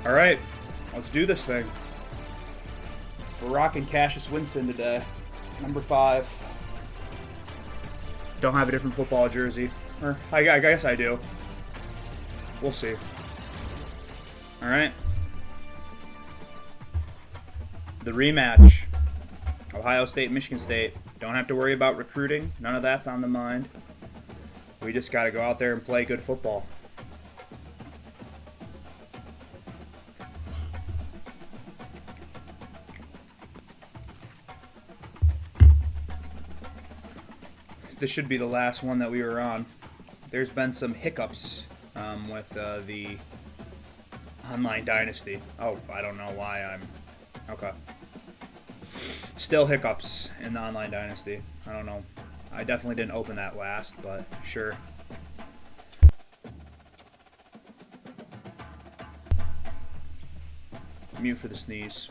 All right, let's do this thing. We're rocking Cassius Winston today, number 5. Don't have a different football jersey, or I guess I do. We'll see. All right. The rematch. Ohio State, Michigan State. Don't have to worry about recruiting. None of that's on the mind. We just got to go out there and play good football. This should be the last one that we were on. There's been some hiccups with the online Dynasty. Oh, I don't know why I'm... Okay. Still hiccups in the online Dynasty. I don't know. I definitely didn't open that last, but sure. Mute for the sneeze.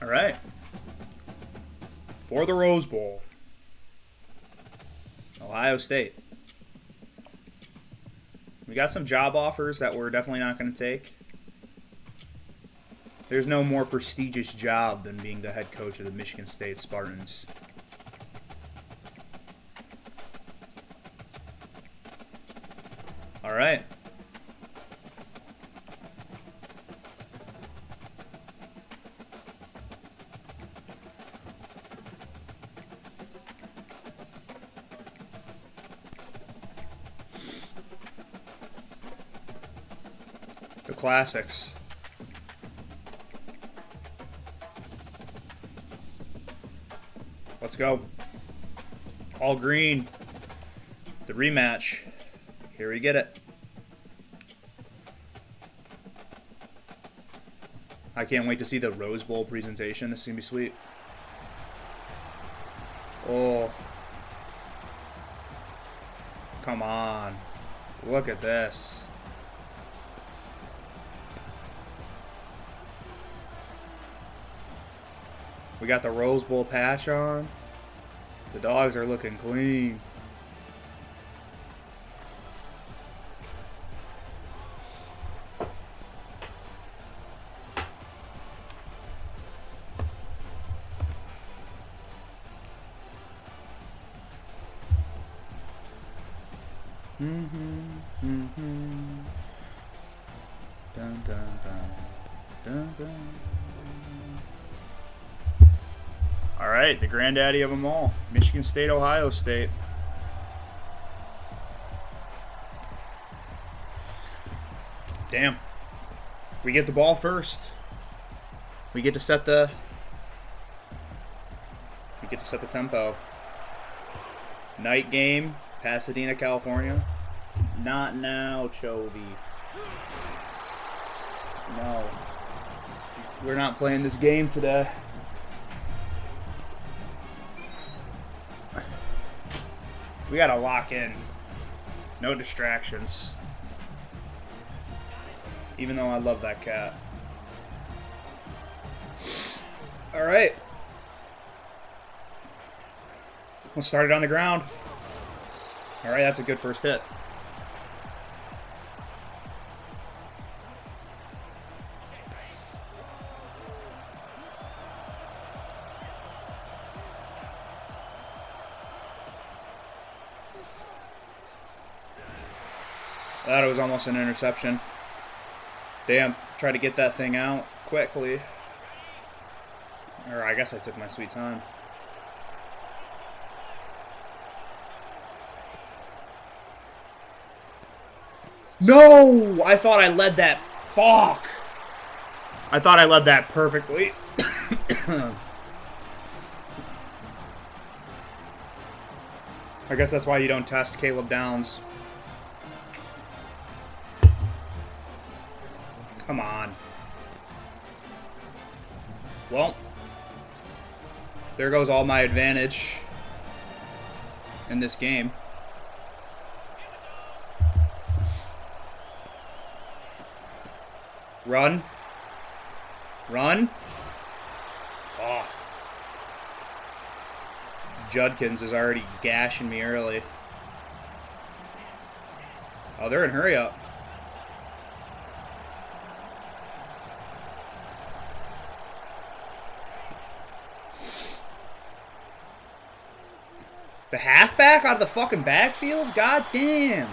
All right. For the Rose Bowl. Ohio State. We got some job offers that we're definitely not going to take. There's no more prestigious job than being the head coach of the Michigan State Spartans. All right. The classics. Let's go. All green. The rematch. Here we get it. I can't wait to see the Rose Bowl presentation. This is going to be sweet. Oh. Come on. Look at this. We got the Rose Bowl patch on. The dogs are looking clean. Dun, dun, dun. Dun, dun. All right, the granddaddy of them all. Michigan State, Ohio State. Damn. We get the ball first. We get to set the tempo. Night game, Pasadena, California. Not now, Chovy. No. We're not playing this game today. We gotta lock in. No distractions. Even though I love that cat. Alright. We'll start it on the ground. Alright, that's a good first hit. That was almost an interception. Damn, try to get that thing out quickly. Or I guess I took my sweet time. No! I thought I led that. Fuck! I thought I led that perfectly. I guess that's why you don't test Caleb Downs. Come on. Well, there goes all my advantage in this game. Run. Run. Oh. Judkins is already gashing me early. Oh, they're in hurry up. The halfback out of the fucking backfield? God damn.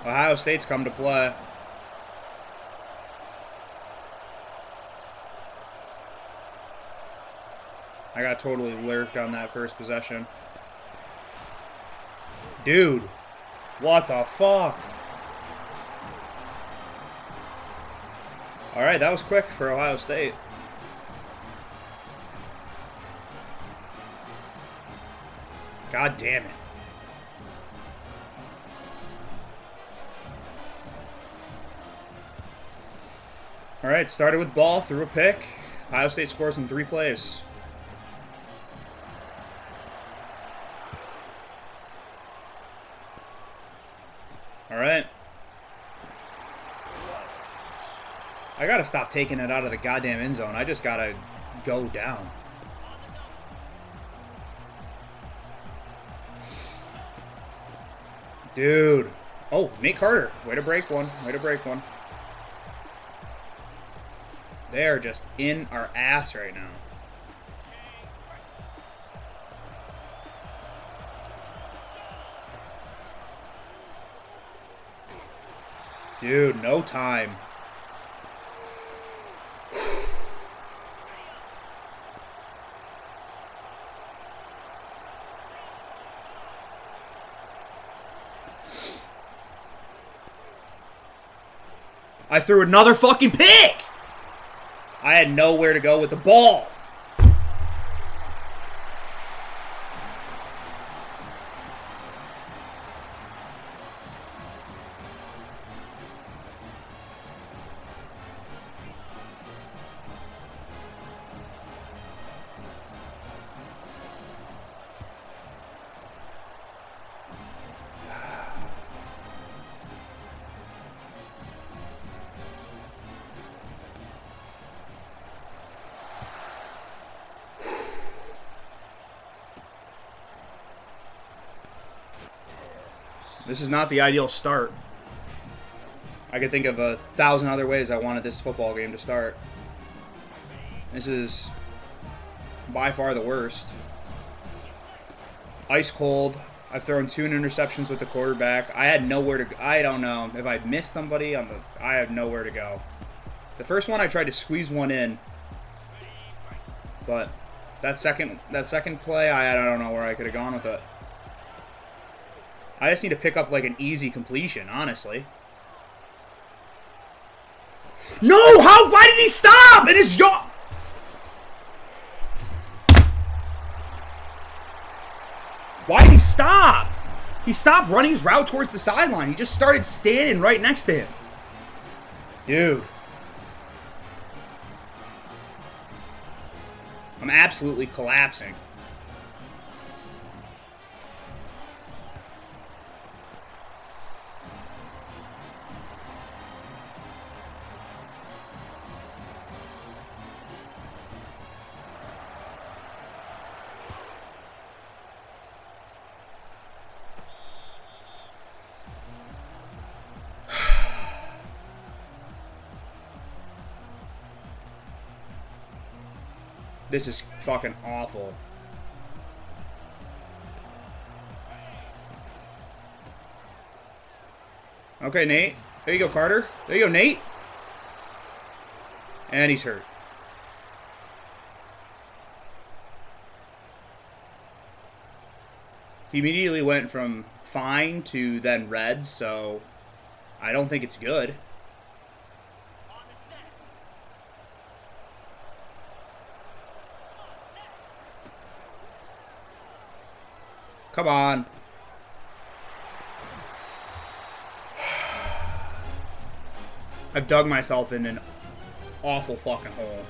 Ohio State's come to play. I got totally lurked on that first possession. Dude. What the fuck? Alright, that was quick for Ohio State. God damn it. Alright, started with ball, threw a pick. Ohio State scores in 3 plays. Alright. I gotta stop taking it out of the goddamn end zone. I just gotta go down. Dude. Oh, Nate Carter. Way to break one. Way to break one. They are just in our ass right now. Dude, no time. I threw another fucking pick! I had nowhere to go with the ball. This is not the ideal start. I could think of 1,000 other ways I wanted this football game to start. This is by far the worst. Ice cold. I've thrown 2 interceptions with the quarterback. I had nowhere to go. I don't know if I missed somebody on the. I have nowhere to go. The first one I tried to squeeze one in, but that second play I don't know where I could have gone with it. I just need to pick up like an easy completion, honestly. No! How? Why did he stop? It is your. Why did he stop? He stopped running his route towards the sideline. He just started standing right next to him. Dude. I'm absolutely collapsing. This is fucking awful. Okay, Nate. There you go, Carter. There you go, Nate. And he's hurt. He immediately went from fine to then red, so I don't think it's good. Come on. I've dug myself in an awful fucking hole.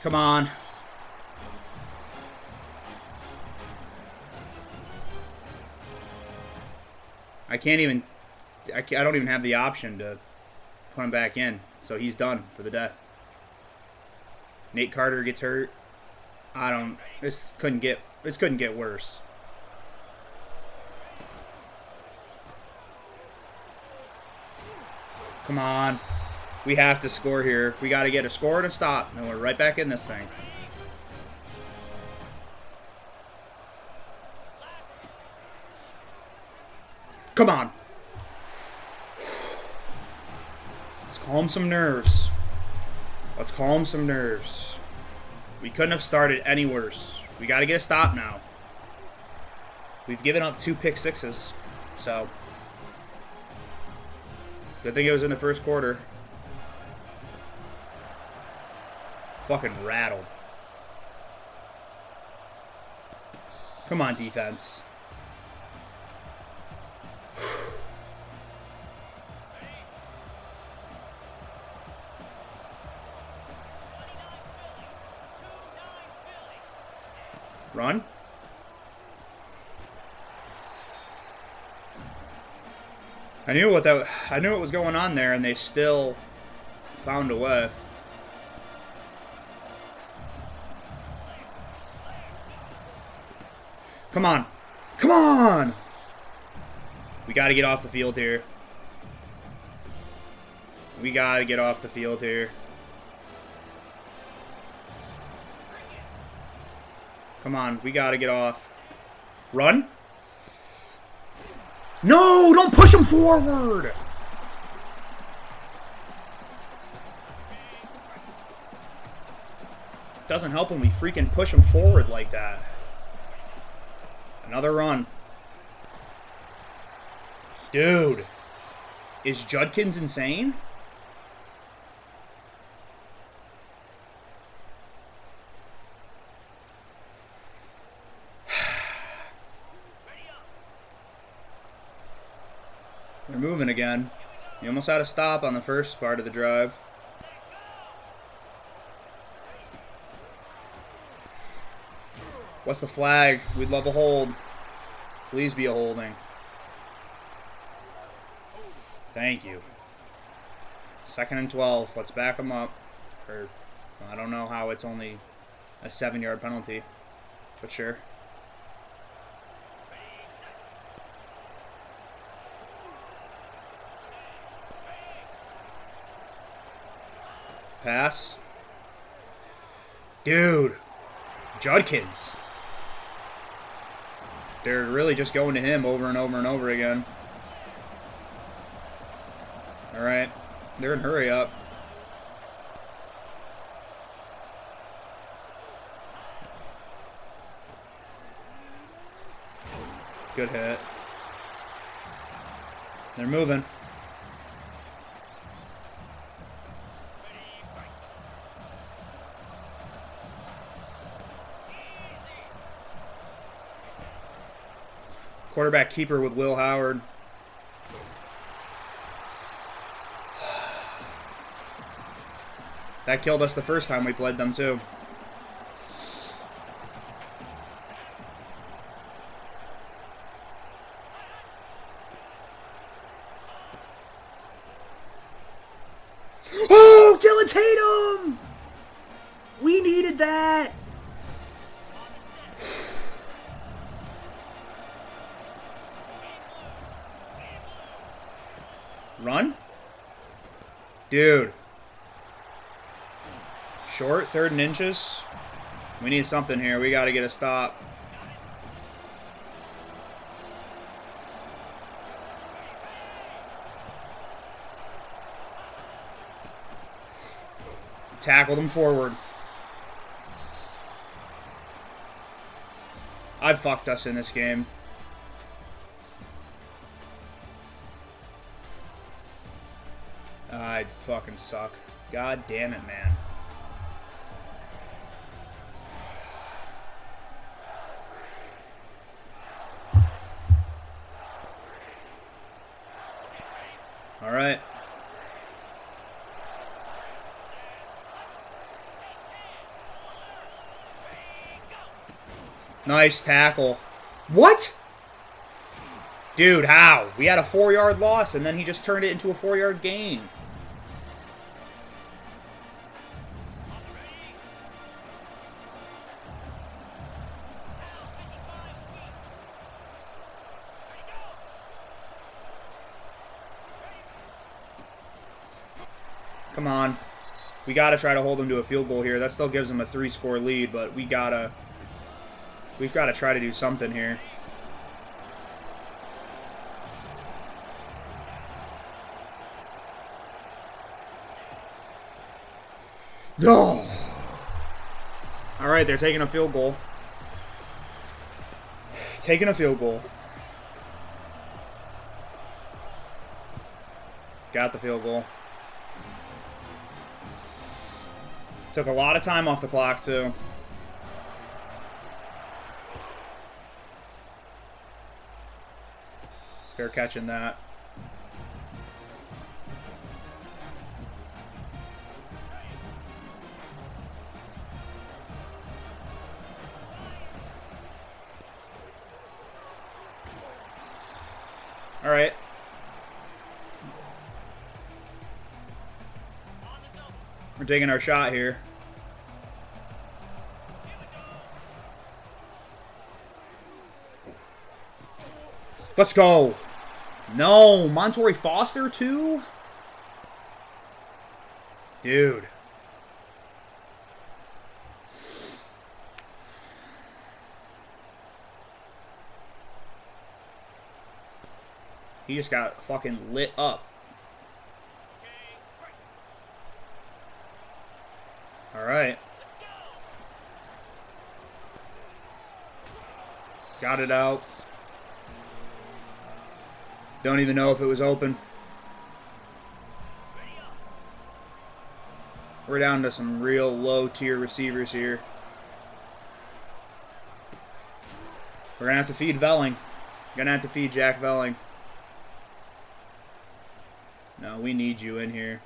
Come on. I can't even... I don't even have the option to put him back in. So he's done for the day. Nate Carter gets hurt. I don't... This couldn't get worse. Come on. We have to score here. We got to get a score and a stop. And we're right back in this thing. Come on. Let's calm some nerves. Let's calm some nerves. We couldn't have started any worse. We got to get a stop now. We've given up 2 pick sixes. So... Good thing it was in the first quarter. Fucking rattled. Come on, defense. Run. I knew what was going on there, and they still found a way. Come on. Come on! We got to get off the field here. We got to get off the field here. Come on, we got to get off. Run. No, don't push him forward. Doesn't help when we freaking push him forward like that. Another run. Dude. Is Judkins insane? They're moving again. You almost had a stop on the first part of the drive. What's the flag? We'd love a hold. Please be a holding. Thank you. 2nd and 12. Let's back them up. Or, I don't know how it's only a 7-yard penalty. But sure. Pass. Dude. Judkins. They're really just going to him over and over and over again. Alright. They're in hurry up. Good hit. They're moving. Quarterback keeper with Will Howard. That killed us the first time we played them, too. Oh, Dylan Tatum! We needed that! Run? Dude. Short, 3rd and inches. We need something here. We got to get a stop. Tackle them forward. I've fucked us in this game. I fucking suck. God damn it, man. All right. Nice tackle. What? Dude, how? We had a 4-yard loss, and then he just turned it into a 4-yard gain. Come on. We got to try to hold him to a field goal here. That still gives him a 3-score lead, but we've got to try to do something here. No. All right, they're taking a field goal. Taking a field goal. Got the field goal. Took a lot of time off the clock, too. Fair catching that. All right. We're taking our shot here. Let's go. No, Montory Foster too? Dude. He just got fucking lit up. All right. Got it out. Don't even know if it was open. We're down to some real low-tier receivers here. We're going to have to feed Velling. Going to have to feed Jack Velling. No, we need you in here.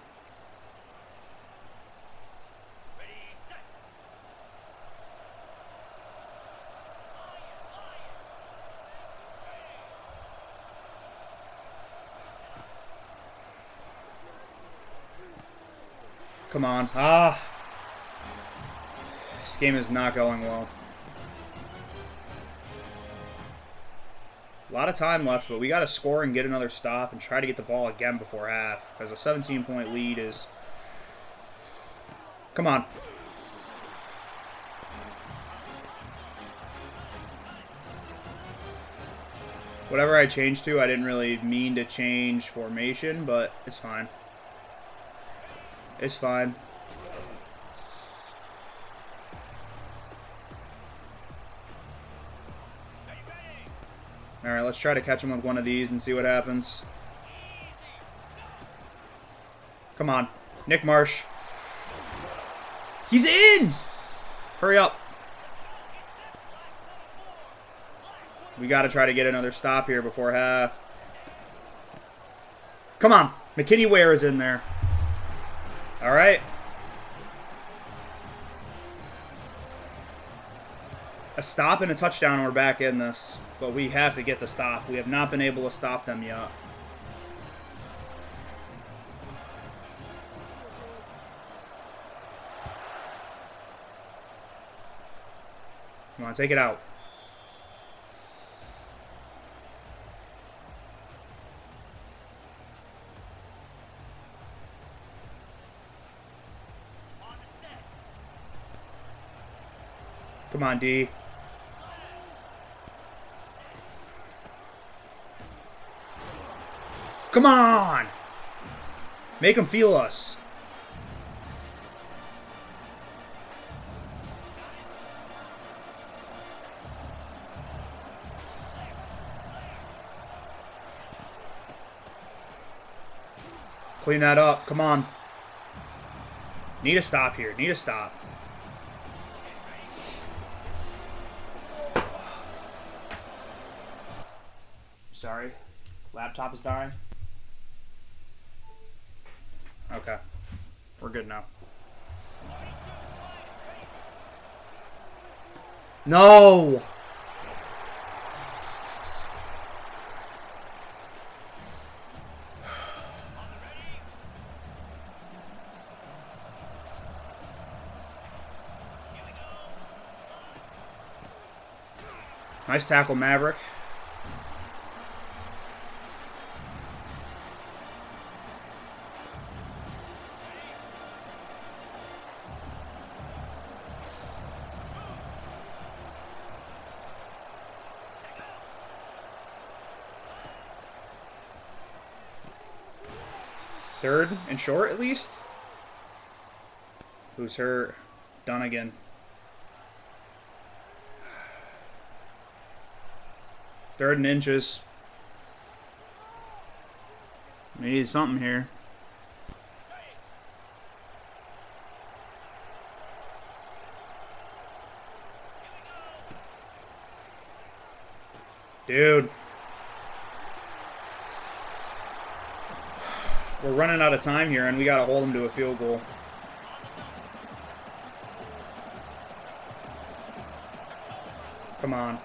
Come on. Ah. This game is not going well. A lot of time left, but we got to score and get another stop and try to get the ball again before half. Because a 17-point lead is... Come on. Whatever I changed to, I didn't really mean to change formation, but it's fine. It's fine. Alright, let's try to catch him with one of these and see what happens. Come on. Nick Marsh. He's in! Hurry up. We got to try to get another stop here before half. Come on. McKinney Ware is in there. All right. A stop and a touchdown, and we're back in this. But we have to get the stop. We have not been able to stop them yet. Come on, take it out. Come on, D. Come on! Make them feel us. Clean that up. Come on. Need a stop here. Need a stop. Sorry. Laptop is dying. Okay. We're good now. No! Nice tackle, Maverick. Third and short, at least. Who's hurt? Done again. Third and inches. We need something here. Dude. We're running out of time here, and we got to hold them to a field goal. Come on.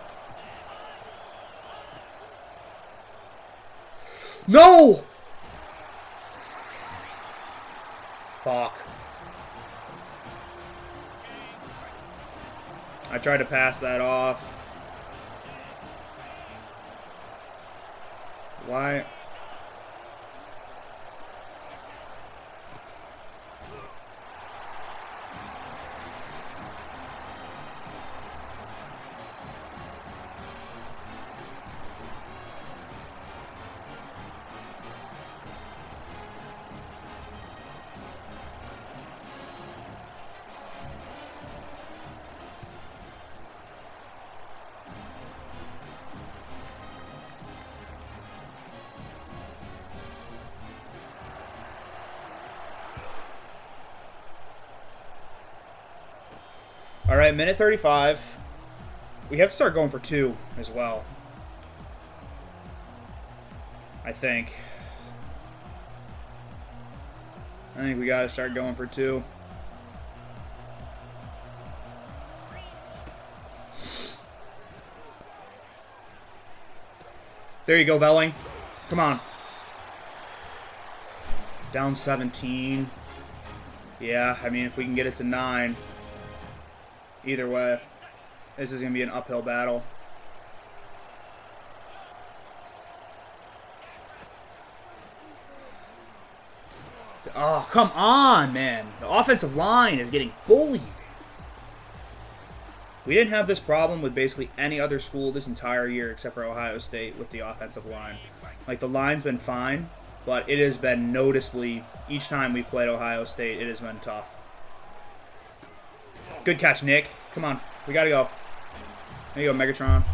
No! Fuck. I tried to pass that off. Why? All right, minute 35. We have to start going for 2 as well. I think we got to start going for 2. There you go, Velling. Come on. Down 17. Yeah, I mean, if we can get it to 9. Either way, this is going to be an uphill battle. Oh, come on, man. The offensive line is getting bullied. We didn't have this problem with basically any other school this entire year except for Ohio State with the offensive line. Like, the line's been fine, but it has been noticeably, each time we've played Ohio State, it has been tough. Good catch, Nick. Come on. We got to go. There you go, Megatron.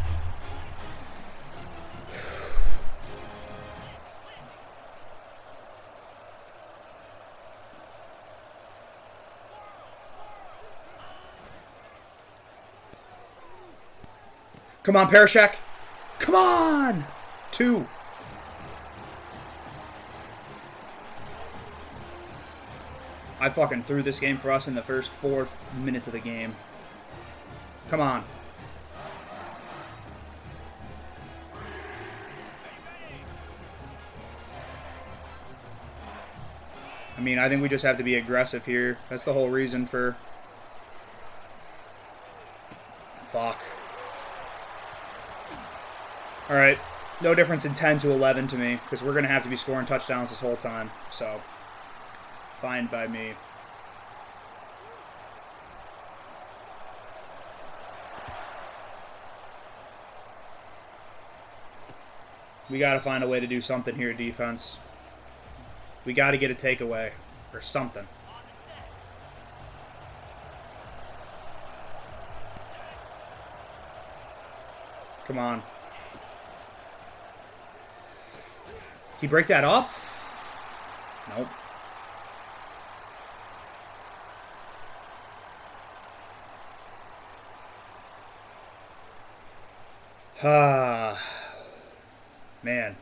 Come on, Parashek. Come on. 2. I fucking threw this game for us in the first 4 minutes of the game. Come on. I mean, I think we just have to be aggressive here. That's the whole reason for... Fuck. Alright. No difference in 10 to 11 to me, because we're going to have to be scoring touchdowns this whole time. So... Fine by me. We got to find a way to do something here, defense. We got to get a takeaway or something. Come on. Can you break that up? Nope. Ah, man.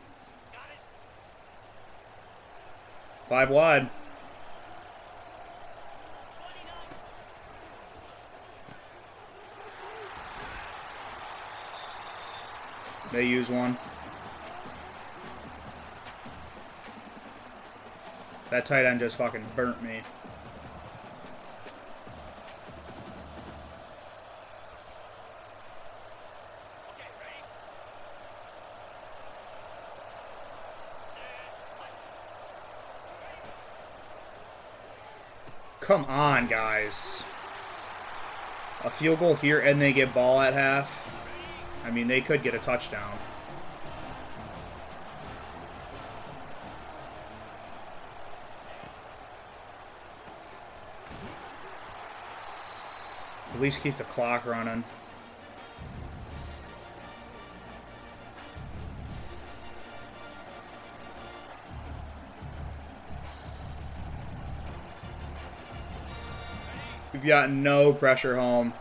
5 wide. They use one. That tight end just fucking burnt me. Come on, guys. A field goal here and they get ball at half. I mean, they could get a touchdown. At least keep the clock running. We've got no pressure home.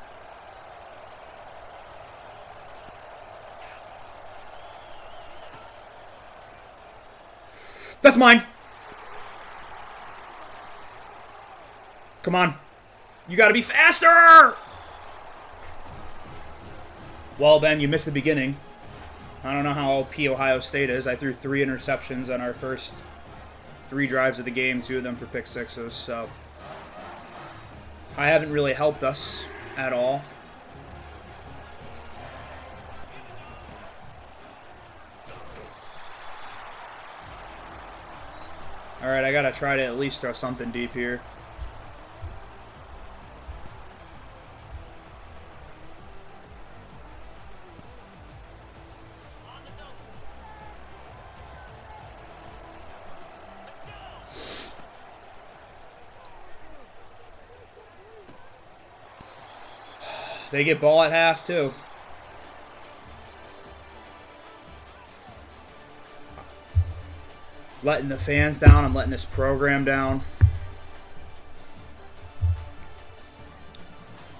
That's mine. Come on. You gotta be faster! Well, Ben, you missed the beginning. I don't know how OP Ohio State is. I threw 3 interceptions on our first 3 drives of the game, 2 of them for pick sixes, so I haven't really helped us at all. Alright, I gotta try to at least throw something deep here. They get ball at half, too. Letting the fans down. I'm letting this program down.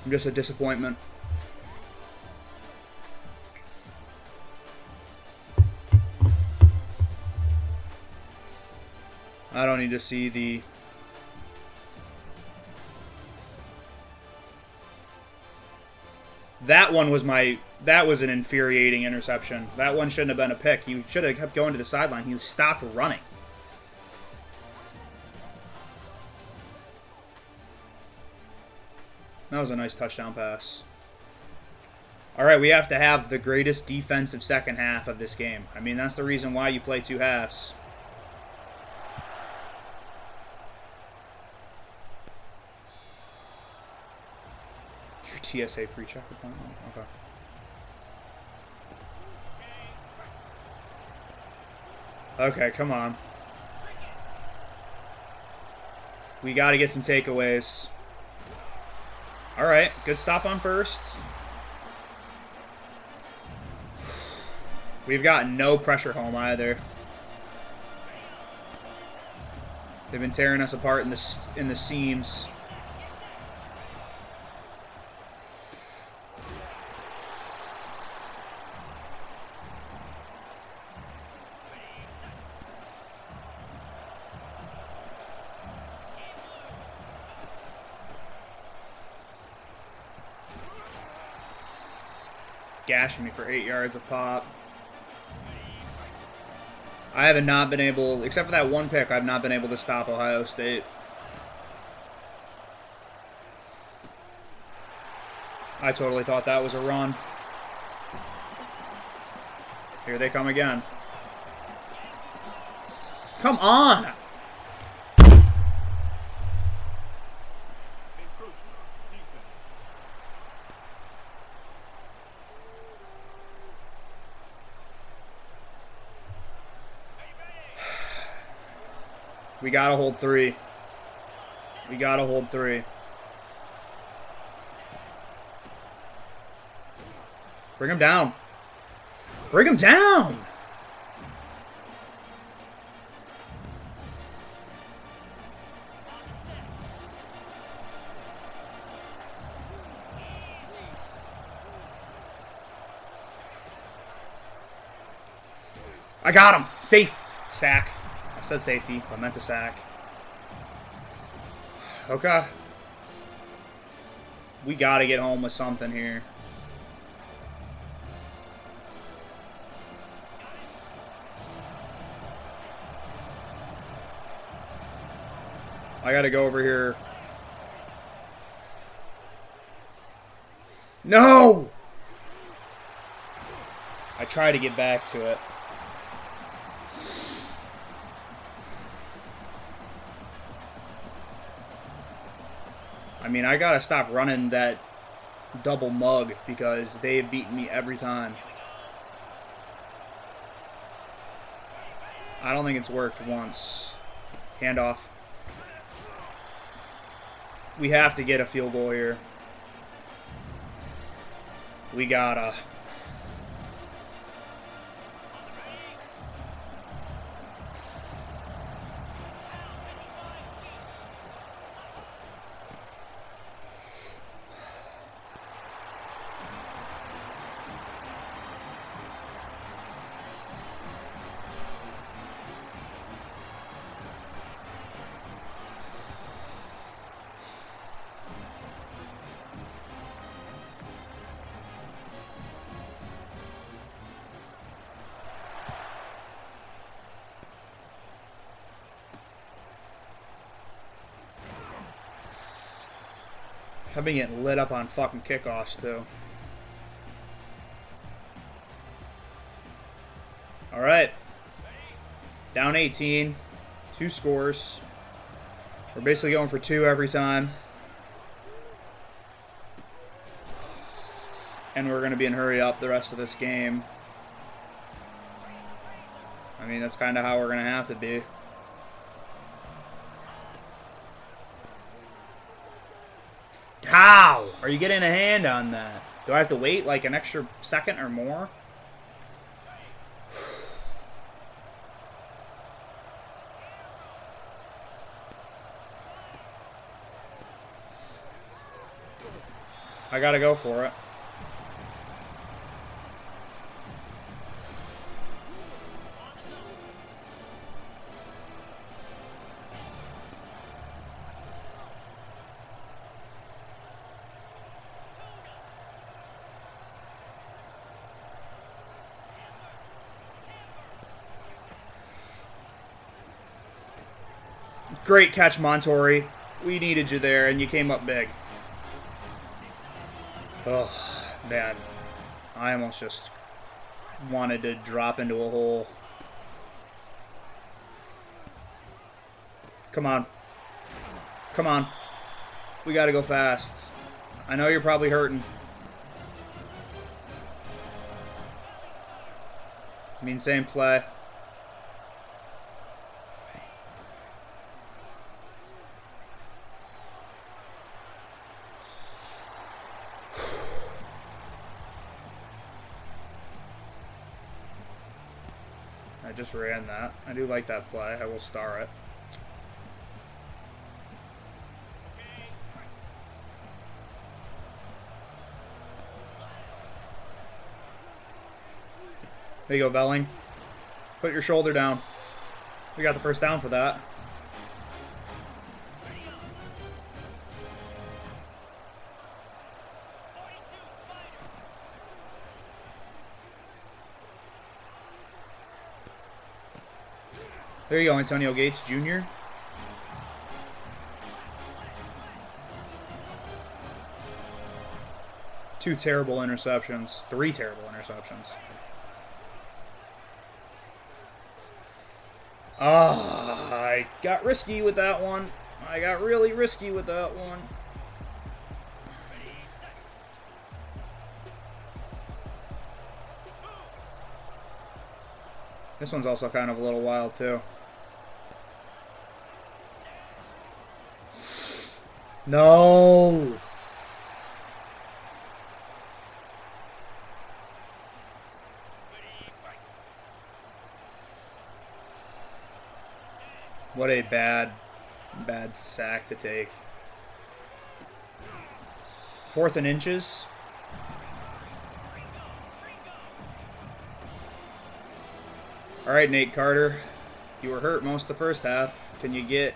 I'm just a disappointment. I don't need to see the... That one was that was an infuriating interception. That one shouldn't have been a pick. He should have kept going to the sideline. He stopped running. That was a nice touchdown pass. All right, we have to have the greatest defensive second half of this game. I mean, that's the reason why you play 2 halves. Your TSA pre-check appointment? Okay. Okay, come on. We got to get some takeaways. All right, good stop on first. We've got no pressure home either. They've been tearing us apart in the seams. Gashing me for 8 yards a pop. I have not been able, except for that one pick, I've not been able to stop Ohio State. I totally thought that was a run. Here they come again. Come on! We gotta hold 3. We gotta hold 3. Bring him down. Bring him down! I got him! Safe! Sack. I said safety, but I meant to sack. Okay. We got to get home with something here. I got to go over here. No! I try to get back to it. I mean, I gotta stop running that double mug because they have beaten me every time. I don't think it's worked once. Handoff. We have to get a field goal here. We gotta. I've been getting lit up on fucking kickoffs, too. Alright. Down 18. 2 scores. We're basically going for 2 every time. And we're going to be in hurry up the rest of this game. I mean, that's kind of how we're going to have to be. How? Are you getting a hand on that? Do I have to wait like an extra second or more? I gotta go for it. Great catch, Montori. We needed you there, and you came up big. Oh, man. I almost just wanted to drop into a hole. Come on. Come on. We gotta go fast. I know you're probably hurting. I mean, same play. I just ran that. I do like that play. I will star it. There you go, Belling. Put your shoulder down. We got the first down for that. There you go, Antonio Gates Jr. Two terrible interceptions. 3 terrible interceptions. I got risky with that one. I got really risky with that one. This one's also kind of a little wild, too. No! What a bad sack to take. 4th and inches. All right, Nate Carter. You were hurt most of the first half. Can you get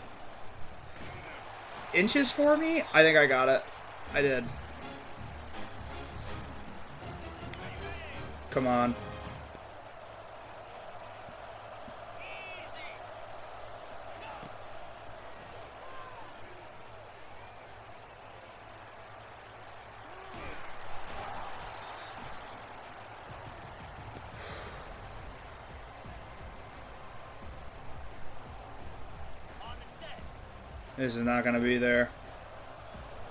inches for me? I think I got it. I did. Come on. This is not going to be there.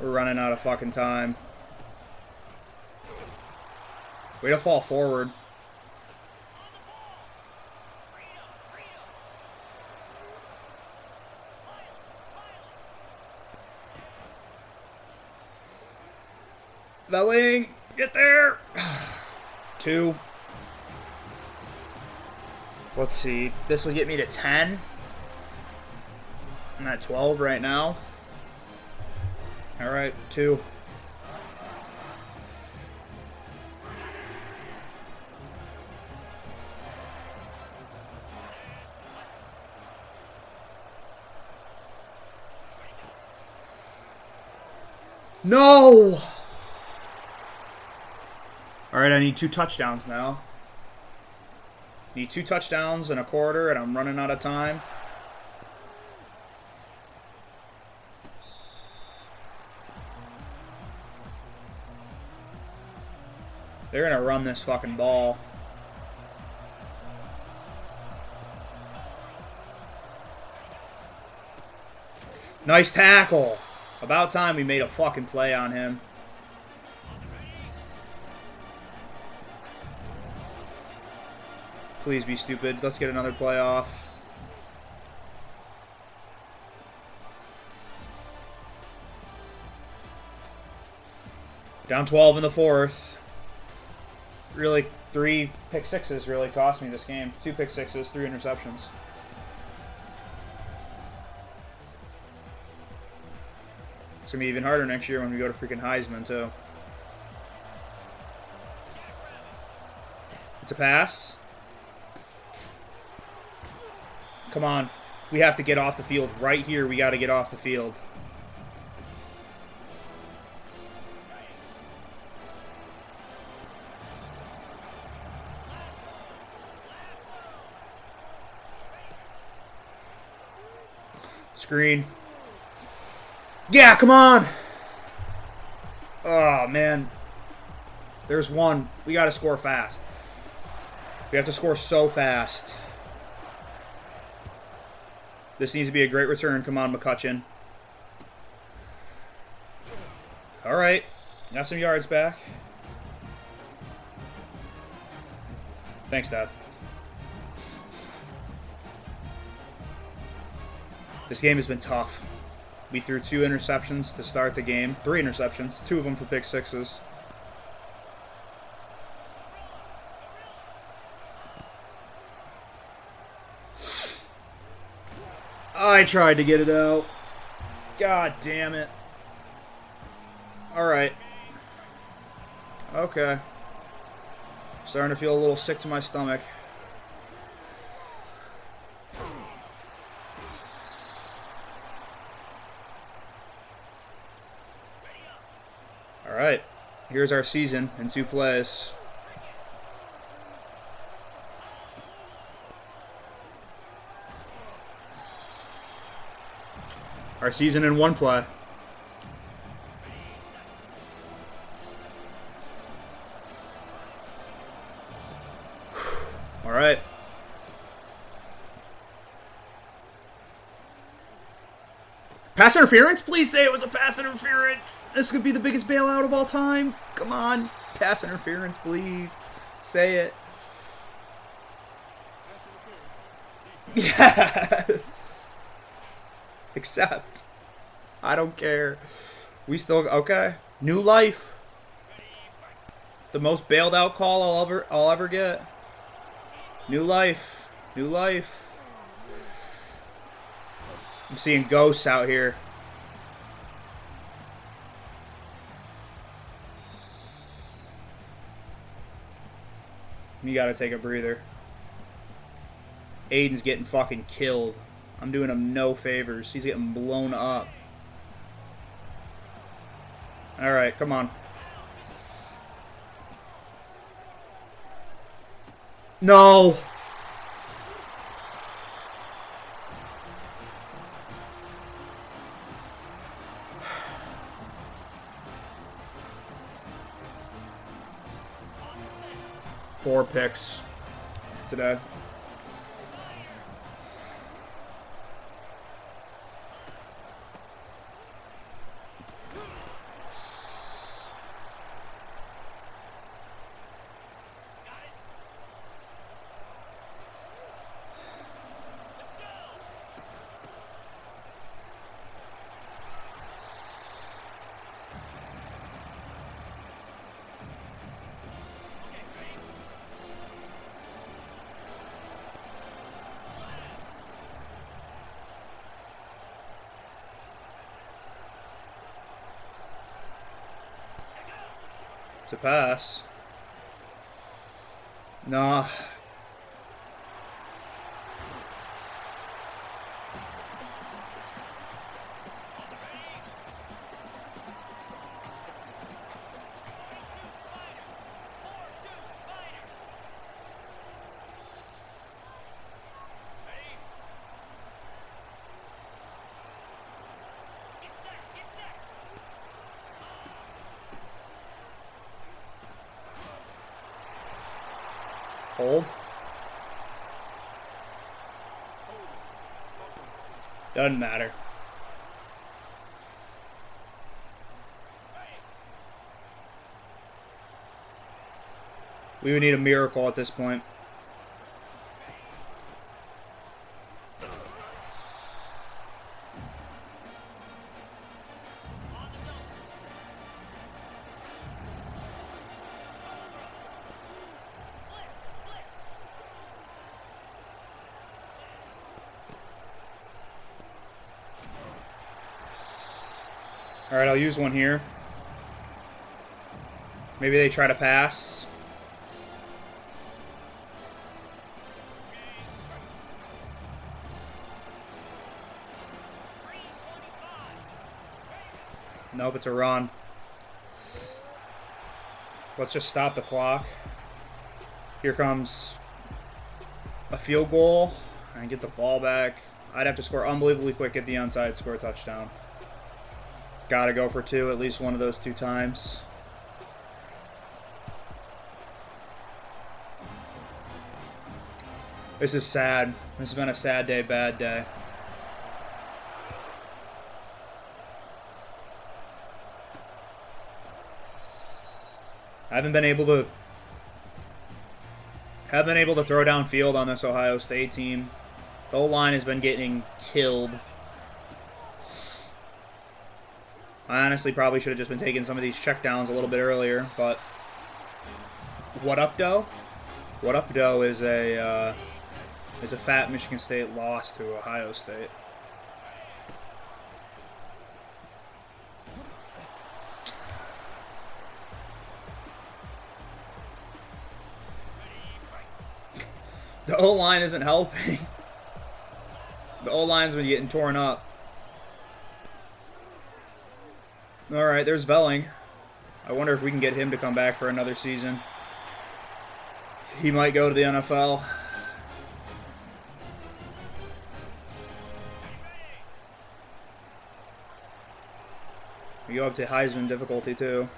We're running out of fucking time. Way to fall forward. Velling, get there. 2. Let's see. This will get me to 10. I'm at 12 right now. All right, 2. No! Alright, I need 2 touchdowns now. Need 2 touchdowns and a quarter, and I'm running out of time. They're gonna run this fucking ball. Nice tackle! About time we made a fucking play on him. Please be stupid. Let's get another play off. Down 12 in the 4th. Really, 3 pick sixes really cost me this game. 2 pick sixes, 3 interceptions. It's going to be even harder next year when we go to freaking Heisman, too. It's a pass. Come on. We have to get off the field. Right here, we got to get off the field. Screen. Yeah, come on. Oh, man. There's one. We got to score fast. We have to score so fast. This needs to be a great return. Come on, McCutcheon. All right. Got some yards back. Thanks, Dad. This game has been tough. We threw 2 interceptions to start the game. 3 interceptions. 2 of them for pick sixes. I tried to get it out. God damn it. Alright. Okay. Starting to feel a little sick to my stomach. Alright. Here's our season in 2 plays. Our season in 1 play. All right. Pass interference? Please say it was a pass interference. This could be the biggest bailout of all time. Come on. Pass interference, please. Say it. Yes. Accept. I don't care. We still okay. New life. The most bailed out call I'll ever get. New life. New life. I'm seeing ghosts out here. You gotta take a breather. Aiden's getting fucking killed. I'm doing him no favors. He's getting blown up. Alright, come on. No! Four picks today. to pass. Nah. Hold. Doesn't matter. We would need a miracle at this point. Alright, I'll use one here. Maybe they try to pass. Nope, it's a run. Let's just stop the clock. Here comes a field goal. And get the ball back. I'd have to score unbelievably quick at the onside, score a touchdown. Gotta go for two, at least one of those 2 times. This is sad. This has been a sad day, bad day. I haven't been able to throw downfield on this Ohio State team. The whole line has been getting killed. I honestly probably should have just been taking some of these checkdowns a little bit earlier, but what up, doe? What up, doe is a fat Michigan State loss to Ohio State. The O-line isn't helping. The O-line's been getting torn up. Alright, there's Velling. I wonder if we can get him to come back for another season. He might go to the NFL. We go up to Heisman difficulty too.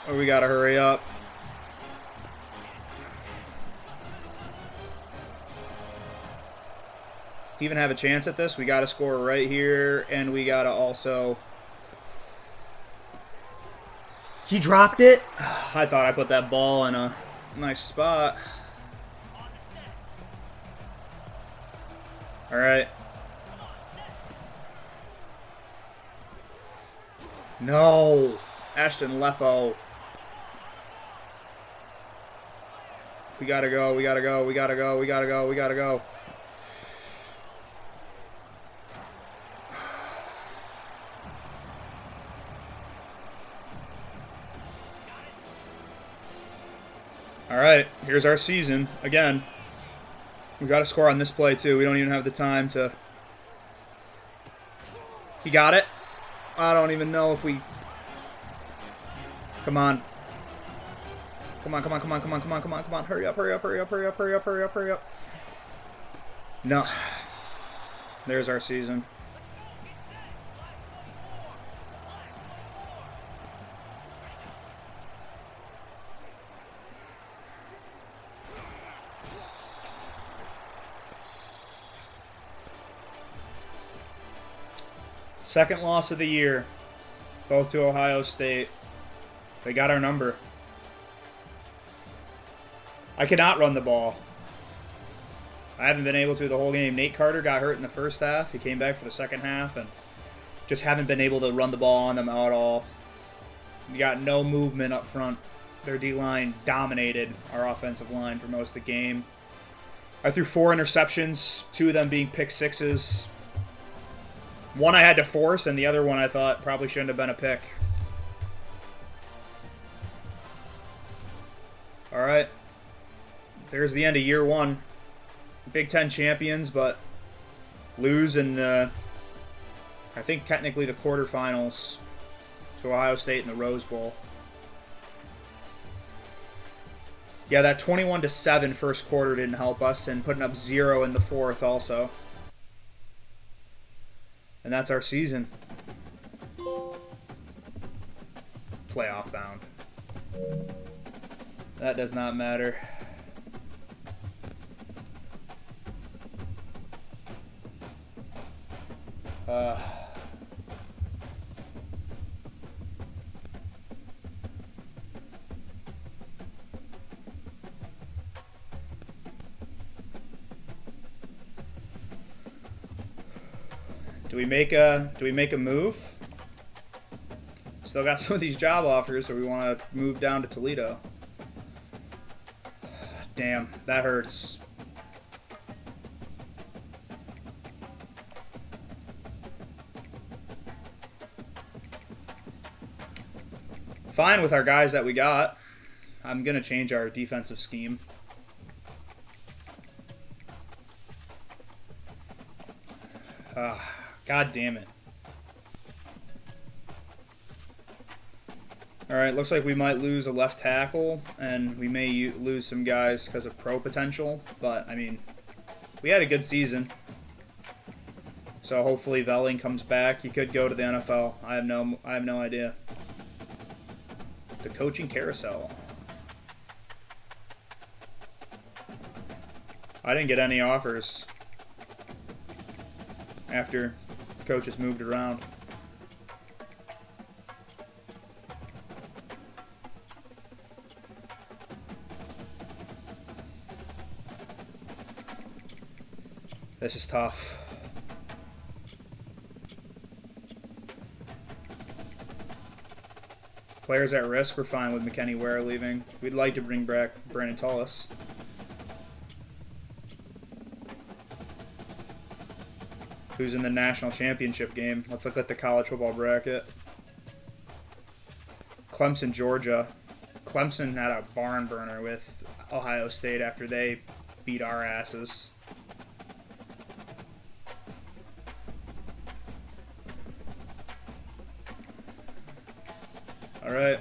Oh, we gotta hurry up. To even have a chance at this, we gotta score right here, and we gotta also... He dropped it? I thought I put that ball in a nice spot. Alright. No! Ashton Lepo. We gotta go, we gotta go, we gotta go, we gotta go, we gotta go. Alright, here's our season. Again, we got to score on this play, too. We don't even have the time to... He got it. I don't even know if we... Come on. Come on, come on, come on, come on, come on, come on, come on. Hurry up, hurry up, hurry up, hurry up, hurry up, hurry up, hurry up. No. There's our season. Second loss of the year, both to Ohio State. They got our number. I cannot run the ball. I haven't been able to the whole game. Nate Carter got hurt in the first half. He came back for the second half, and just haven't been able to run the ball on them at all. We got no movement up front. Their D-line dominated our offensive line for most of the game. I threw 4 interceptions, 2 of them being pick sixes. One I had to force, and the other one I thought probably shouldn't have been a pick. Alright. There's the end of year one. Big Ten champions, but lose in the, I think technically the quarterfinals to Ohio State in the Rose Bowl. Yeah, that 21-7 first quarter didn't help us, and putting up 0 in the fourth also. And that's our season. Playoff bound. That does not matter. Do we make a move? Still got some of these job offers, so we want to move down to Toledo. Damn, that hurts. Fine with our guys that we got. I'm going to change our defensive scheme. God damn it. Alright, looks like we might lose a left tackle, and we may lose some guys because of pro potential, but, I mean, we had a good season. So hopefully Velling comes back. He could go to the NFL. I have no idea. The coaching carousel. I didn't get any offers after coaches moved around. This is tough. Players at risk, we're fine with McKenny Ware leaving. We'd like to bring back Brandon Tullis. Who's in the national championship game. Let's look at the college football bracket. Clemson, Georgia. Clemson had a barn burner with Ohio State after they beat our asses. Alright.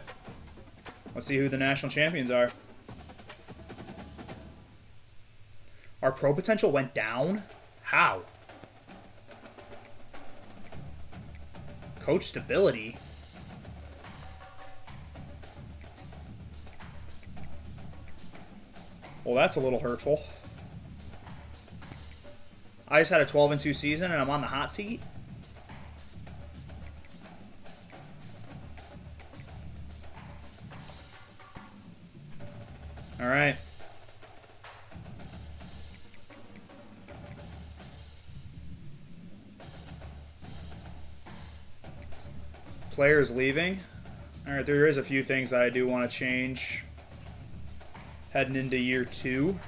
Let's see who the national champions are. Our pro potential went down? How? Coach stability? Well, that's a little hurtful. I just had a 12-2 season and I'm on the hot seat? Alright. Players leaving. Alright, there is a few things that I do want to change heading into year 2.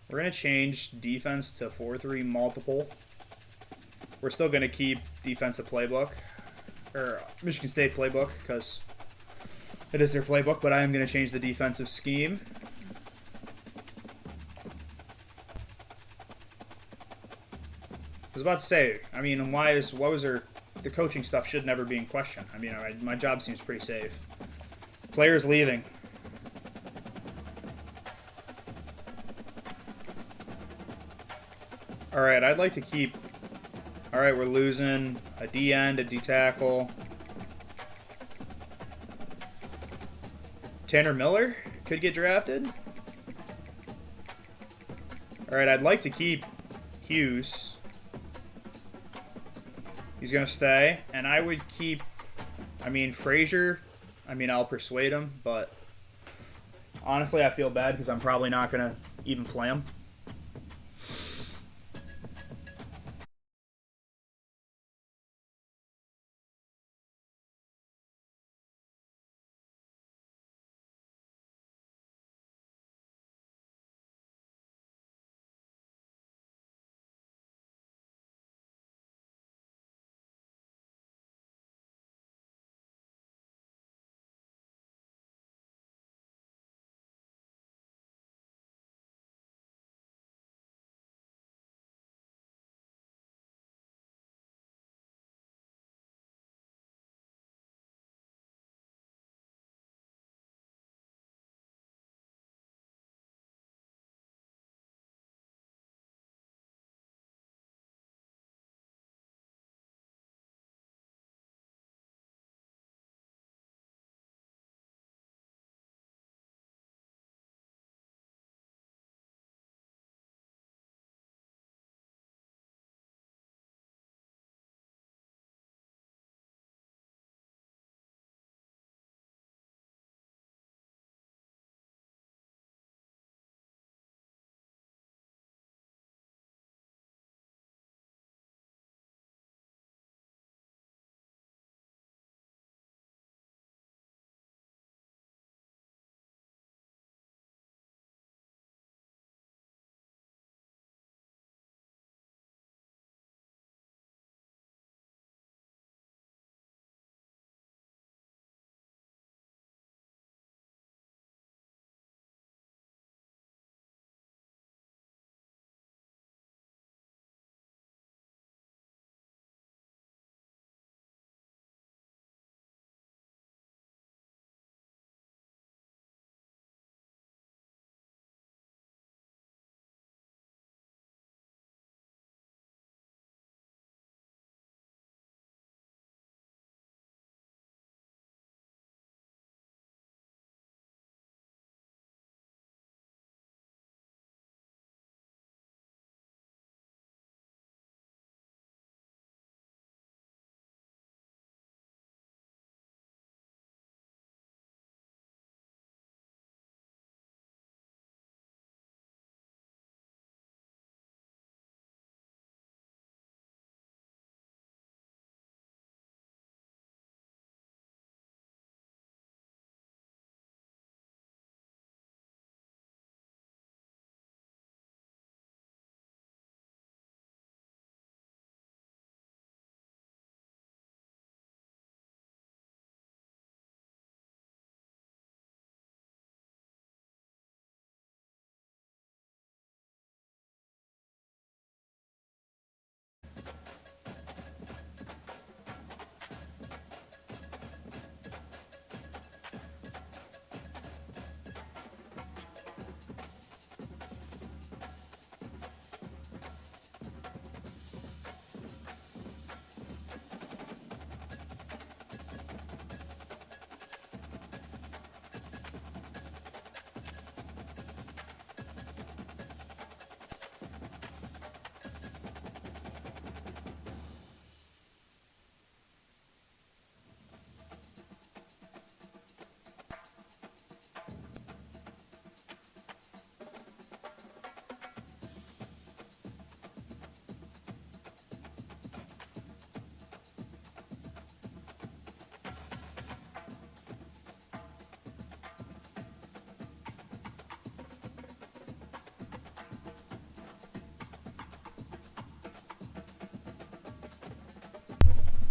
We're going to change defense to 4-3 multiple. We're still going to keep defensive playbook, or Michigan State playbook, because it is their playbook, but I am going to change the defensive scheme. I was about to say, I mean, what was there? The coaching stuff should never be in question. I mean, my job seems pretty safe. Players leaving. Alright, I'd like to keep... Alright, we're losing a D-end, a D-tackle. Tanner Miller could get drafted. Alright, I'd like to keep Hughes. He's going to stay. And I would keep... I mean, Frazier. I mean, I'll persuade him, but... Honestly, I feel bad because I'm probably not going to even play him.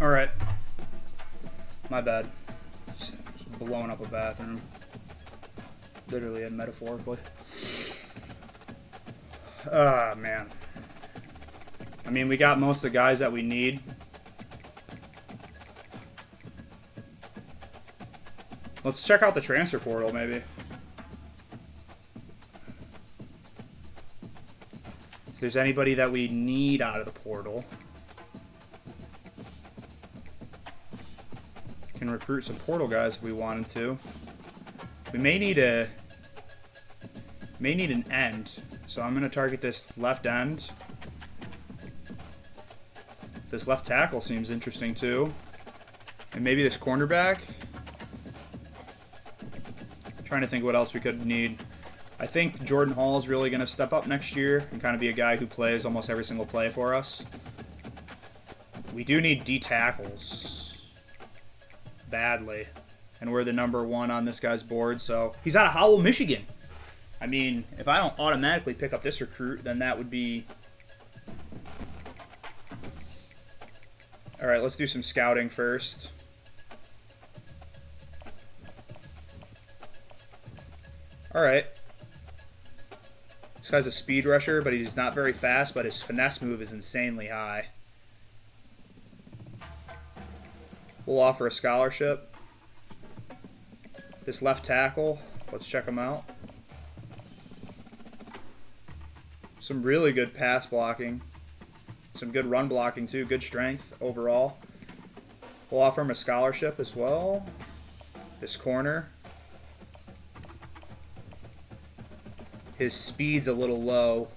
All right. My bad. Just blowing up a bathroom. Literally and metaphorically. Ah, man. I mean, we got most of the guys that we need. Let's check out the transfer portal, maybe. If there's anybody that we need out of the portal. Can recruit some portal guys if we wanted to. We may need an end, so I'm going to target this left end. This left tackle seems interesting too, and maybe this cornerback. Trying to think what else we could need. I think Jordan Hall is really going to step up next year and kind of be a guy who plays almost every single play for us. We do need D tackles badly, and we're the number 1 on this guy's board, so he's out of Howell, Michigan. I mean, if I don't automatically pick up this recruit, then that would be... All right, let's do some scouting first. All right. This guy's a speed rusher, but he's not very fast, but his finesse move is insanely high. We'll offer a scholarship. This left tackle, let's check him out. Some really good pass blocking. Some good run blocking too, good strength overall. We'll offer him a scholarship as well. This corner. His speed's a little low.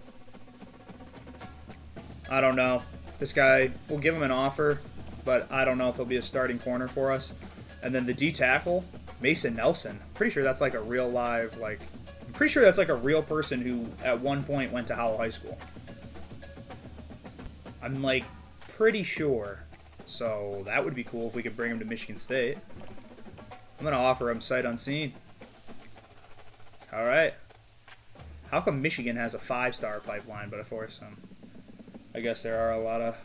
I don't know. This guy, we'll give him an offer, but I don't know if he'll be a starting corner for us. And then the D tackle, Mason Nelson. Pretty sure that's like a real live, like, I'm pretty sure that's like a real person who at one point went to Howell High School. I'm like pretty sure. So that would be cool if we could bring him to Michigan State. I'm going to offer him sight unseen. All right. How come Michigan has a 5-star pipeline but a 4-star? I guess there are a lot of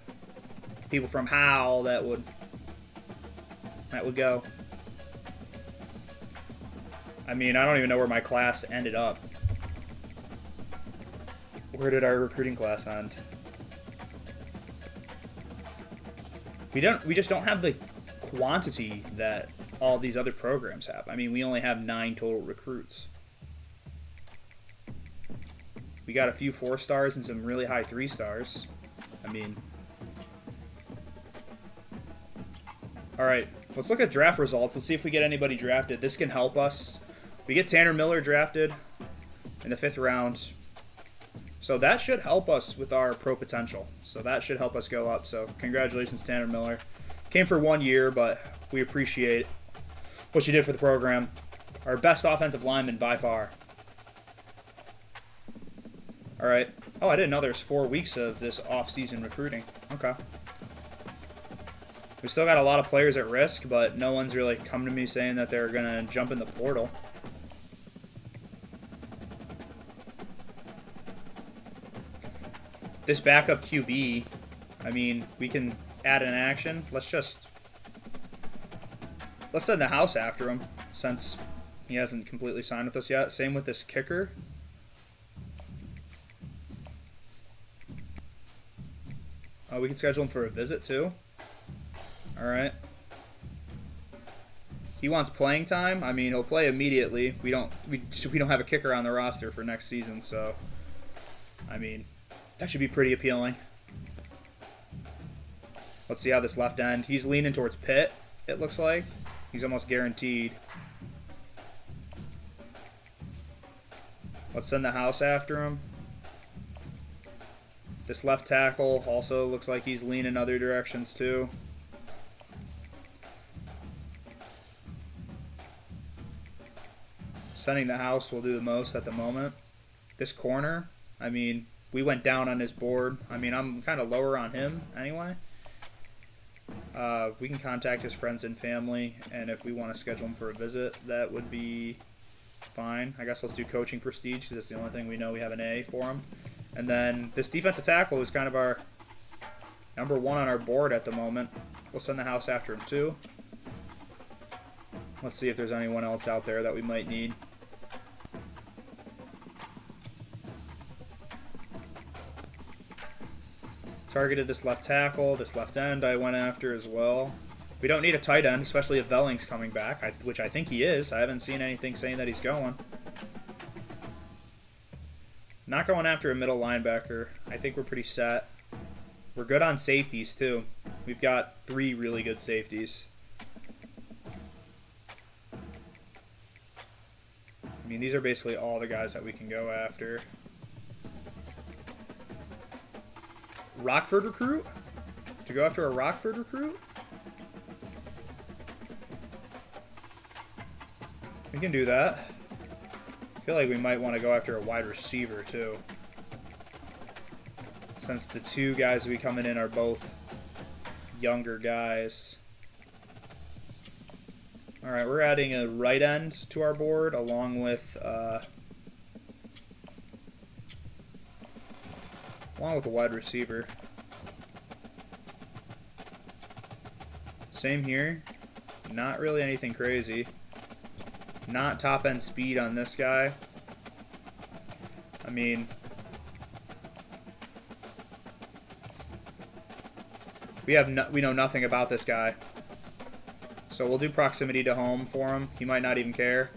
people from Howell that would go. I mean, I don't even know where my class ended up. Where did our recruiting class end? We just don't have the quantity that all these other programs have. I mean, we only have 9 total recruits. We got a few 4-stars and some really high 3-stars. I mean, all right, let's look at draft results. Let's see if we get anybody drafted. This can help us. We get Tanner Miller drafted in the 5th round. So that should help us with our pro potential. So that should help us go up. So congratulations, Tanner Miller. Came for 1 year, but we appreciate what you did for the program. Our best offensive lineman by far. All right. Oh, I didn't know there's 4 weeks of this off-season recruiting. Okay. We still got a lot of players at risk, but no one's really come to me saying that they're going to jump in the portal. This backup QB, I mean, we can add an action. Let's send the house after him since he hasn't completely signed with us yet. Same with this kicker. We can schedule him for a visit too. All right. He wants playing time. I mean, he'll play immediately. We don't have a kicker on the roster for next season, so I mean, that should be pretty appealing. Let's see how this left end. He's leaning towards Pitt, it looks like. He's almost guaranteed. Let's send the house after him. This left tackle also looks like he's leaning other directions too. Sending the house will do the most at the moment. This corner, I mean, we went down on his board. I mean, I'm kind of lower on him anyway. We can contact his friends and family, and if we want to schedule him for a visit, that would be fine. I guess let's do coaching prestige because that's the only thing we know we have an A for him. And then this defensive tackle is kind of our number 1 on our board at the moment. We'll send the house after him too. Let's see if there's anyone else out there that we might need. Targeted this left tackle, this left end I went after as well. We don't need a tight end, especially if Velling's coming back, which I think he is. I haven't seen anything saying that he's going. Not going after a middle linebacker. I think we're pretty set. We're good on safeties too. We've got 3 really good safeties. I mean, these are basically all the guys that we can go after. Rockford recruit? To go after a Rockford recruit? We can do that. I feel like we might want to go after a wide receiver too. Since the 2 guys we coming in are both younger guys. Alright, we're adding a right end to our board along with a wide receiver. Same here. Not really anything crazy. Not top end speed on this guy. I mean, we know nothing about this guy. So we'll do proximity to home for him. He might not even care.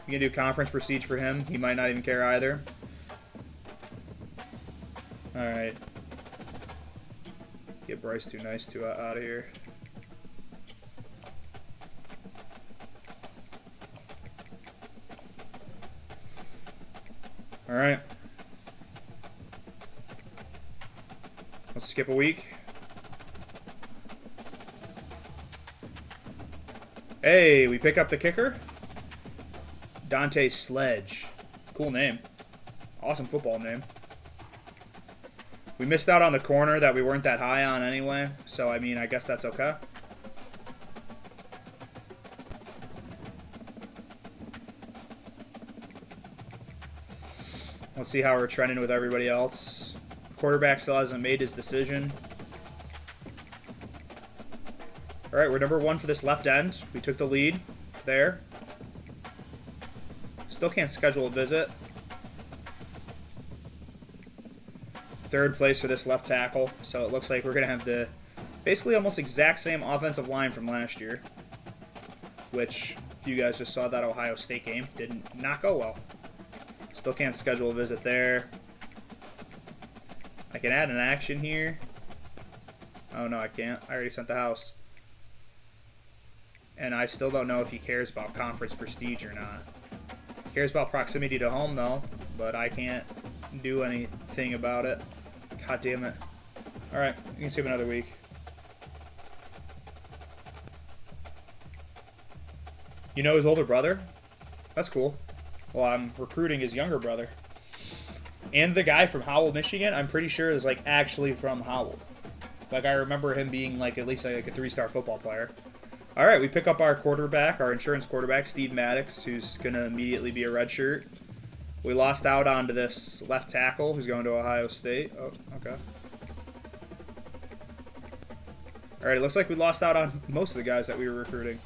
You can do conference prestige for him. He might not even care either. Alright. Get Bryce too nice to out of here. Alright. Let's skip a week. Hey, we pick up the kicker. Dante Sledge. Cool name. Awesome football name. We missed out on the corner that we weren't that high on anyway, so I mean, I guess that's okay. Let's see how we're trending with everybody else. Quarterback still hasn't made his decision. Alright, we're number 1 for this left end. We took the lead there. Still can't schedule a visit. 3rd place for this left tackle. So it looks like we're going to have the basically almost exact same offensive line from last year. Which, you guys just saw that Ohio State game. Did not go well. Still can't schedule a visit there. I can add an action here. Oh no, I can't. I already sent the house. And I still don't know if he cares about conference prestige or not. He cares about proximity to home though, but I can't do anything about it. God damn it. Alright, you can skip another week. You know his older brother? That's cool. Well, I'm recruiting his younger brother. And the guy from Howell, Michigan, I'm pretty sure is like actually from Howell. Like I remember him being like at least like a 3-star football player. Alright, we pick up our quarterback, our insurance quarterback, Steve Maddox, who's going to immediately be a redshirt. We lost out onto this left tackle who's going to Ohio State. Oh, okay. Alright, it looks like we lost out on most of the guys that we were recruiting.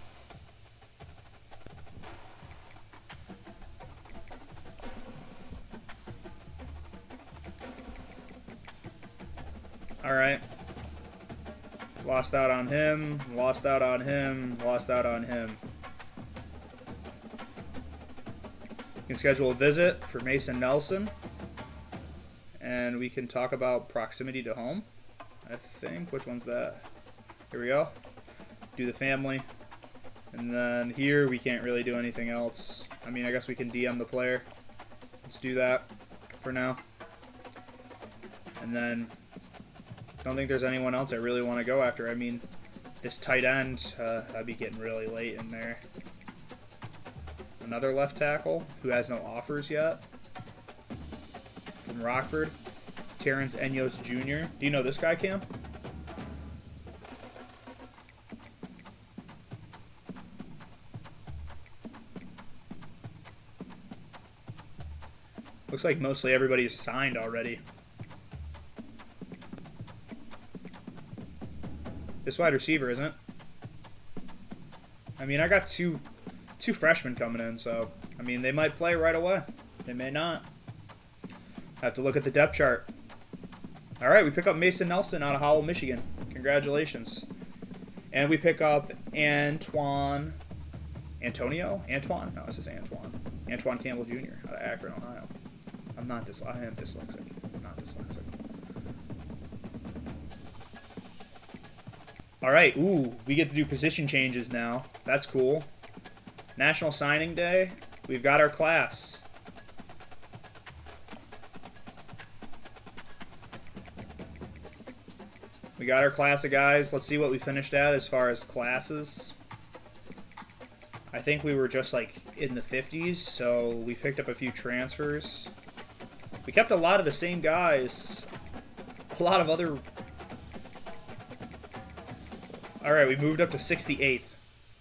Alright. Lost out on him, lost out on him, lost out on him. We can schedule a visit for Mason Nelson. And we can talk about proximity to home, I think. Which one's that? Here we go. Do the family. And then here we can't really do anything else. I mean, I guess we can DM the player. Let's do that for now. And then I don't think there's anyone else I really want to go after. I mean, this tight end, I'd be getting really late in there. Another left tackle who has no offers yet. From Rockford, Terrence Enyos Jr. Do you know this guy, Cam? Looks like mostly everybody's signed already. This wide receiver isn't. I mean, I got two freshmen coming in, so I mean, they might play right away. They may not. Have to look at the depth chart. All right, we pick up Mason Nelson out of Howell, Michigan. Congratulations. And we pick up Antoine. No, this is Antoine. Antoine Campbell Jr. out of Akron, Ohio. I am dyslexic. I'm not dyslexic. All right, ooh, we get to do position changes now. That's cool. National Signing Day. We've got our class. We got our class of guys. Let's see what we finished at as far as classes. I think we were just like in the 50s, so we picked up a few transfers. We kept a lot of the same guys. A lot of other... Alright, we moved up to 68th.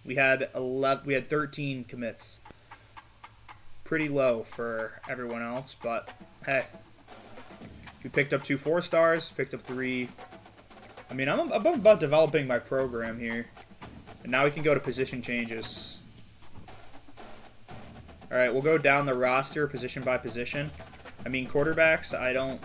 We had 13 commits. Pretty low for everyone else, but hey. We picked up 2 4-stars, picked up 3... I mean, I'm about developing my program here. And now we can go to position changes. Alright, we'll go down the roster position by position. I mean, quarterbacks, I don't...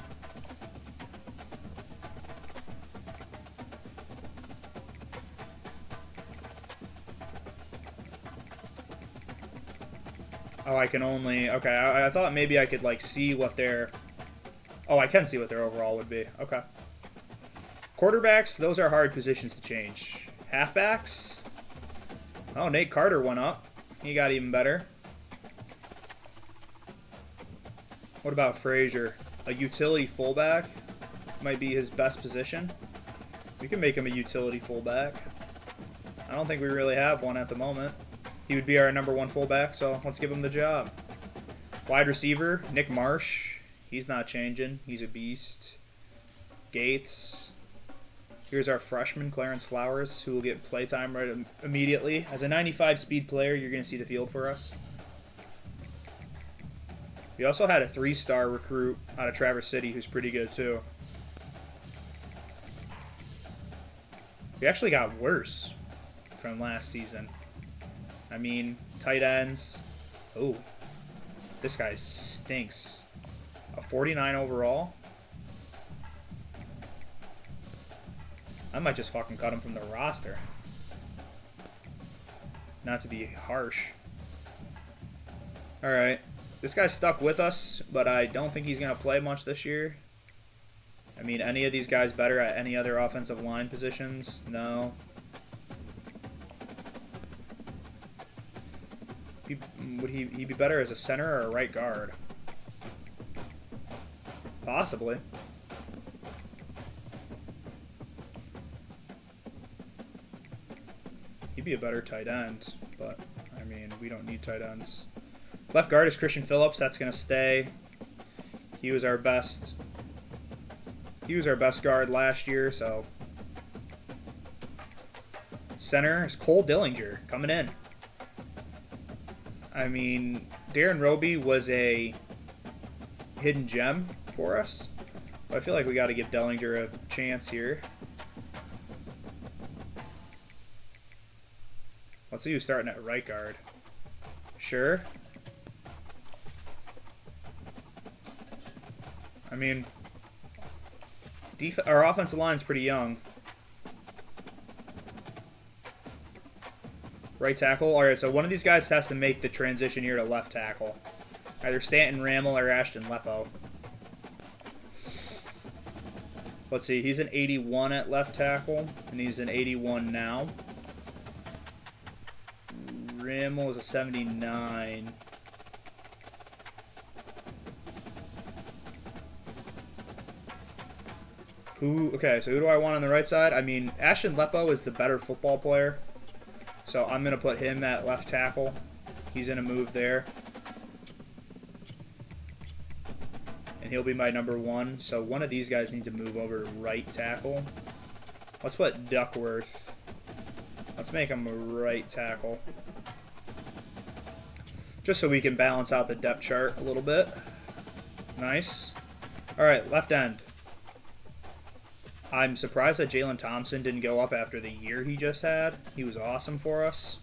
Oh, I can only... Okay, I thought maybe I could, like, see what their... Oh, I can see what their overall would be. Okay. Quarterbacks, those are hard positions to change. Halfbacks? Oh, Nate Carter went up. He got even better. What about Frazier? A utility fullback might be his best position. We can make him a utility fullback. I don't think we really have one at the moment. He would be our #1 fullback, so let's give him the job. Wide receiver, Nick Marsh. He's not changing. He's a beast. Gates. Here's our freshman, Clarence Flowers, who will get playtime right immediately. As a 95 speed player, you're going to see the field for us. We also had a 3-star recruit out of Traverse City who's pretty good too. We actually got worse from last season. I mean, tight ends. Oh, this guy stinks. A 49 overall? I might just fucking cut him from the roster. Not to be harsh. Alright. This guy's stuck with us, but I don't think he's going to play much this year. I mean, any of these guys better at any other offensive line positions? No. Would he be better as a center or a right guard? Possibly. He'd be a better tight end, but, I mean, we don't need tight ends. Left guard is Christian Phillips. That's going to stay. He was our best guard last year, so. Center is Cole Dillinger coming in. I mean, Darren Roby was a hidden gem for us. But I feel like we got to give Dillinger a chance here. Let's see who's starting at right guard. Sure. I mean, our offensive line's pretty young. Right tackle. All right, so one of these guys has to make the transition here to left tackle. Either Stanton Rammel or Ashton Lepo. Let's see, he's an 81 at left tackle, and he's an 81 now. Rammel is a 79. Okay, so who do I want on the right side? I mean, Ashton Lepo is the better football player. So I'm going to put him at left tackle. He's in a move there. And he'll be my #1. So one of these guys needs to move over to right tackle. Let's put Duckworth. Let's make him a right tackle. Just so we can balance out the depth chart a little bit. Nice. All right, left end. I'm surprised that Jalen Thompson didn't go up after the year he just had. He was awesome for us.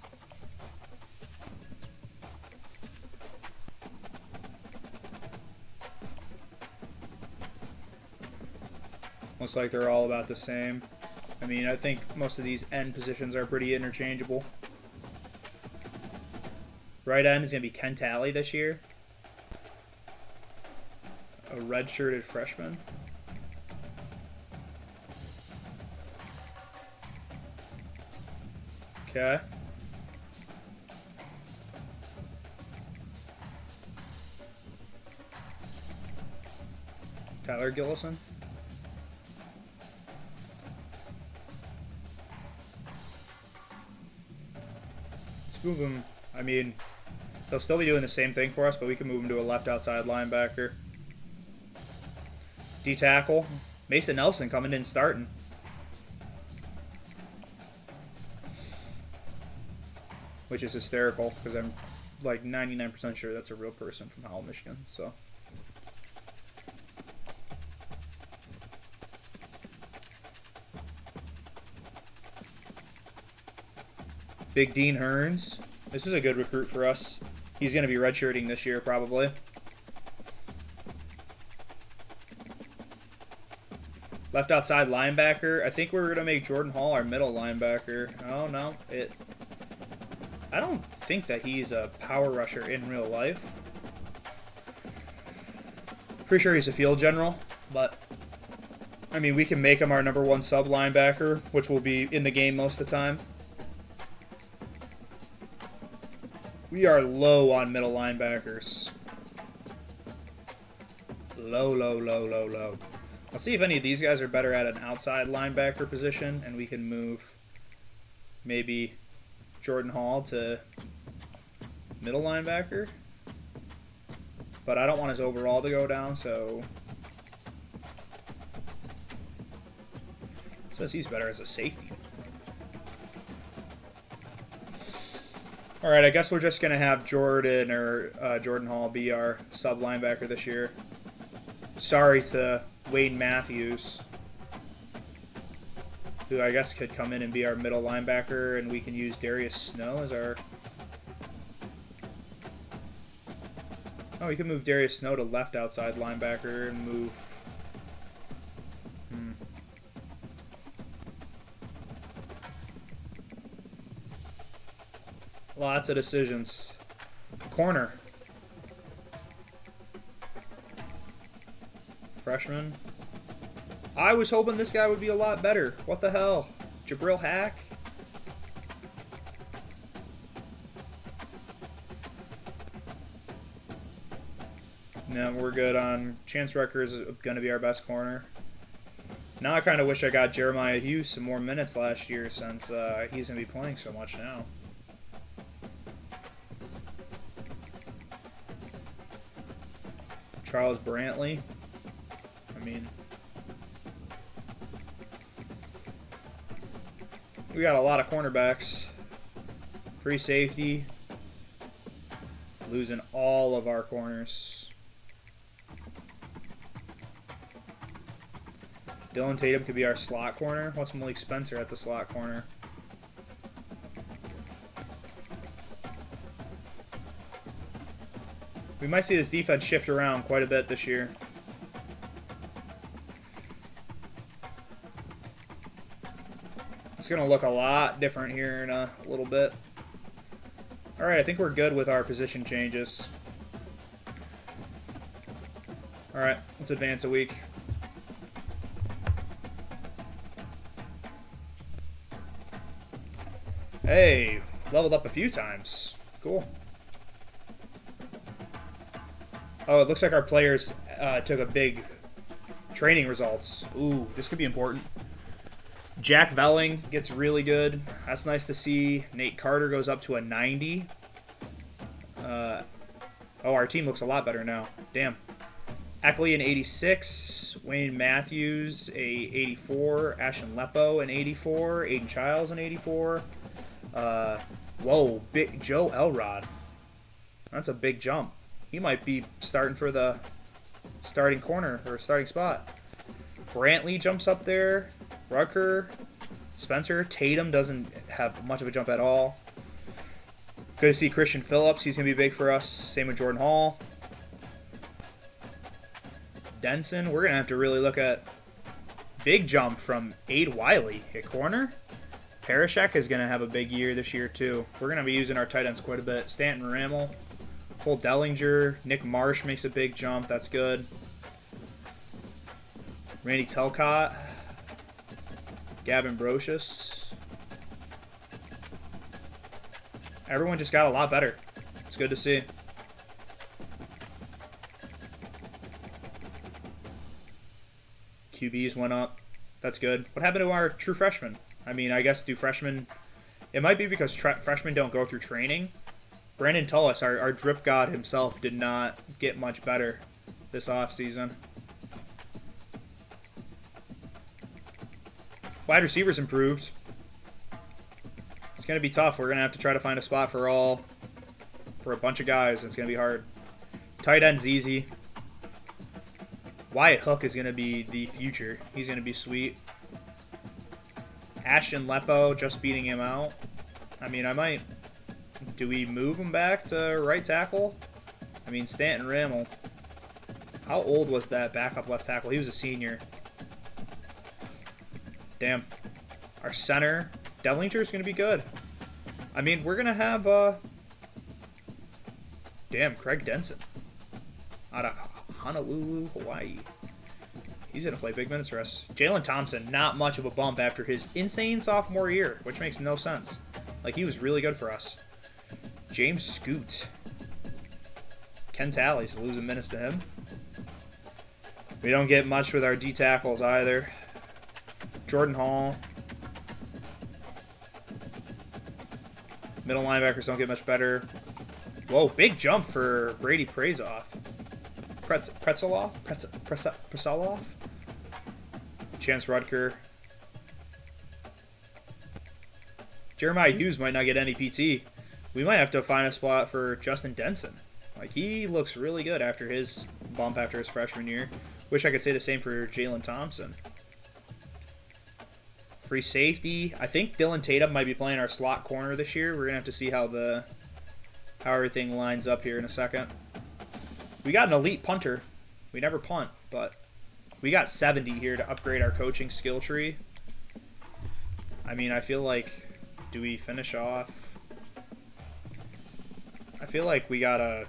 Looks like they're all about the same. I mean, I think most of these end positions are pretty interchangeable. Right end is going to be Ken Talley this year. A red-shirted freshman. Okay. Tyler Gillison. Let's move him. I mean, they'll still be doing the same thing for us, but we can move him to a left outside linebacker. D-tackle. Mason Nelson coming in starting. Which is hysterical because I'm like 99% sure that's a real person from Howell, Michigan. So. Big Dean Hearns. This is a good recruit for us. He's going to be redshirting this year probably. Left outside linebacker. I think we're going to make Jordan Hall our middle linebacker. Oh, no. I don't think that he's a power rusher in real life. Pretty sure he's a field general, but I mean, we can make him our #1 sub linebacker, which will be in the game most of the time. We are low on middle linebackers. Low. Let's see if any of these guys are better at an outside linebacker position, and we can move maybe Jordan Hall to middle linebacker. But I don't want his overall to go down, so it says he's better as a safety. Alright, I guess we're just going to have Jordan Hall be our sub linebacker this year. Sorry to Wayne Matthews, who I guess could come in and be our middle linebacker, and we can use Darius Snow as our... Oh, we can move Darius Snow to left outside linebacker and move... Lots of decisions. Corner. Freshman. I was hoping this guy would be a lot better. What the hell? Jabril Hack? No, we're good on... Chance Rucker is going to be our best corner. Now I kind of wish I got Jeremiah Hughes some more minutes last year since he's going to be playing so much now. Charles Brantley. I mean... We got a lot of cornerbacks. Free safety. Losing all of our corners. Dylan Tatum could be our slot corner. What's Malik Spencer at the slot corner? We might see this defense shift around quite a bit this year. It's going to look a lot different here in a little bit. Alright, I think we're good with our position changes. Alright, let's advance a week. Hey, leveled up a few times. Cool. Oh, it looks like our players took a big training results. Ooh, this could be important. Jack Velling gets really good. That's nice to see. Nate Carter goes up to a 90. Oh, our team looks a lot better now. Damn. Eckley an 86. Wayne Matthews a 84. Ashton Lepo an 84. Aiden Childs an 84. Whoa, big Joe Elrod. That's a big jump. He might be starting for the starting corner or starting spot. Brantley jumps up there. Rucker. Spencer. Tatum doesn't have much of a jump at all. Good to see Christian Phillips. He's going to be big for us. Same with Jordan Hall. Denson. We're going to have to really look at big jump from Ade Wiley at corner. Parashek is going to have a big year this year, too. We're going to be using our tight ends quite a bit. Stanton Rammel. Cole Dellinger. Nick Marsh makes a big jump. That's good. Randy Telcott. Gavin Brocious. Everyone just got a lot better. It's good to see. QBs went up. That's good. What happened to our true freshmen? I mean, I guess do freshmen... It might be because freshmen don't go through training. Brandon Tullis, our drip god himself, did not get much better this offseason. Wide receivers improved. It's going to be tough. We're going to have to try to find a spot for a bunch of guys. It's going to be hard. Tight end's easy. Wyatt Hook is going to be the future. He's going to be sweet. Ashton Lepo, just beating him out. I mean, I might... Do we move him back to right tackle? I mean, Stanton Rammel. How old was that backup left tackle? He was a senior. Damn. Our center, Dellinger, is going to be good. I mean, we're going to have... Damn, Craig Denson. Out of Honolulu, Hawaii. He's going to play big minutes for us. Jalen Thompson, not much of a bump after his insane sophomore year, which makes no sense. Like, he was really good for us. James Scoot. Ken Tally's losing minutes to him. We don't get much with our D tackles either. Jordan Hall. Middle linebackers don't get much better. Whoa, big jump for Brady Prazoff. Pretzeloff? Chance Rudker. Jeremiah Hughes might not get any PT. We might have to find a spot for Justin Denson. Like, he looks really good after his bump after his freshman year. Wish I could say the same for Jalen Thompson. Free safety. I think Dylan Tatum might be playing our slot corner this year. We're going to have to see how everything lines up here in a second. We got an elite punter. We never punt, but we got 70 here to upgrade our coaching skill tree. I mean, I feel like... Do we finish off? I feel like we got to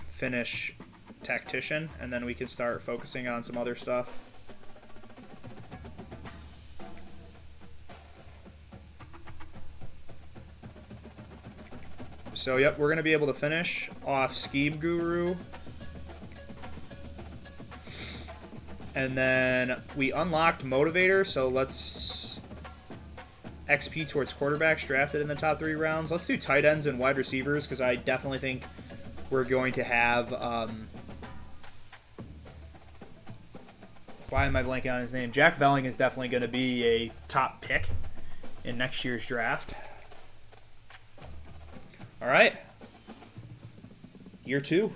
finish tactician, and then we can start focusing on some other stuff. So, yep, we're going to be able to finish off Scheme Guru. And then we unlocked Motivator, so let's XP towards quarterbacks drafted in the top 3 rounds. Let's do tight ends and wide receivers, because I definitely think we're going to have... why am I blanking on his name? Jack Velling is definitely going to be a top pick in next year's draft. All right. Year 2.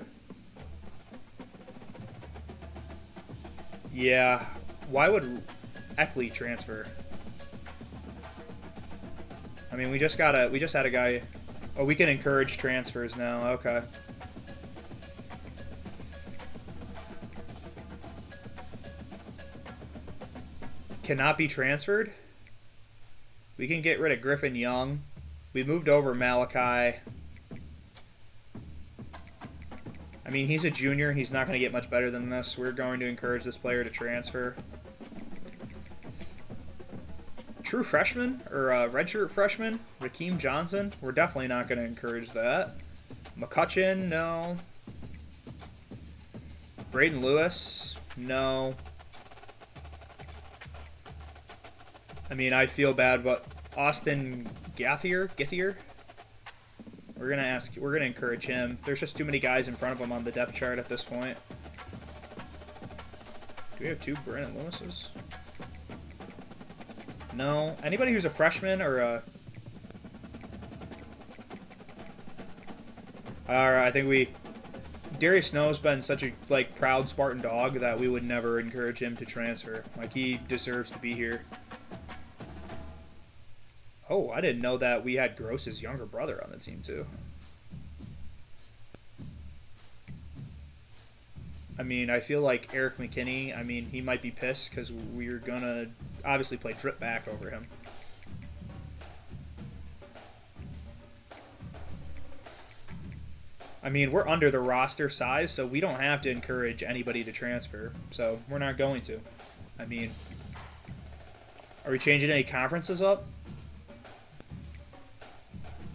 Yeah. Why would Eckley transfer? I mean, we just had a guy. Oh, we can encourage transfers now. Okay. Cannot be transferred. We can get rid of Griffin Young. We moved over Malachi. I mean, he's a junior. He's not going to get much better than this. We're going to encourage this player to transfer. True freshman, or redshirt freshman, Rakeem Johnson. We're definitely not going to encourage that. McCutcheon, no. Braden Lewis, no. I mean, I feel bad, but Austin Githier. We're gonna encourage him. There's just too many guys in front of him on the depth chart at this point. Do we have 2 Brandon Lewises? No. Anybody who's a freshman or a... Alright, I think we Darius Snow's been such a like proud Spartan dog that we would never encourage him to transfer. Like, he deserves to be here. Oh, I didn't know that we had Gross's younger brother on the team too. I mean, I feel like Eric McKinney, I mean, he might be pissed because we're going to obviously play drip back over him. I mean, we're under the roster size, so we don't have to encourage anybody to transfer. So we're not going to. I mean, are we changing any conferences up?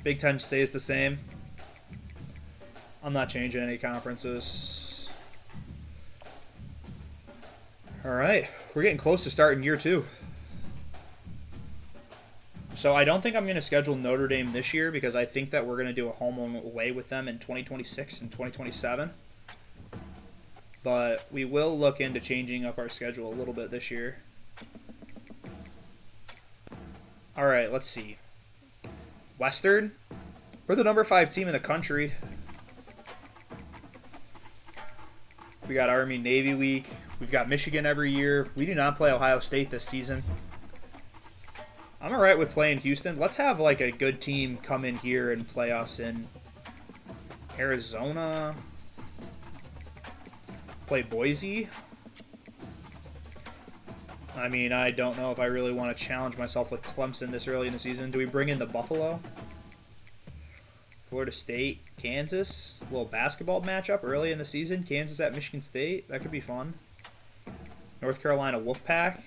Big Ten stays the same. I'm not changing any conferences. All right, we're getting close to starting year 2. So I don't think I'm going to schedule Notre Dame this year because I think that we're going to do a home and away with them in 2026 and 2027. But we will look into changing up our schedule a little bit this year. All right, let's see. Western, we're the number 5 team in the country. We got Army-Navy week. We've got Michigan every year. We do not play Ohio State this season. I'm all right with playing Houston. Let's have like a good team come in here and play us in Arizona. Play Boise. I mean, I don't know if I really want to challenge myself with Clemson this early in the season. Do we bring in the Buffalo? Florida State, Kansas. A little basketball matchup early in the season. Kansas at Michigan State. That could be fun. North Carolina Wolfpack.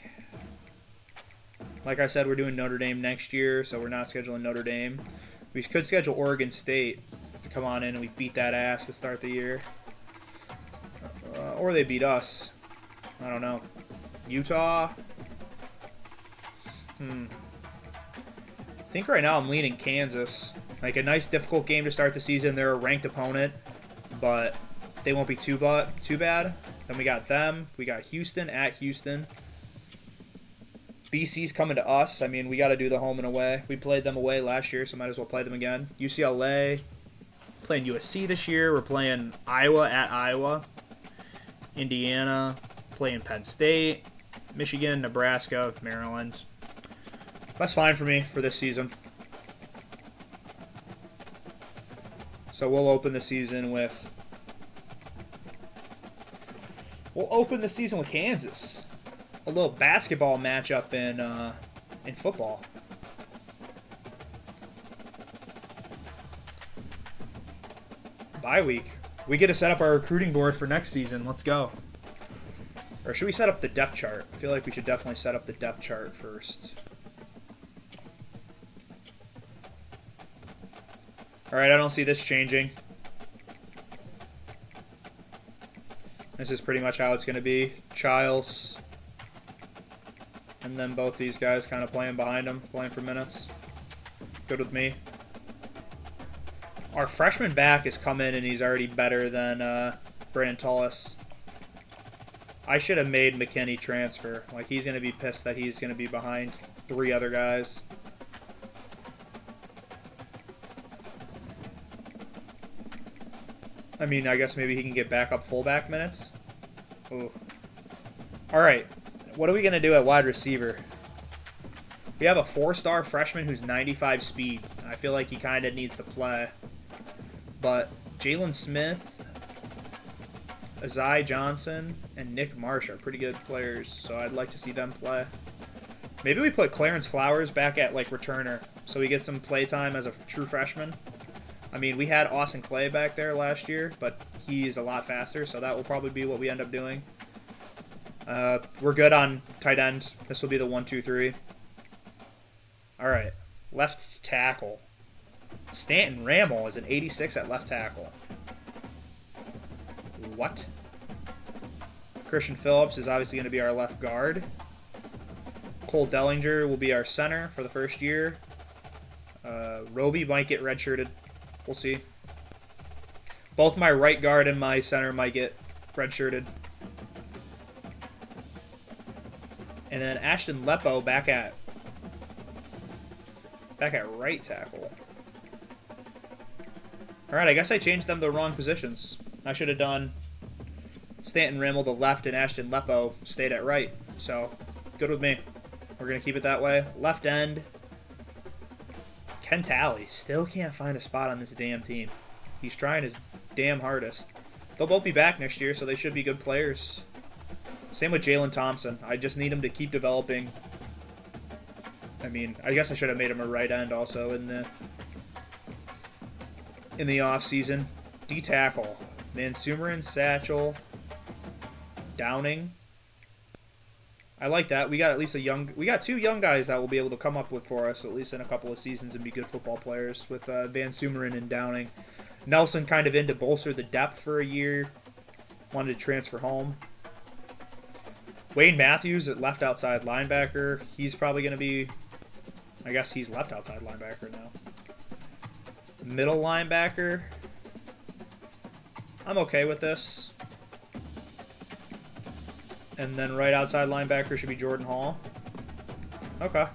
Like I said, we're doing Notre Dame next year, so we're not scheduling Notre Dame. We could schedule Oregon State to come on in and we beat that ass to start the year. Or they beat us. I don't know. Utah. I think right now I'm leaning Kansas. Like a nice difficult game to start the season. They're a ranked opponent, but they won't be too bad. Then we got them. We got Houston at Houston. BC's coming to us. I mean, we got to do the home and away. We played them away last year, so might as well play them again. UCLA, playing USC this year. We're playing Iowa at Iowa. Indiana, playing Penn State. Michigan, Nebraska, Maryland. That's fine for me for this season. So we'll open the season with... Kansas. A little basketball matchup in football. Bye week. We get to set up our recruiting board for next season. Let's go. Or should we set up the depth chart? I feel like we should definitely set up the depth chart first. Alright, I don't see this changing. This is pretty much how it's going to be. Childs. And then both these guys kind of playing behind him, playing for minutes. Good with me. Our freshman back has come in and he's already better than Brandon Tullis. I should have made McKinney transfer. Like, he's going to be pissed that he's going to be behind 3 other guys. I mean, I guess maybe he can get backup fullback minutes. Ooh. All right. What are we going to do at wide receiver? We have a 4-star freshman who's 95 speed. I feel like he kind of needs to play. But Jalen Smith, Azai Johnson, and Nick Marsh are pretty good players, so I'd like to see them play. Maybe we put Clarence Flowers back at, like, returner, so he gets some play time as a true freshman. I mean, we had Austin Clay back there last year, but he's a lot faster, so that will probably be what we end up doing. We're good on tight end. This will be the 1-2-3. All right, left tackle. Stanton Ramel is an 86 at left tackle. What? Christian Phillips is obviously going to be our left guard. Cole Dellinger will be our center for the first year. Roby might get redshirted. We'll see. Both my right guard and my center might get redshirted. And then Ashton Lepo back at right tackle. Alright, I guess I changed them to the wrong positions. I should have done Stanton Rimmel the left and Ashton Lepo stayed at right. So, good with me. We're going to keep it that way. Left end. Ken Talley still can't find a spot on this damn team. He's trying his damn hardest. They'll both be back next year, so they should be good players. Same with Jalen Thompson. I just need him to keep developing. I mean, I guess I should have made him a right end also in the off season. D tackle, Mansumarin, Satchel, Downing. I like that. We got at least we got 2 young guys that will be able to come up with for us at least in a couple of seasons and be good football players with Van Sumeren and Downing. Nelson kind of in to bolster the depth for a year. Wanted to transfer home. Wayne Matthews at left outside linebacker. He's probably going to be, I guess he's left outside linebacker now. Middle linebacker. I'm okay with this. And then right outside linebacker should be Jordan Hall. Okay.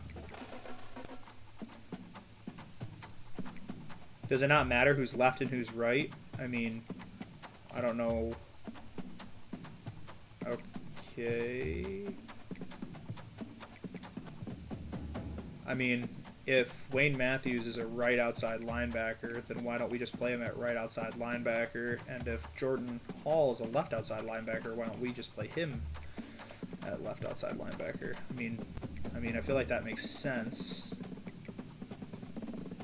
Does it not matter who's left and who's right? I mean, I don't know. Okay. I mean, if Wayne Matthews is a right outside linebacker, then why don't we just play him at right outside linebacker? And if Jordan Hall is a left outside linebacker, why don't we just play him at left outside linebacker? I mean, I feel like that makes sense.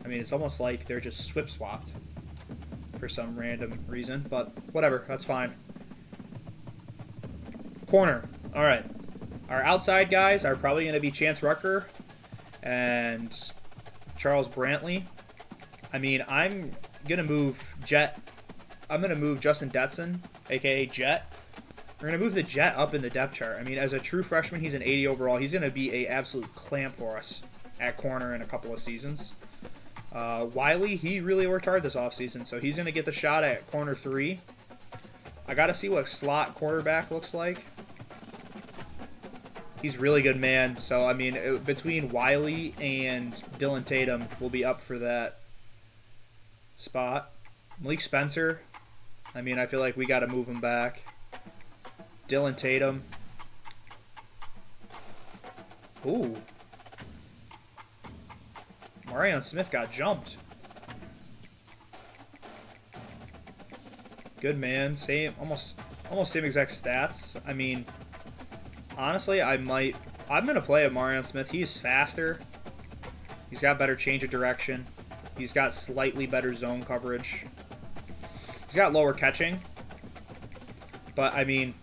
I mean, it's almost like they're just swip swapped for some random reason, but whatever, that's fine. Corner. All right. Our outside guys are probably going to be Chance Rucker and Charles Brantley. I mean, I'm going to move Jet. I'm going to move Justin Detson, a.k.a. Jet. We're going to move the Jet up in the depth chart. I mean, as a true freshman, he's an 80 overall. He's going to be an absolute clamp for us at corner in a couple of seasons. Wiley, he really worked hard this offseason, so he's going to get the shot at corner 3. I got to see what slot quarterback looks like. He's really good, man. So, I mean, between Wiley and Dylan Tatum, we'll be up for that spot. Malik Spencer, I mean, I feel like we got to move him back. Dylan Tatum. Ooh. Marion Smith got jumped. Good, man. Almost same exact stats. I mean, honestly, I'm going to play Marion Smith. He's faster. He's got better change of direction. He's got slightly better zone coverage. He's got lower catching. But, I mean,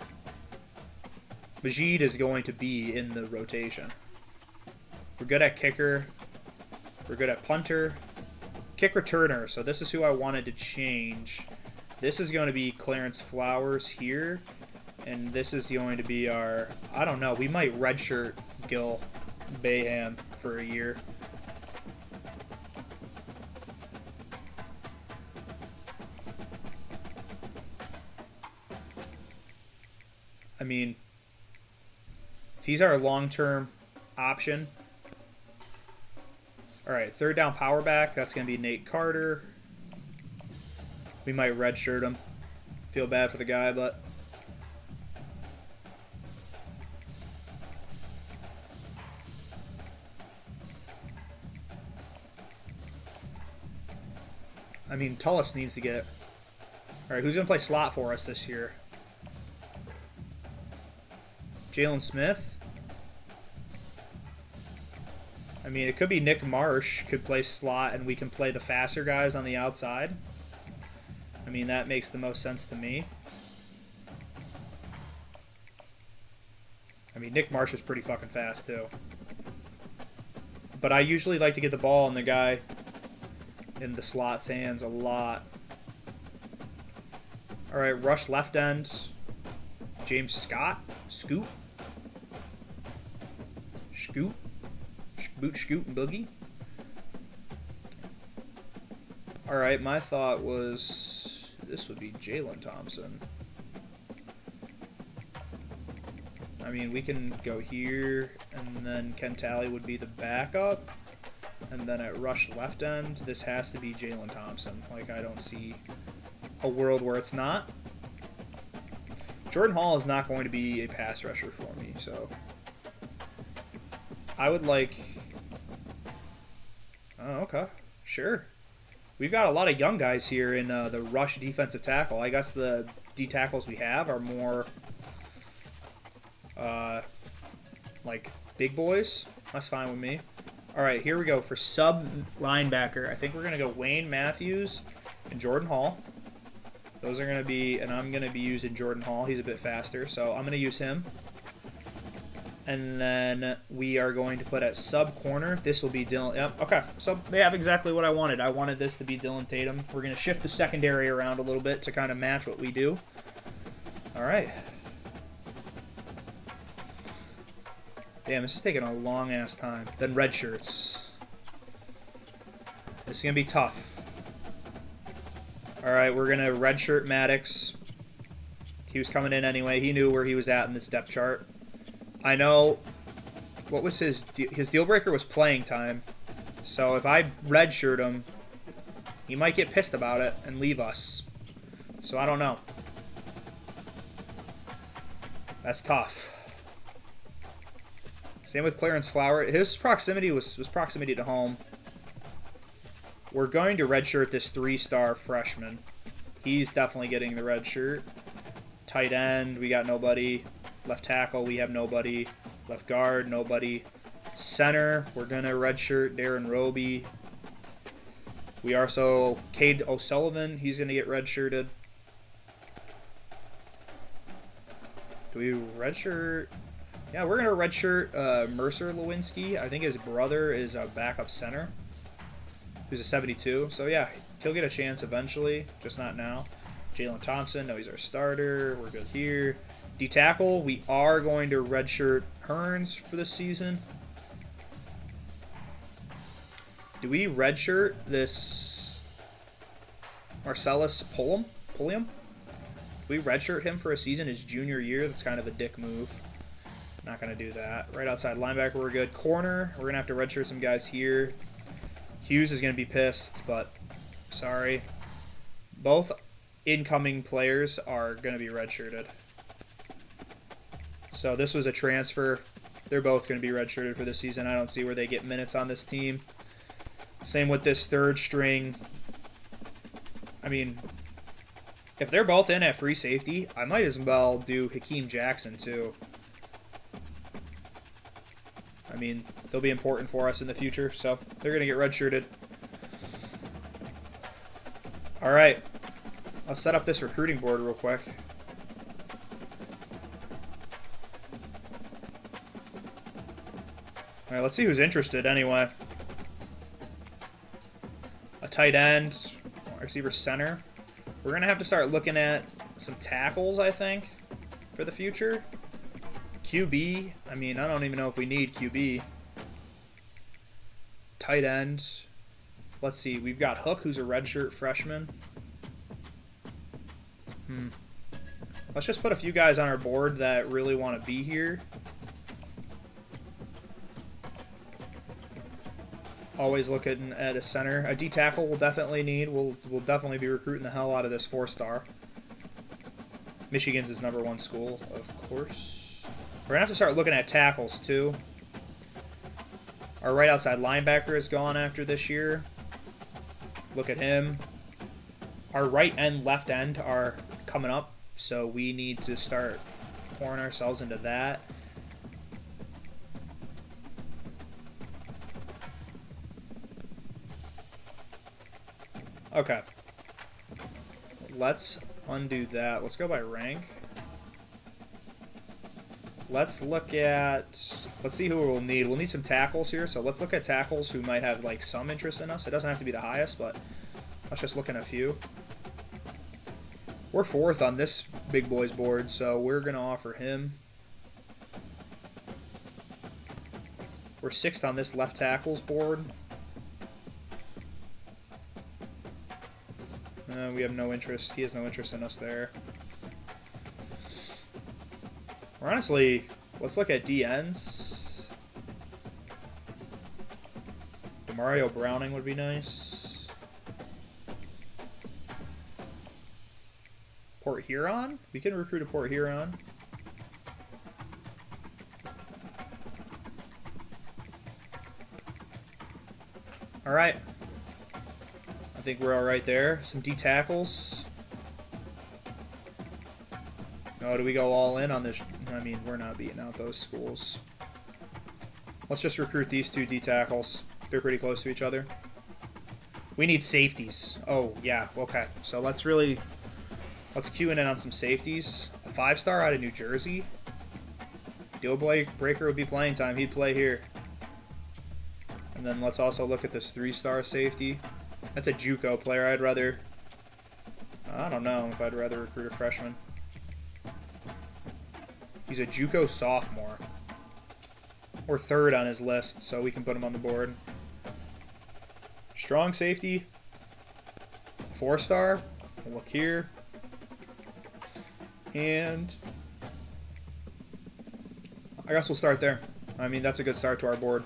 Majid is going to be in the rotation. We're good at kicker. We're good at punter. Kick returner. So this is who I wanted to change. This is going to be Clarence Flowers here. And this is going to be our, I don't know, we might redshirt Gil Bayham for a year. I mean, if he's our long-term option. All right, third down power back. That's going to be Nate Carter. We might redshirt him. Feel bad for the guy, but I mean, Tullis needs to get. All right, who's going to play slot for us this year? Jalen Smith? I mean, it could be Nick Marsh could play slot and we can play the faster guys on the outside. I mean, that makes the most sense to me. I mean, Nick Marsh is pretty fucking fast, too. But I usually like to get the ball in the guy in the slot's hands a lot. All right, rush left end. James Scott. Scoot. Scoot. Boot, scoot, and boogie. All right, my thought was this would be Jalen Thompson. I mean, we can go here, and then Ken Talley would be the backup. And then at rush left end, this has to be Jalen Thompson. Like, I don't see a world where it's not. Jordan Hall is not going to be a pass rusher for me, so I would like... Oh, okay. Sure. We've got a lot of young guys here in the rush defensive tackle. I guess the D tackles we have are more like big boys. That's fine with me. All right, here we go for sub linebacker. I think we're going to go Wayne Matthews and Jordan Hall. Those are going to be, and I'm going to be using Jordan Hall. He's a bit faster, so I'm going to use him. And then we are going to put at sub corner. This will be Dylan. Yep, okay. So they have exactly what I wanted. I wanted this to be Dylan Tatum. We're going to shift the secondary around a little bit to kind of match what we do. All right. Damn, this is taking a long-ass time. Then red shirts. This is going to be tough. All right, we're going to redshirt Maddox. He was coming in anyway. He knew where he was at in this depth chart. I know, what was his deal breaker was playing time. So if I redshirt him, he might get pissed about it and leave us. So I don't know. That's tough. Same with Clarence Flower. His proximity was proximity to home. We're going to redshirt this 3-star freshman. He's definitely getting the red shirt. Tight end, we got nobody. Left tackle, we have nobody. Left guard, nobody. Center, we're going to redshirt Darren Roby. We also, Cade O'Sullivan, he's going to get redshirted. Do we redshirt? Yeah, we're going to redshirt Mercer Lewinsky. I think his brother is a backup center, who's a 72. So, yeah, he'll get a chance eventually, just not now. Jalen Thompson, no, he's our starter. We're good here. D-tackle, we are going to redshirt Hearns for this season. Do we redshirt this Marcellus Pulliam? Do we redshirt him for a season his junior year? That's kind of a dick move. Not going to do that. Right outside linebacker, we're good. Corner, we're going to have to redshirt some guys here. Hughes is going to be pissed, but sorry. Both incoming players are going to be redshirted. So this was a transfer. They're both going to be redshirted for this season. I don't see where they get minutes on this team. Same with this third string. I mean, if they're both in at free safety, I might as well do Hakeem Jackson too. I mean, they'll be important for us in the future, so they're going to get redshirted. All right. Let's set up this recruiting board real quick. All right, let's see who's interested anyway. A tight end, receiver center. We're going to have to start looking at some tackles, I think, for the future. QB, I mean, I don't even know if we need QB. Tight end. Let's see, we've got Hook, who's a redshirt freshman. Let's just put a few guys on our board that really want to be here. Always looking at a center. A D-tackle we'll definitely need. We'll definitely be recruiting the hell out of this 4-star. Michigan's his #1 school, of course. We're going to have to start looking at tackles, too. Our right outside linebacker is gone after this year. Look at him. Our right and left end are coming up, so we need to start pouring ourselves into that. Okay. Let's undo that. Let's go by rank. Let's look at... Let's see who we'll need. We'll need some tackles here, so let's look at tackles who might have like some interest in us. It doesn't have to be the highest, but let's just look at a few. We're 4th on this big boys board, so we're going to offer him. We're 6th on this left tackles board. We have no interest. He has no interest in us there. Or honestly, let's look at DNs. DeMario Browning would be nice. Port Huron? We can recruit a Port Huron. Alright. I think we're alright there. Some D tackles. Oh, do we go all in on this? I mean, we're not beating out those schools. Let's just recruit these 2 D tackles. They're pretty close to each other. We need safeties. Oh, yeah. Okay. So let's cue in on some safeties. A 5-star out of New Jersey. Deal Breaker would be playing time. He'd play here. And then let's also look at this 3-star safety. That's a JUCO player. I don't know if I'd rather recruit a freshman. He's a JUCO sophomore. We're 3rd on his list, so we can put him on the board. Strong safety. 4-star. We'll look here. And I guess we'll start there. I mean, that's a good start to our board.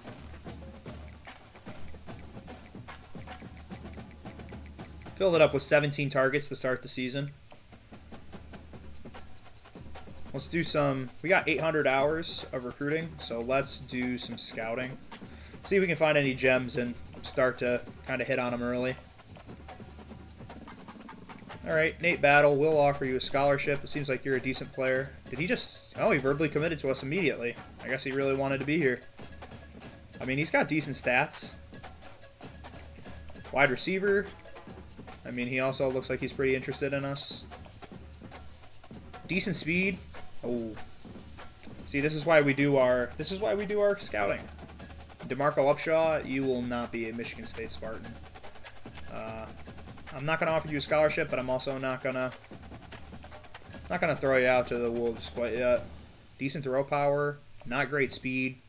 Filled it up with 17 targets to start the season. Let's do some... We got 800 hours of recruiting, so let's do some scouting. See if we can find any gems and start to kind of hit on them early. Alright, Nate Battle, we'll offer you a scholarship. It seems like you're a decent player. Did he just... Oh, he verbally committed to us immediately. I guess he really wanted to be here. I mean, he's got decent stats. Wide receiver. I mean, he also looks like he's pretty interested in us. Decent speed. Oh. See, this is why we do our scouting. DeMarco Upshaw, you will not be a Michigan State Spartan. I'm not going to offer you a scholarship, but I'm also not going to throw you out to the wolves quite yet. Decent throw power, not great speed.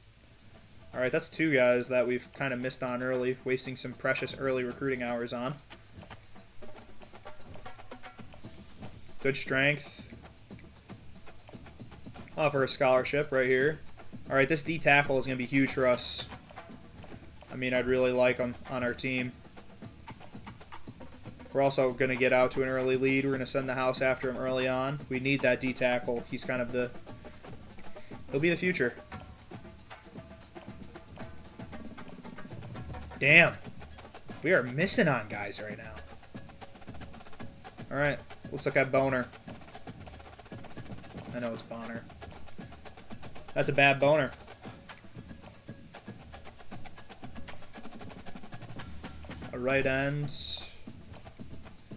All right, that's 2 guys that we've kind of missed on early, wasting some precious early recruiting hours on. Good strength. Offer a scholarship right here. All right, this D tackle is going to be huge for us. I mean, I'd really like him on our team. We're also going to get out to an early lead. We're going to send the house after him early on. We need that D tackle. He's kind of the... He'll be the future. Damn. We are missing on guys right now. All right, let's look at Boner. I know it's Bonner. That's a bad Boner. A right end.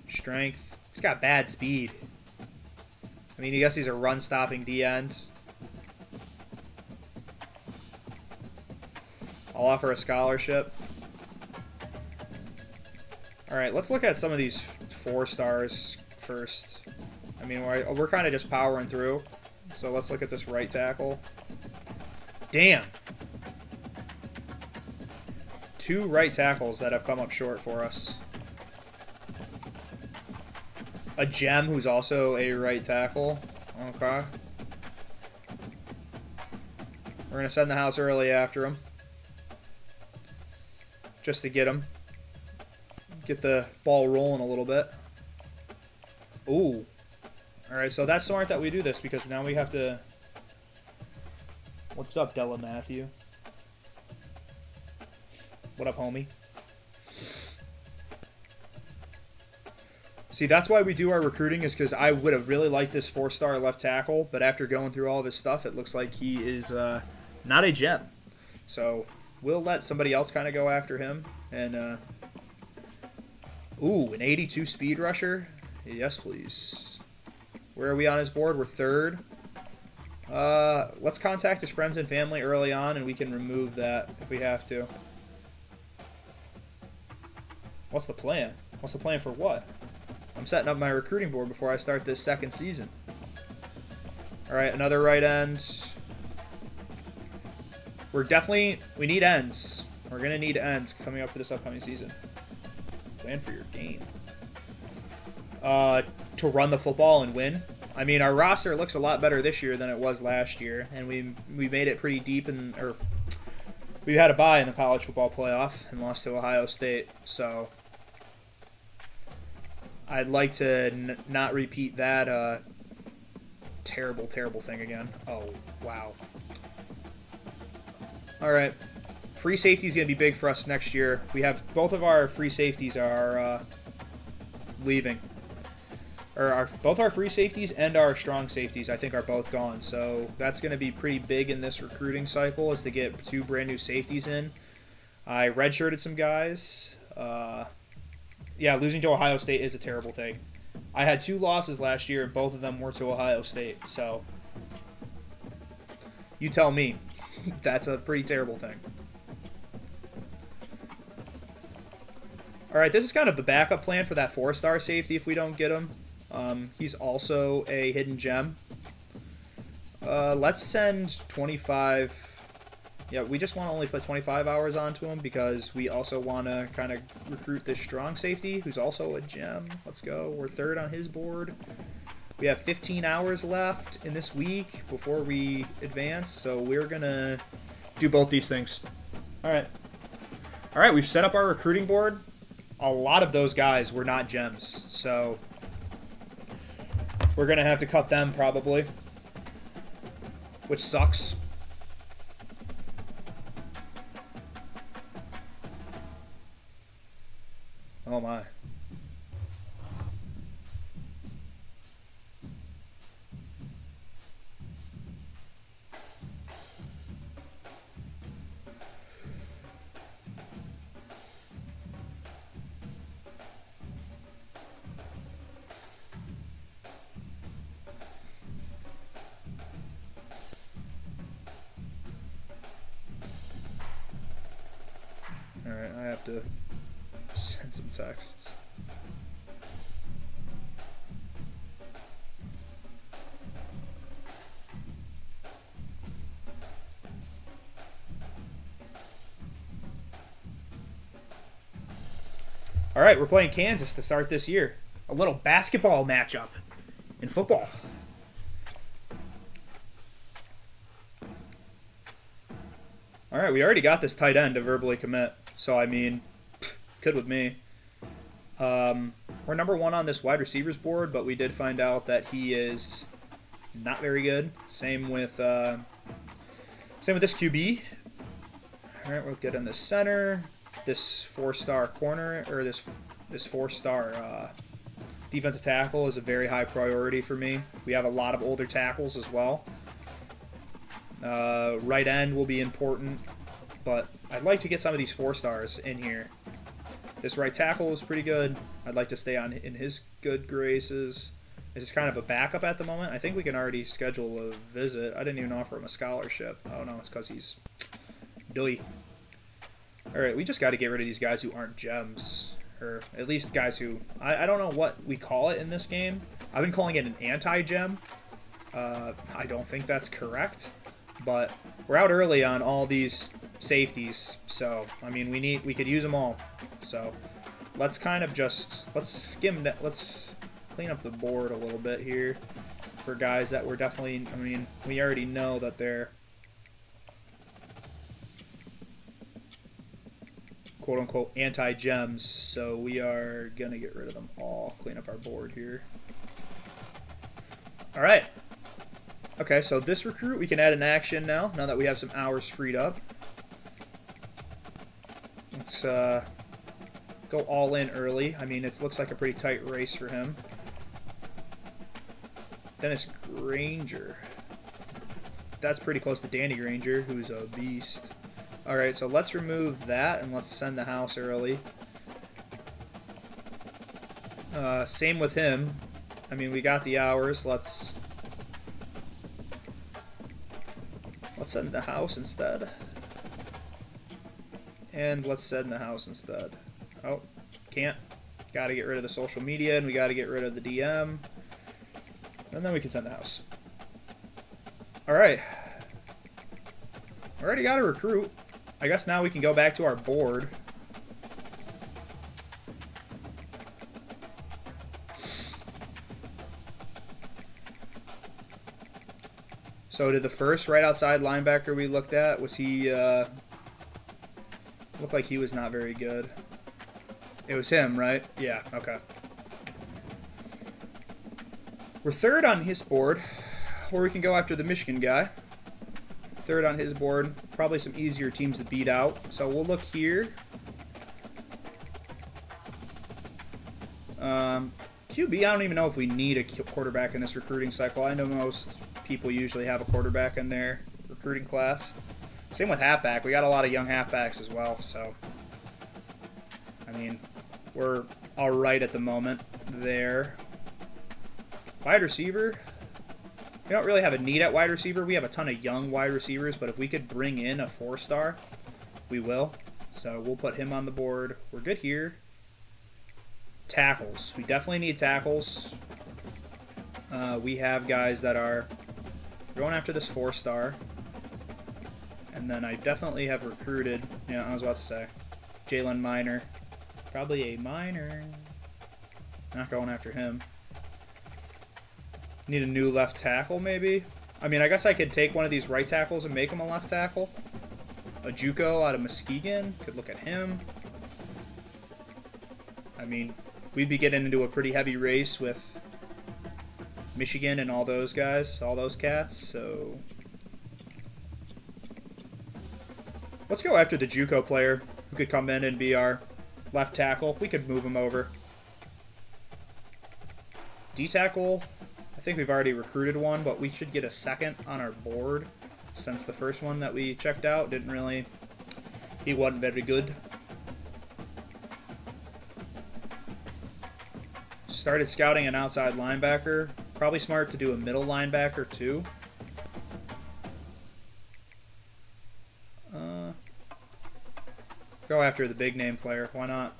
Strength. He's got bad speed. I mean, I guess he's a run-stopping D-end. I'll offer a scholarship. Alright, let's look at some of these 4-stars first. I mean, we're kind of just powering through. So let's look at this right tackle. Damn. 2 right tackles that have come up short for us. A gem who's also a right tackle. Okay. We're going to send the house early after him. Just to get him. Get the ball rolling a little bit. Ooh. Alright, so that's smart that we do this because now we have to... What's up, Della Matthew? What up, homie? See, that's why we do our recruiting, is because I would have really liked this 4-star left tackle, but after going through all of his stuff, it looks like he is not a gem. So we'll let somebody else kind of go after him. And, ooh, an 82 speed rusher? Yes, please. Where are we on his board? We're 3rd. Let's contact his friends and family early on, and we can remove that if we have to. What's the plan? What's the plan for what? I'm setting up my recruiting board before I start this 2nd season. Alright, another right end. We need ends. We're going to need ends coming up for this upcoming season. Plan for your game. To run the football and win. I mean, our roster looks a lot better this year than it was last year, and we made it pretty deep we had a bye in the college football playoff and lost to Ohio State, so I'd like to not repeat that terrible, terrible thing again. Oh, wow. All right. Free safety is going to be big for us next year. We have both of our free safeties are leaving. Or both our free safeties and our strong safeties, I think, are both gone. So that's going to be pretty big in this recruiting cycle, is to get 2 brand new safeties in. I redshirted some guys. Yeah, losing to Ohio State is a terrible thing. I had 2 losses last year, and both of them were to Ohio State. So you tell me. That's a pretty terrible thing. All right, this is kind of the backup plan for that 4-star safety if we don't get him. He's also a hidden gem. Let's send 25. Yeah, we just want to only put 25 hours onto him because we also want to kind of recruit this strong safety who's also a gem. Let's go. We're 3rd on his board. We have 15 hours left in this week before we advance, so we're going to do both these things. All right. All right, we've set up our recruiting board. A lot of those guys were not gems, so we're going to have to cut them probably, which sucks. Oh my. Alright, I have to send some texts. All right, we're playing Kansas to start this year. A little basketball matchup in football. All right, we already got this tight end to verbally commit. So, I mean, good with me. We're number 1 on this wide receivers board, but we did find out that he is not very good. Same with this QB. All right, we'll get in the center. This 4-star corner, or this 4-star defensive tackle is a very high priority for me. We have a lot of older tackles as well. Right end will be important, but I'd like to get some of these 4-stars in here. This right tackle is pretty good. I'd like to stay on in his good graces. It's kind of a backup at the moment. I think we can already schedule a visit. I didn't even offer him a scholarship. Oh no, it's because he's doy. Alright, we just got to get rid of these guys who aren't gems. Or at least guys who... I don't know what we call it in this game. I've been calling it an anti-gem. I don't think that's correct. But we're out early on all these safeties. So, I mean, we could use them all. So, let's kind of just... Let's clean up the board a little bit here. For guys that we're definitely... I mean, we already know that they're... quote-unquote anti-gems, so we are going to get rid of them all. Clean up our board here. Alright. Okay, so this recruit, we can add an action now that we have some hours freed up. Let's go all in early. I mean, it looks like a pretty tight race for him. Dennis Granger. That's pretty close to Danny Granger, who's a beast. Alright, so let's remove that and let's send the house early. Same with him. I mean, we got the hours. Let's send the house instead. And let's send the house instead. Oh, can't. Got to get rid of the social media and we got to get rid of the DM. And then we can send the house. Alright. Already got a recruit. I guess now we can go back to our board. So did the first right outside linebacker we looked at, was he, looked like he was not very good. It was him, right? Yeah, okay. We're third on his board, or we can go after the Michigan guy. Third on his board. Probably some easier teams to beat out. So we'll look here. QB, I don't even know if we need a quarterback in this recruiting cycle. I know most people usually have a quarterback in their recruiting class. Same with halfback. We got a lot of young halfbacks as well, so I mean, we're all right at the moment there. Wide receiver. We don't really have a need at wide receiver. We have a ton of young wide receivers, but if we could bring in a 4-star, we will. So we'll put him on the board. We're good here. Tackles. We definitely need tackles. We have guys that are going after this 4-star. And then I definitely have recruited, I was about to say, Jalen Minor. Probably a minor. Not going after him. Need a new left tackle, maybe? I mean, I guess I could take one of these right tackles and make him a left tackle. A JUCO out of Muskegon. Could look at him. I mean, we'd be getting into a pretty heavy race with Michigan and all those guys, all those cats, so let's go after the JUCO player who could come in and be our left tackle. We could move him over. D-tackle, I think we've already recruited one, but we should get a second on our board since the first one that we checked out he wasn't very good. Started scouting an outside linebacker. Probably smart to do a middle linebacker too. Go after the big name player. Why not?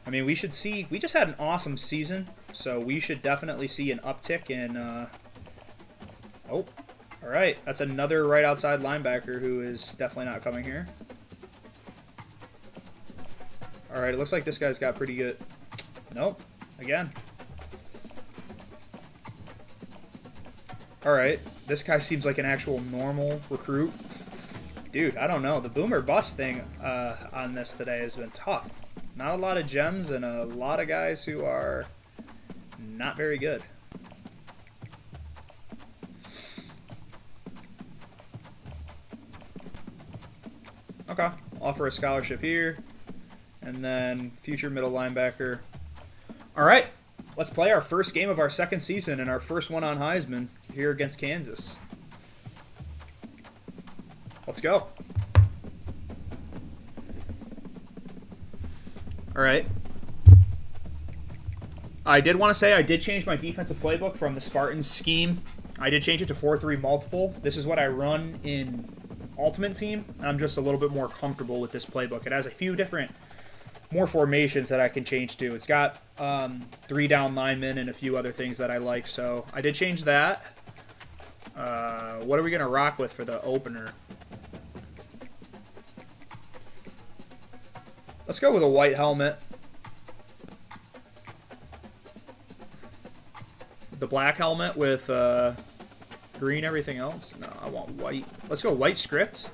I mean, we just had an awesome season, so we should definitely see an uptick in... Oh, all right. That's another right outside linebacker who is definitely not coming here. All right, it looks like this guy's got pretty good... Nope. Again. Alright. This guy seems like an actual normal recruit. Dude, I don't know. The boom or bust thing on this today has been tough. Not a lot of gems and a lot of guys who are not very good. Okay. Offer a scholarship here. And then future middle linebacker. All right, let's play our first game of our second season and our first one on Heisman here against Kansas. Let's go. All right. I did want to say I did change my defensive playbook from the Spartan scheme. I did change it to 4-3 multiple. This is what I run in Ultimate Team. I'm just a little bit more comfortable with this playbook. It has a few different more formations that I can change to. It's got 3 down linemen and a few other things that I like, so I did change that. What are we going to rock with for the opener? Let's go with a white helmet. The black helmet with green everything else. No, I want white. Let's go white script.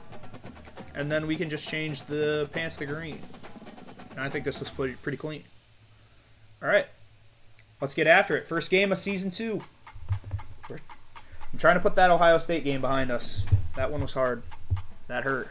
And then we can just change the pants to green. And I think this looks pretty clean. All right. Let's get after it. First game of Season 2. I'm trying to put that Ohio State game behind us. That one was hard. That hurt.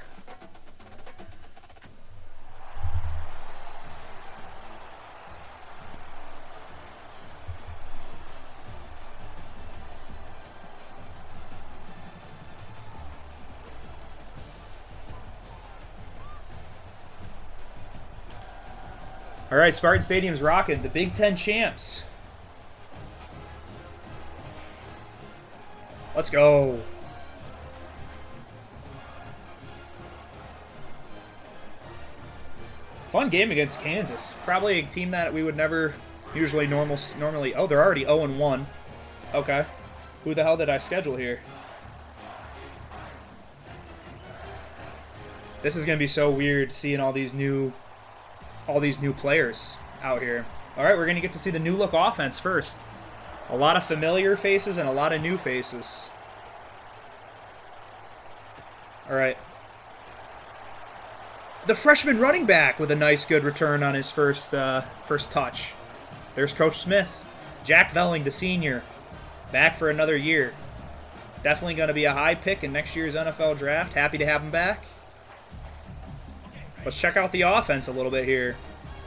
All right, Spartan Stadium's rocking. The Big Ten champs. Let's go. Fun game against Kansas. Probably a team that we would never usually normally. Oh, they're already 0-1. Okay. Who the hell did I schedule here? This is gonna be so weird seeing all these new players out here. All right, we're going to get to see the new look offense first. A lot of familiar faces and a lot of new faces. All right. The freshman running back with a nice good return on his first touch. There's Coach Smith. Jack Velling, the senior, back for another year. Definitely going to be a high pick in next year's NFL draft. Happy to have him back. Let's check out the offense a little bit here.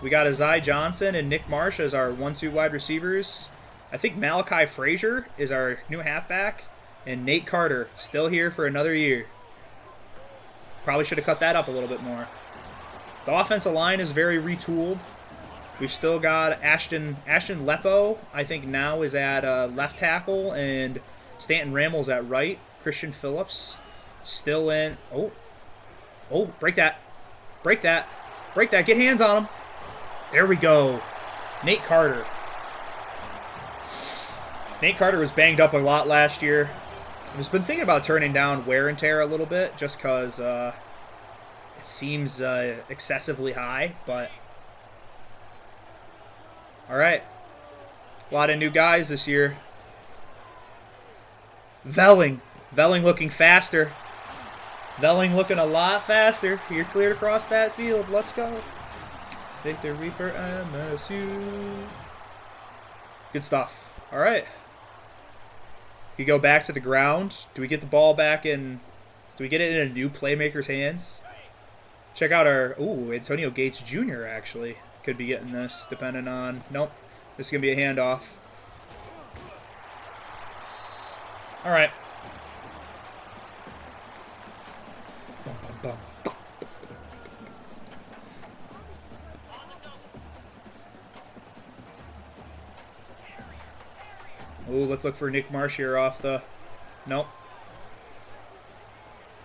We got Azai Johnson and Nick Marsh as our 1-2 wide receivers. I think Malachi Frazier is our new halfback. And Nate Carter, still here for another year. Probably should have cut that up a little bit more. The offensive line is very retooled. We've still got Ashton Lepo, I think now is at left tackle, and Stanton Rammel's at right. Christian Phillips still in. Oh, break that. Break that. Break that. Get hands on him. There we go. Nate Carter. Nate Carter was banged up a lot last year. I've been thinking about turning down wear and tear a little bit just because it seems excessively high, but all right. A lot of new guys this year. Velling looking faster. Velling looking a lot faster. You're cleared across that field. Let's go. Victory for MSU. Good stuff. All right. You go back to the ground. Do we get the ball back in? Do we get it in a new playmaker's hands? Check out our... Ooh, Antonio Gates Jr. actually could be getting this, depending on... Nope. This is going to be a handoff. All right. Bum, bum, bum. Ooh, let's look for Nick Marsh here off the... Nope.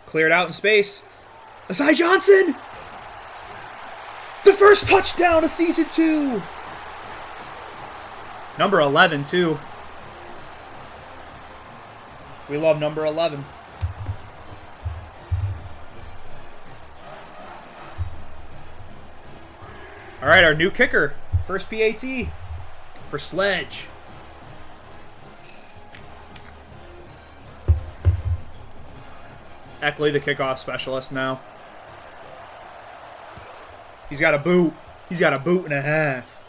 Cleared out in space. Azai Johnson! The first touchdown of Season 2! Number 11, too. We love number 11. All right, our new kicker. First PAT for Sledge. Eckley, the kickoff specialist now. He's got a boot. He's got a boot and a half.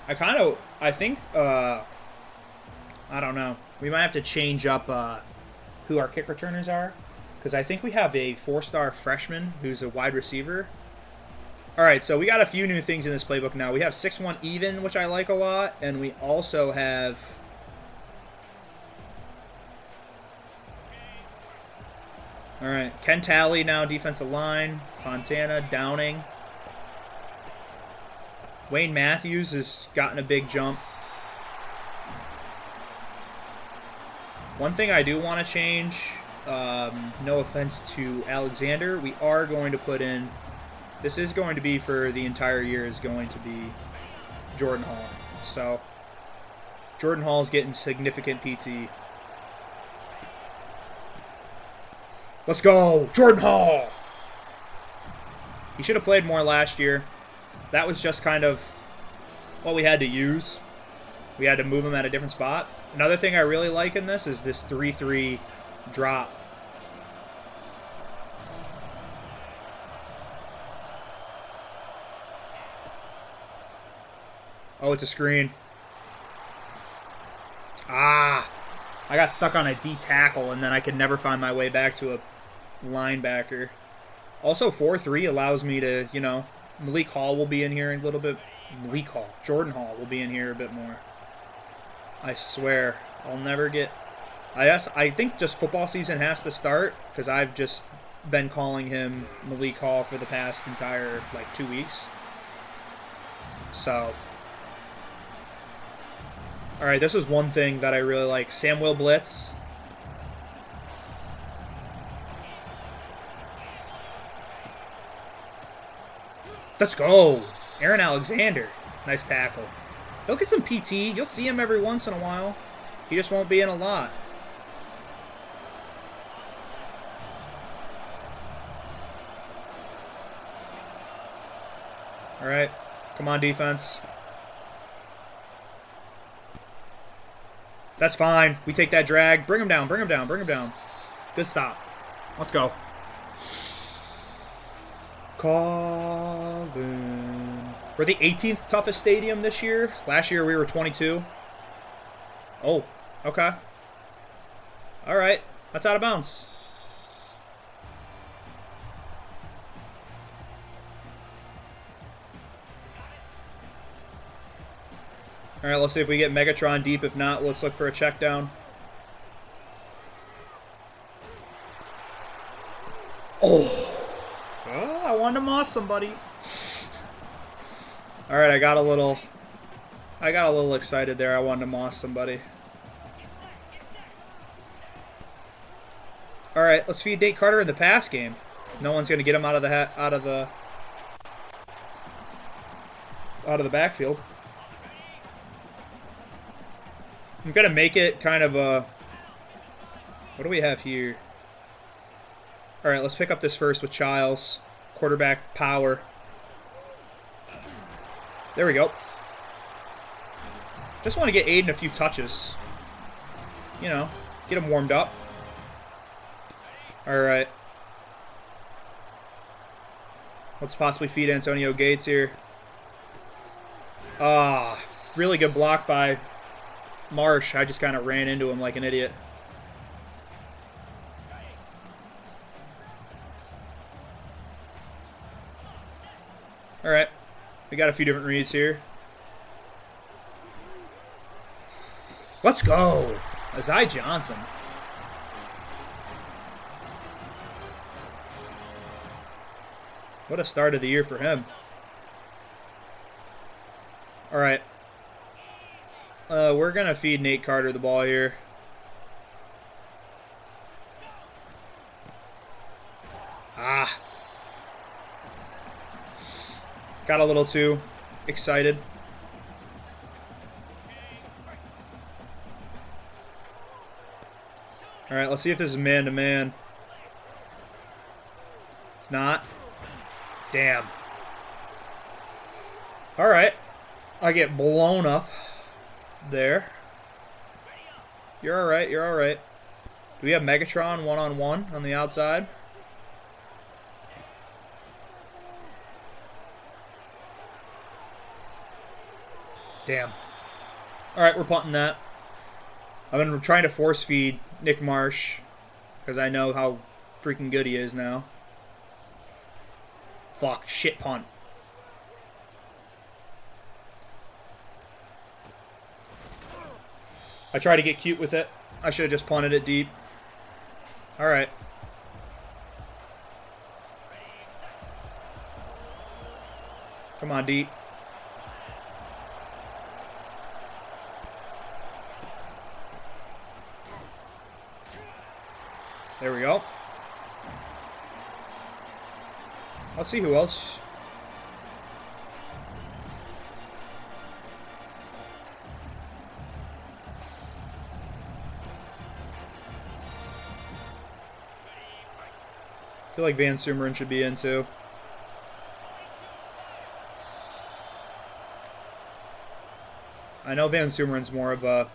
I think, I don't know. We might have to change up who our kick returners are. Because I think we have a 4-star freshman who's a wide receiver. All right, so we got a few new things in this playbook now. We have 6-1 even, which I like a lot. And we also have... All right, Ken Talley now defensive line. Fontana, Downing. Wayne Matthews has gotten a big jump. One thing I do want to change, no offense to Alexander, we are going to put in, this is going to be for the entire year, is going to be Jordan Hall. So, Jordan Hall is getting significant PT. Let's go! Jordan Hall! He should have played more last year. That was just kind of what we had to use. We had to move him at a different spot. Another thing I really like in this is this 3-3 drop. Oh, it's a screen. Ah! I got stuck on a D tackle, and then I could never find my way back to a linebacker. Also, 4-3 allows me to, you know, Malik Hall will be in here a little bit. Malik Hall. Jordan Hall will be in here a bit more. I swear, I'll never get... I think just football season has to start, because I've just been calling him Malik Hall for the past entire, 2 weeks. So... Alright, this is one thing that I really like. Samuel Blitz. Let's go. Aaron Alexander. Nice tackle. He'll get some PT. You'll see him every once in a while. He just won't be in a lot. Alright. Come on, defense. That's fine. We take that drag. Bring him down, bring him down, bring him down. Good stop. Let's go. Colin. We're the 18th toughest stadium this year. Last year we were 22. Oh, okay. All right. That's out of bounds. All right, let's see if we get Megatron deep. If not, let's look for a check down. Oh, I wanted to moss somebody. All right, I got a little excited there. I wanted to moss somebody. All right, let's feed Nate Carter in the pass game. No one's gonna get him out of the backfield. I'm gonna make it kind of a. What do we have here? All right, let's pick up this first with Childs. Quarterback power. There we go. Just want to get Aiden a few touches. You know, get him warmed up. All right. Let's possibly feed Antonio Gates here. Ah, really good block by Marsh. I just kind of ran into him like an idiot. All right. We got a few different reads here. Let's go. Azai Johnson. What a start of the year for him. All right. We're going to feed Nate Carter the ball here. Ah. Got a little too excited. All right, let's see if this is man-to-man. It's not. Damn. All right. I get blown up there. You're all right. You're all right. Do we have Megatron one-on-one on the outside? Damn. All right, we're punting that. I've been trying to force feed Nick Marsh because I know how freaking good he is now. Fuck. Shit punt. I tried to get cute with it. I should have just punted it deep. All right. Come on, deep. There we go. Let's see who else. I feel like Van Sumeren should be in too. I know Van Sumeren's more of a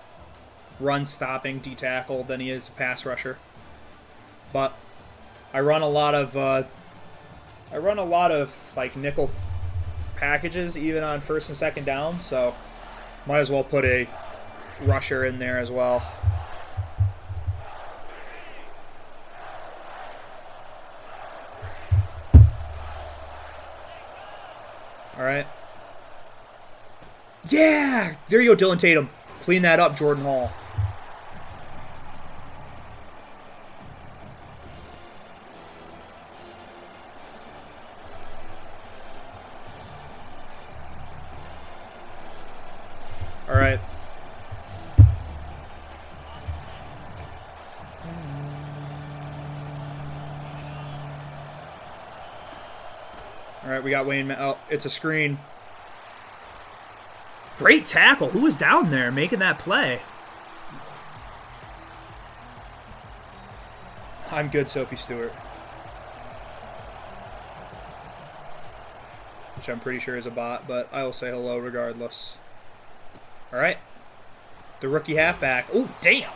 run-stopping D-tackle than he is a pass rusher. But I run a lot of like nickel packages even on first and second down, so might as well put a rusher in there as well. All right. Yeah! There you go, Dylan Tatum. Clean that up, Jordan Hall. All right. All right, we got Wayne. Oh, it's a screen. Great tackle. Who was down there making that play? I'm good, Sophie Stewart. Which I'm pretty sure is a bot, but I will say hello regardless. All right. The rookie halfback. Oh, damn.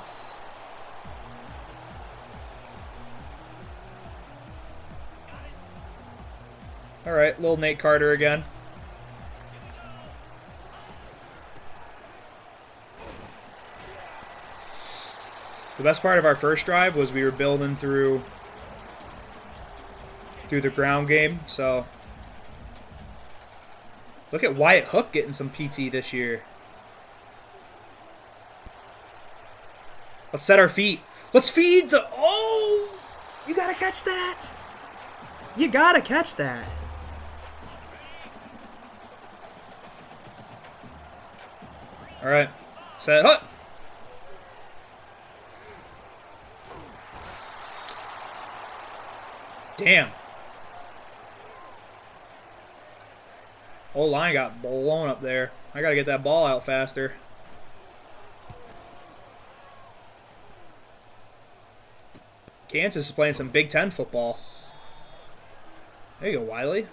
All right, little Nate Carter again. The best part of our first drive was we were building through the ground game, so look at Wyatt Hook getting some PT this year. Let's set our feet. Let's feed the... Oh! You gotta catch that. You gotta catch that. All right. Set. Huh. Damn. Whole line got blown up there. I gotta get that ball out faster. Kansas is playing some Big Ten football. There you go, Wiley.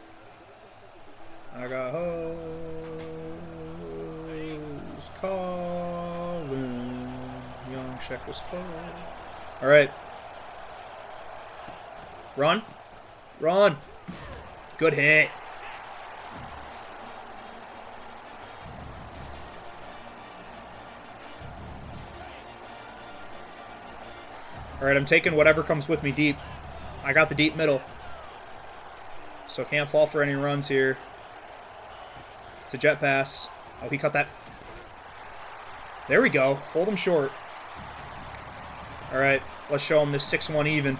I got hoes calling. Young Sheck was full. All right. Run. Run. Good hit. All right, I'm taking whatever comes with me deep. I got the deep middle. So can't fall for any runs here. It's a jet pass. Oh, he cut that. There we go. Hold him short. All right, let's show him this 6-1 even.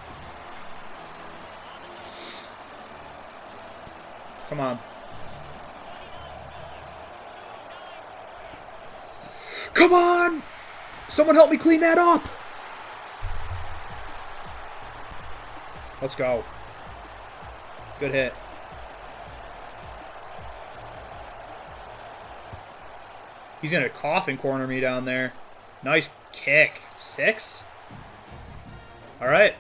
Come on. Come on! Someone help me clean that up! Let's go. Good hit. He's going to coffin corner me down there. Nice kick. 6? All right.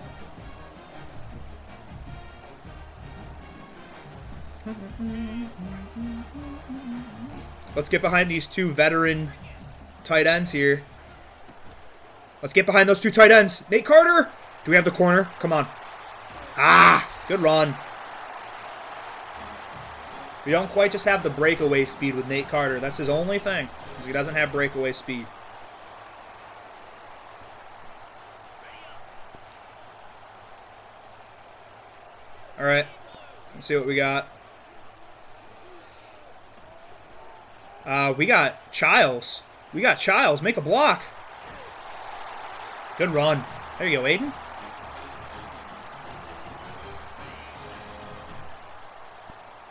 Let's get behind these two veteran tight ends here. Let's get behind those two tight ends. Nate Carter. Do we have the corner? Come on. Ah, good run. We don't quite just have the breakaway speed with Nate Carter. That's his only thing, because he doesn't have breakaway speed. All right, let's see what we got. We got Childs. We got Childs. Make a block. Good run. There you go, Aiden.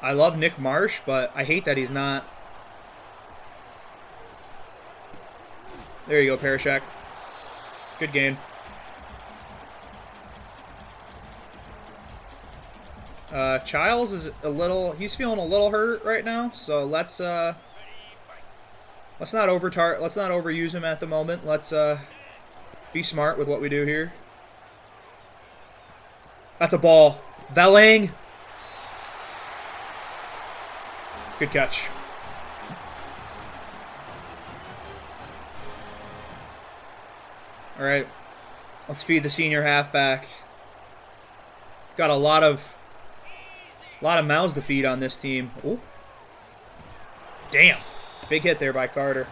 I love Nick Marsh, but I hate that he's not. There you go, Parashak. Good game. Childs is he's feeling a little hurt right now, so let's not overuse him at the moment. Let's be smart with what we do here. That's a ball. Velling. Good catch. All right, let's feed the senior halfback. Got a lot of mouths to feed on this team. Ooh. Damn, big hit there by Carter.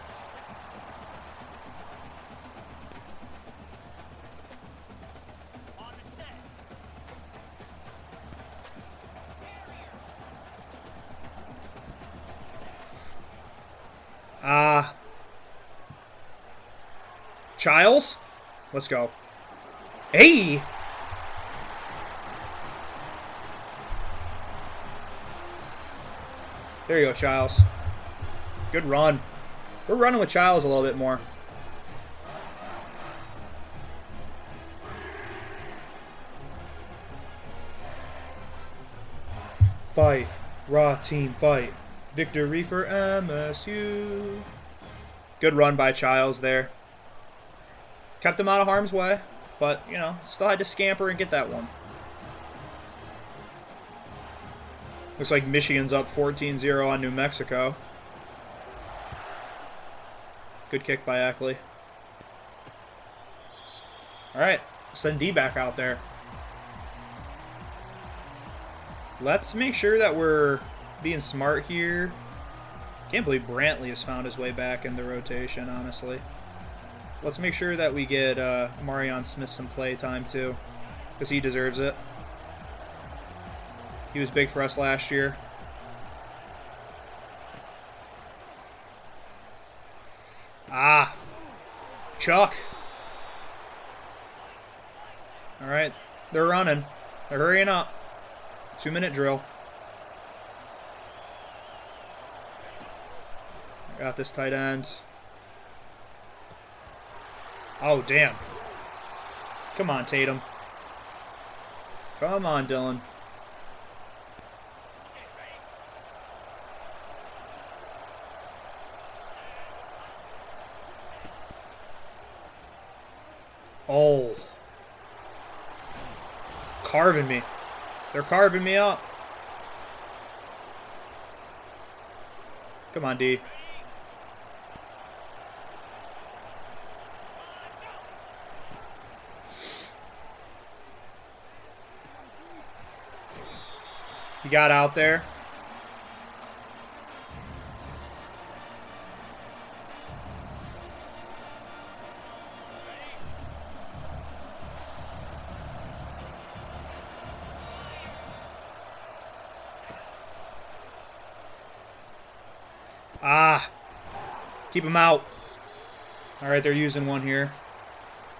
Childs, let's go. Hey! There you go, Childs. Good run. We're running with Childs a little bit more. Fight. Raw team fight. Victory for MSU. Good run by Childs there. Kept him out of harm's way, but, you know, still had to scamper and get that one. Looks like Michigan's up 14-0 on New Mexico. Good kick by Ackley. All right, send D back out there. Let's make sure that we're being smart here. Can't believe Brantley has found his way back in the rotation, honestly. Let's make sure that we get Marion Smith some play time too, because he deserves it. He was big for us last year. Ah, Chuck. All right, they're running. They're hurrying up. 2-minute drill. Got this tight end. Oh, damn. Come on, Tatum. Come on, Dylan. Oh. Carving me. They're carving me up. Come on, D. He got out there. Ah. Keep him out. All right, they're using one here,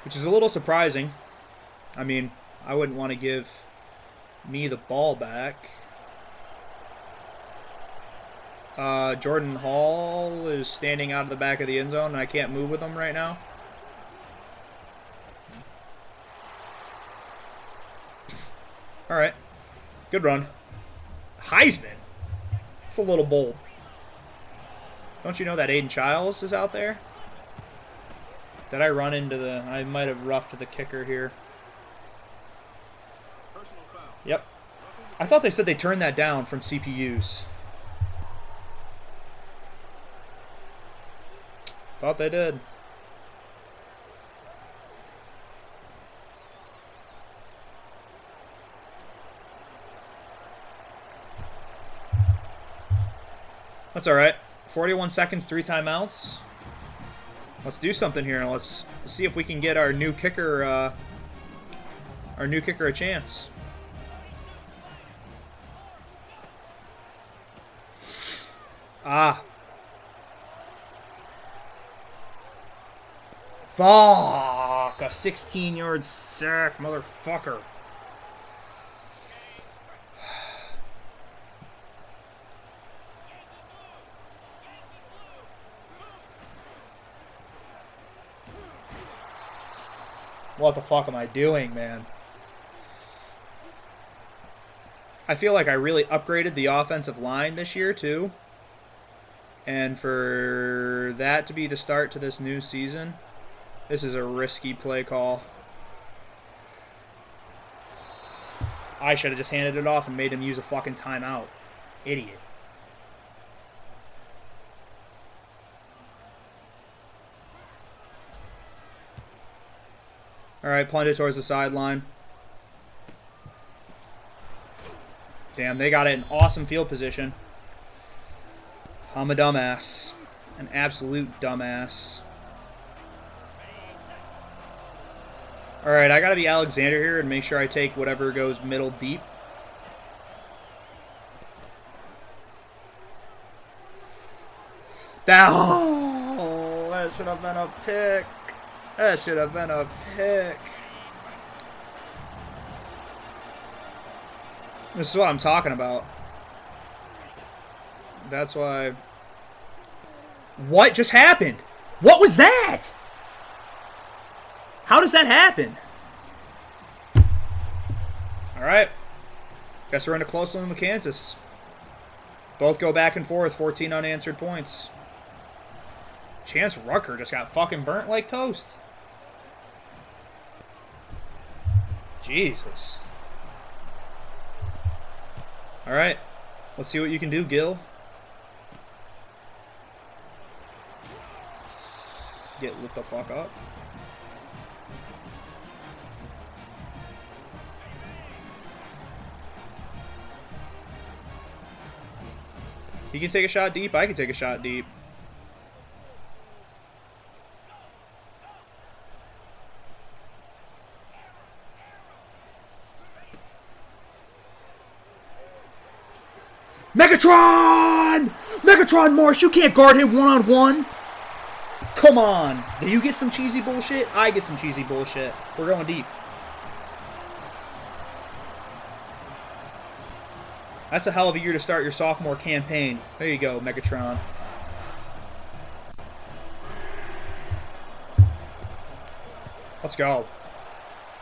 which is a little surprising. I mean, I wouldn't want to give me the ball back. Jordan Hall is standing out of the back of the end zone, and I can't move with him right now. All right. Good run. Heisman. It's a little bold. Don't you know that Aiden Childs is out there? Did I run into the... I might have roughed the kicker here. Yep. I thought they said they turned that down from CPUs. Thought they did. That's all right. 41 seconds, 3 timeouts. Let's do something here. Let's see if we can get our new kicker a chance. Ah. Fuck. A 16-yard sack, motherfucker. What the fuck am I doing, man? I feel like I really upgraded the offensive line this year, too. And for that to be the start to this new season, this is a risky play call. I should have just handed it off and made him use a fucking timeout. Idiot. All right, punt it towards the sideline. Damn, they got it in awesome field position. I'm a dumbass. An absolute dumbass. All right, I got to be Alexander here and make sure I take whatever goes middle deep. Oh, that should have been a pick. That should have been a pick. This is what I'm talking about. That's why... What just happened? What was that? How does that happen? Alright. Guess we're in a close one with Kansas. Both go back and forth, 14 unanswered points. Chance Rucker just got fucking burnt like toast. Jesus. Alright. Let's see what you can do, Gil. Get lit the fuck up. He can take a shot deep. I can take a shot deep. Megatron! Megatron Marsh, you can't guard him one-on-one. Come on. Do you get some cheesy bullshit? I get some cheesy bullshit. We're going deep. That's a hell of a year to start your sophomore campaign. There you go, Megatron. Let's go.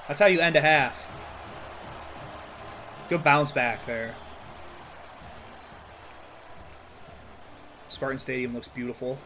That's how you end a half. Good bounce back there. Spartan Stadium looks beautiful.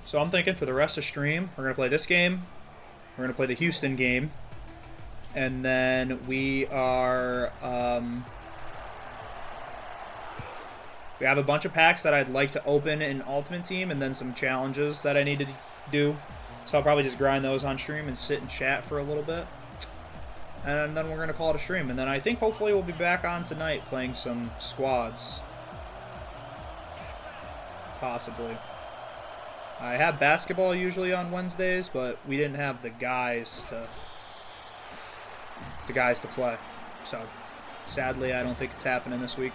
So I'm thinking for the rest of stream, we're going to play this game, we're going to play the Houston game, and then we are, we have a bunch of packs that I'd like to open in Ultimate Team, and then some challenges that I need to do. So I'll probably just grind those on stream and sit and chat for a little bit. And then we're going to call it a stream. And then I think hopefully we'll be back on tonight playing some squads. Possibly. I have basketball usually on Wednesdays, but we didn't have the guys to play. So sadly, I don't think it's happening this week.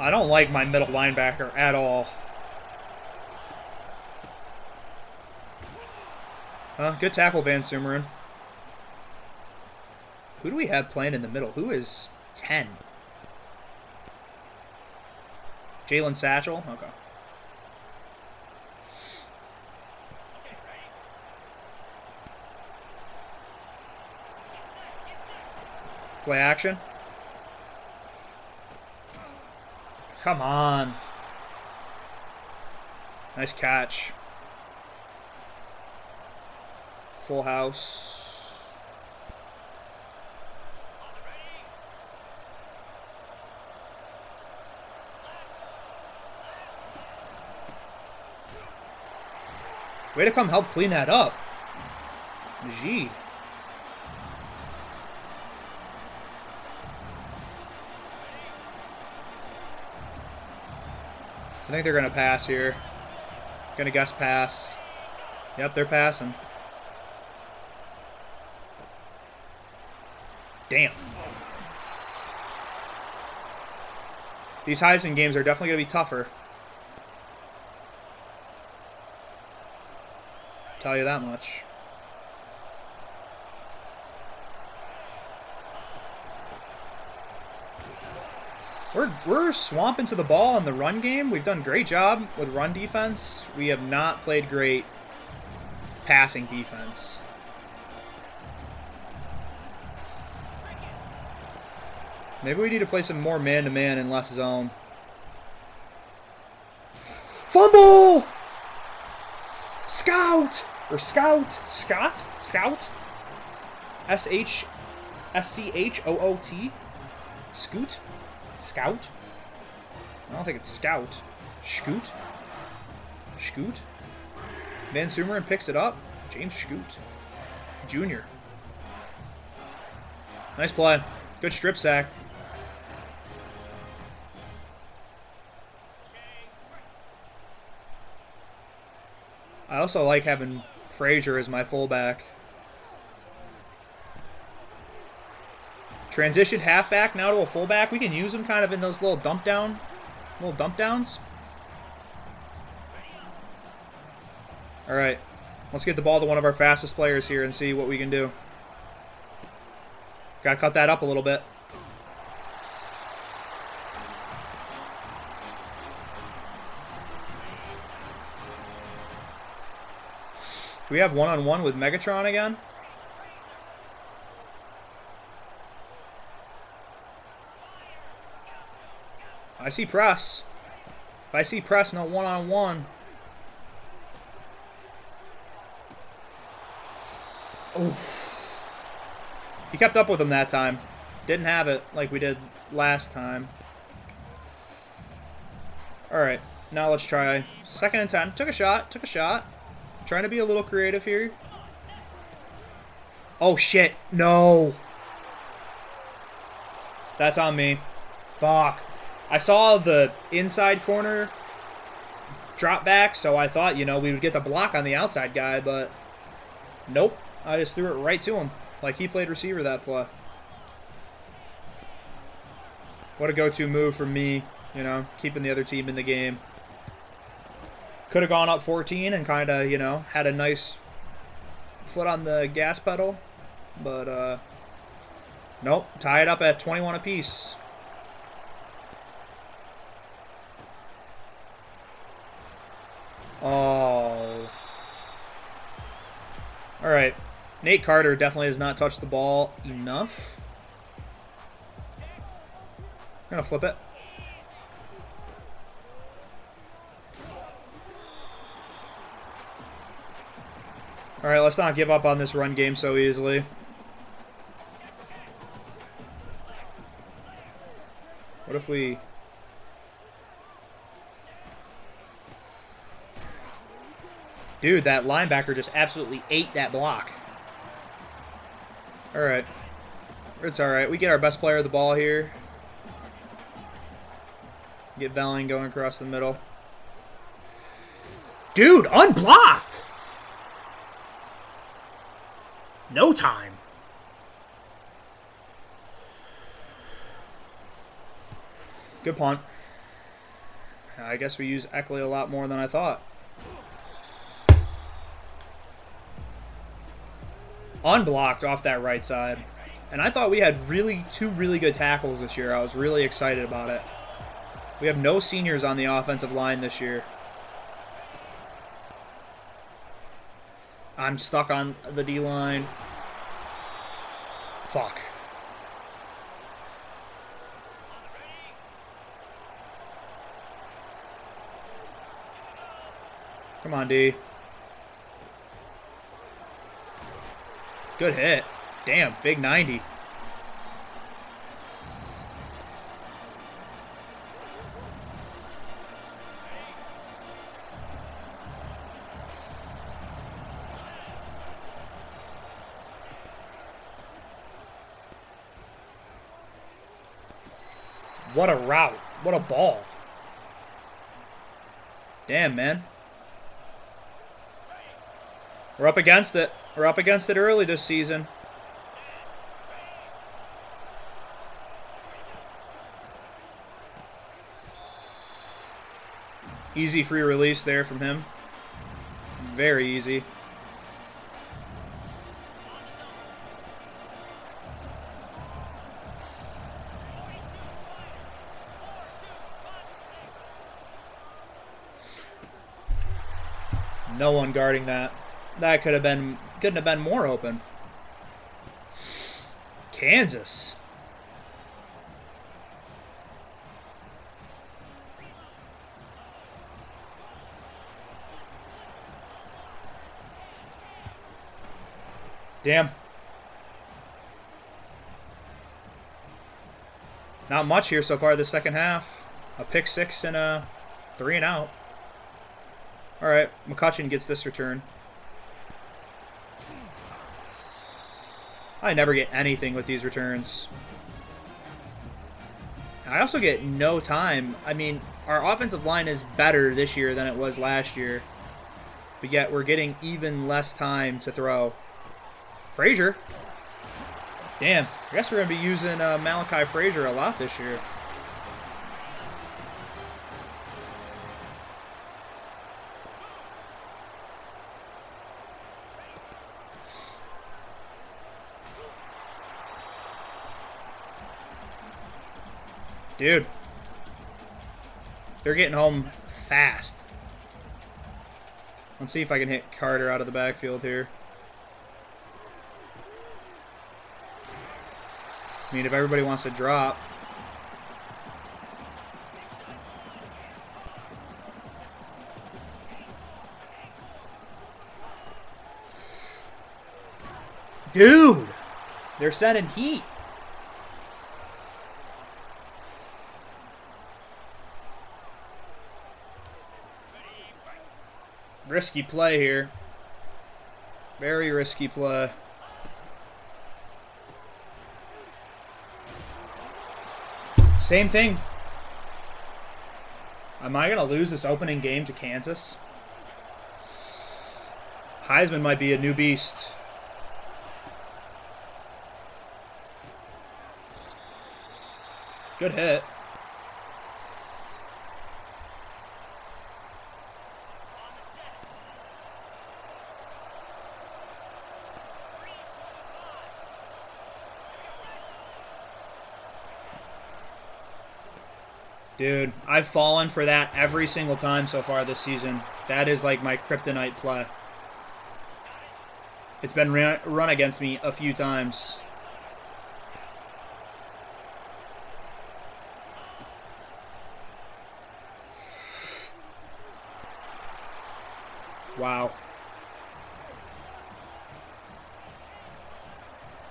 I don't like my middle linebacker at all. Good tackle, Van Sumeren. Who do we have playing in the middle? Who is 10? Jalen Satchel? Okay. Play action. Come on. Nice catch. Full house. Way to come help clean that up. Majid. I think they're going to pass here. Going to guess pass. Yep, they're passing. Damn. These Heisman games are definitely going to be tougher. Tell you that much. We're swamping to the ball in the run game. We've done a great job with run defense. We have not played great passing defense. Maybe we need to play some more man-to-man and less zone. Fumble! Scout! Or Scout? Scott? Scout? S-H-S-C-H-O-O-T? Scoot? Scout? I don't think it's Scout. Scoot? Scoot? Van Sumeren picks it up. James Scoot. Junior. Nice play. Good strip sack. I also like having Frazier as my fullback. Transitioned halfback now to a fullback. We can use him kind of in those little dump downs. All right, let's get the ball to one of our fastest players here and see what we can do. Got to cut that up a little bit. Do we have one-on-one with Megatron again? I see press. If I see press, no one-on-one. Oh. He kept up with him that time. Didn't have it like we did last time. Alright, now let's try 2nd and 10. Took a shot. Trying to be a little creative here. Oh, shit. No. That's on me. Fuck. I saw the inside corner drop back, so I thought, you know, we would get the block on the outside guy, but nope. I just threw it right to him. Like he played receiver that play. What a go-to move from me, you know, keeping the other team in the game. Could have gone up 14 and kind of, you know, had a nice foot on the gas pedal. But, nope. Tie it up at 21 apiece. Oh. Alright. Nate Carter definitely has not touched the ball enough. I'm going to flip it. Alright, let's not give up on this run game so easily. What if we... Dude, that linebacker just absolutely ate that block. Alright. It's alright. We get our best player of the ball here. Get Velling going across the middle. Dude, unblocked! No time. Good punt. I guess we use Eckley a lot more than I thought. Unblocked off that right side. And I thought we had two really good tackles this year. I was really excited about it. We have no seniors on the offensive line this year. I'm stuck on the D-line. Fuck. Come on, D. Good hit. Damn, big 90. What a route. What a ball. Damn, man. We're up against it. We're up against it early this season. Easy free release there from him. Very easy. No one guarding that. That couldn't have been more open. Kansas. Damn. Not much here so far this second half. A pick six and a 3 and out. All right, McCutcheon gets this return. I never get anything with these returns. I also get no time. I mean, our offensive line is better this year than it was last year. But yet we're getting even less time to throw. Frazier. Damn. I guess we're going to be using Malachi Frazier a lot this year. Dude. They're getting home fast. Let's see if I can hit Carter out of the backfield here. I mean, if everybody wants to drop. Dude! They're sending heat. Risky play here. Very risky play. Same thing. Am I going to lose this opening game to Kansas? Heisman might be a new beast. Good hit. Dude, I've fallen for that every single time so far this season. That is like my kryptonite play. It's been run against me a few times. Wow.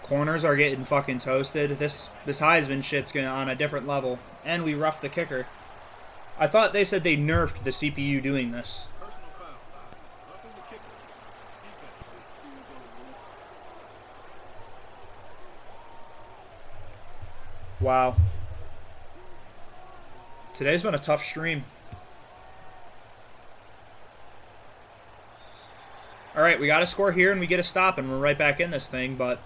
Corners are getting fucking toasted. This Heisman shit's gonna on a different level. And we roughed the kicker. I thought they said they nerfed the CPU doing this. Wow. Today's been a tough stream. Alright, we got to score here and we get a stop and we're right back in this thing, but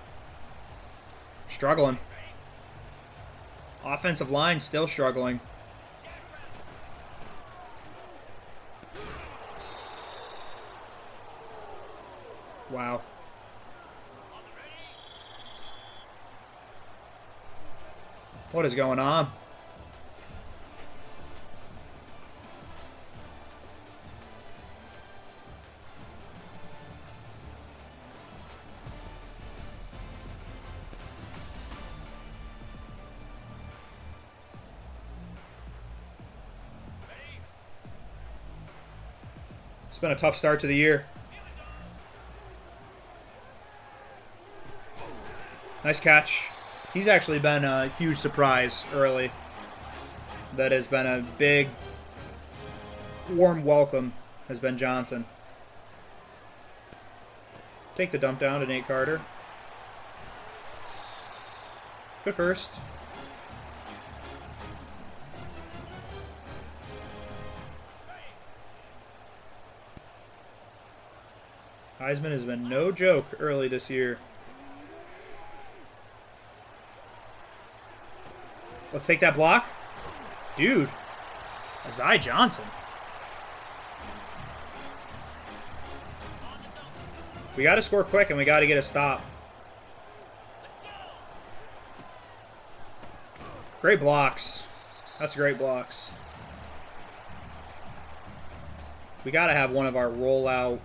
struggling. Offensive line still struggling. Wow. What is going on? It's been a tough start to the year. Nice catch. He's actually been a huge surprise early. That has been a big, warm welcome, has been Johnson. Take the dump down to Nate Carter. Good first. Heisman has been no joke early this year. Let's take that block. Dude. Azai Johnson. We got to score quick and we got to get a stop. Great blocks. That's great blocks. We got to have one of our rollout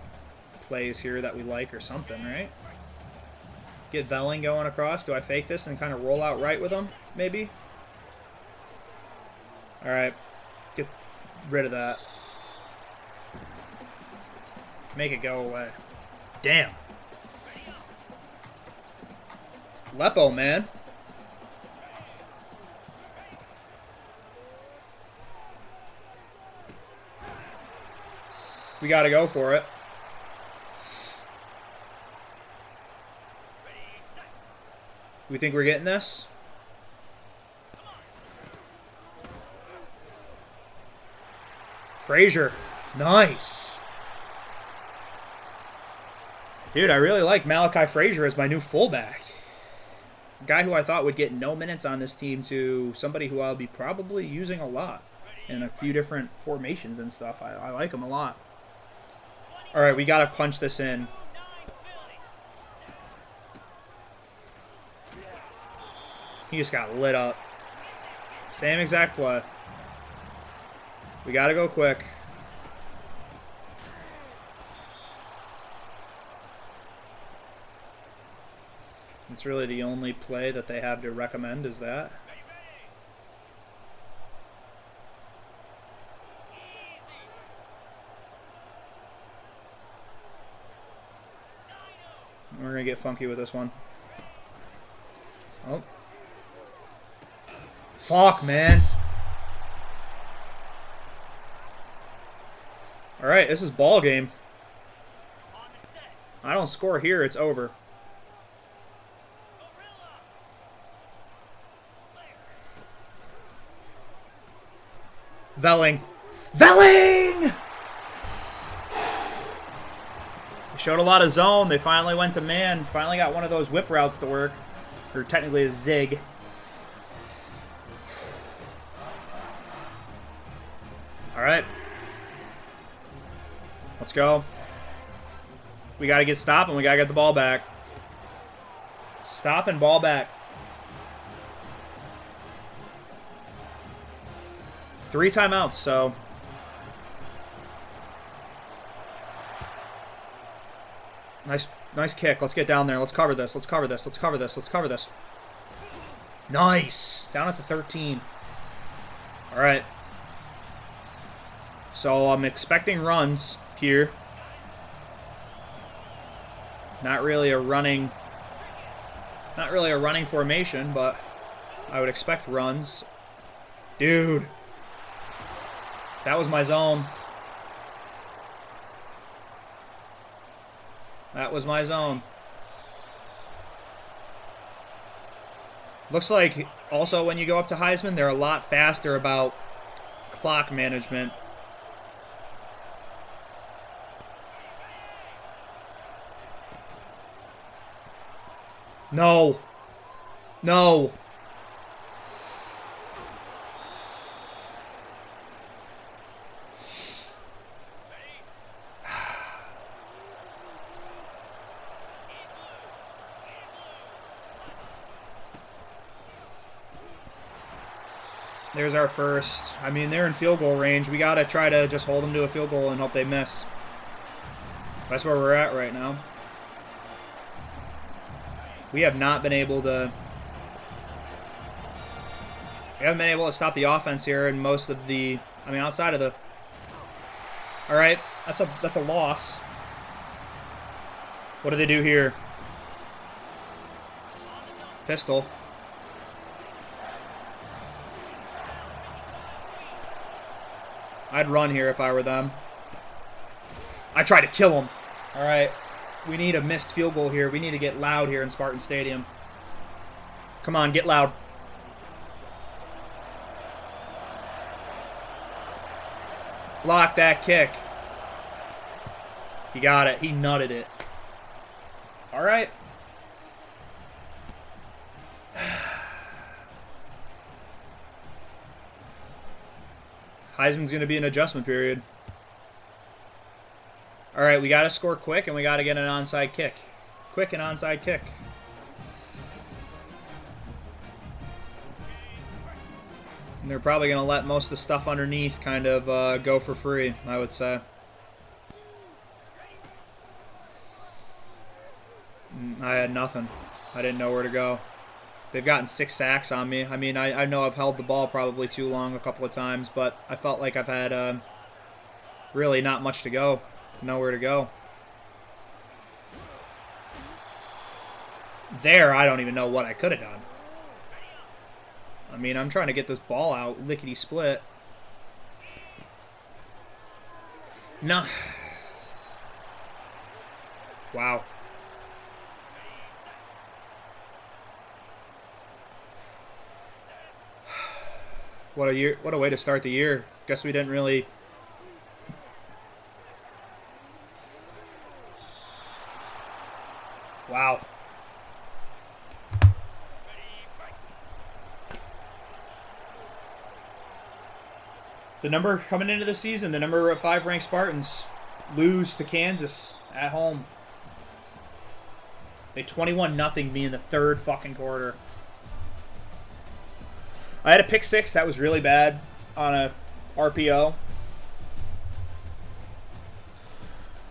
plays here that we like or something, right? Get Velling going across. Do I fake this and kind of roll out right with him? Maybe? Alright. Get rid of that. Make it go away. Damn. Lepo, man. We gotta go for it. We think we're getting this? Frazier. Nice. Dude, I really like Malachi Frazier as my new fullback. A guy who I thought would get no minutes on this team to somebody who I'll be probably using a lot in a few different formations and stuff. I like him a lot. All right, we got to punch this in. He just got lit up. Same exact play. We got to go quick. It's really the only play that they have to recommend is that. We're going to get funky with this one. Oh. Fuck, man. Alright, this is ball game. I don't score here, it's over. Velling. Velling! They showed a lot of zone. They finally went to man. Finally got one of those whip routes to work. Or technically a zig. Alright. Let's go. We got to get stop and we got to get the ball back. Stop and ball back. 3 timeouts, so... Nice kick. Let's get down there. Let's cover this. Let's cover this. Let's cover this. Let's cover this. Nice. Down at the 13. All right. So I'm expecting runs here. Not really a running formation, but I would expect runs. Dude. That was my zone. That was my zone. Looks like also when you go up to Heisman, they're a lot faster about clock management. No. No. There's our first. I mean, they're in field goal range. We got to try to just hold them to a field goal and hope they miss. That's where we're at right now. We have not been able to... We haven't been able to stop the offense here in most of the... I mean, outside of the... All right, that's a loss. What do they do here? Pistol. I'd run here if I were them. I try to kill him. All right. We need a missed field goal here. We need to get loud here in Spartan Stadium. Come on, get loud. Block that kick. He got it. He nutted it. All right. Heisman's going to be an adjustment period. All right, we got to score quick, and we got to get an onside kick. Quick and onside kick. And they're probably going to let most of the stuff underneath kind of go for free, I would say. I had nothing. I didn't know where to go. They've gotten 6 sacks on me. I mean, I know I've held the ball probably too long a couple of times, but I felt like I've had really not much to go. Nowhere to go. There, I don't even know what I could have done. I mean, I'm trying to get this ball out, lickety-split. No. Wow. What a year! What a way to start the year. Guess we didn't really. Wow. The number coming into the season, the number 5 ranked Spartans lose to Kansas at home. They 21-0 me in the 3rd fucking quarter. I had a pick 6 that was really bad on a RPO.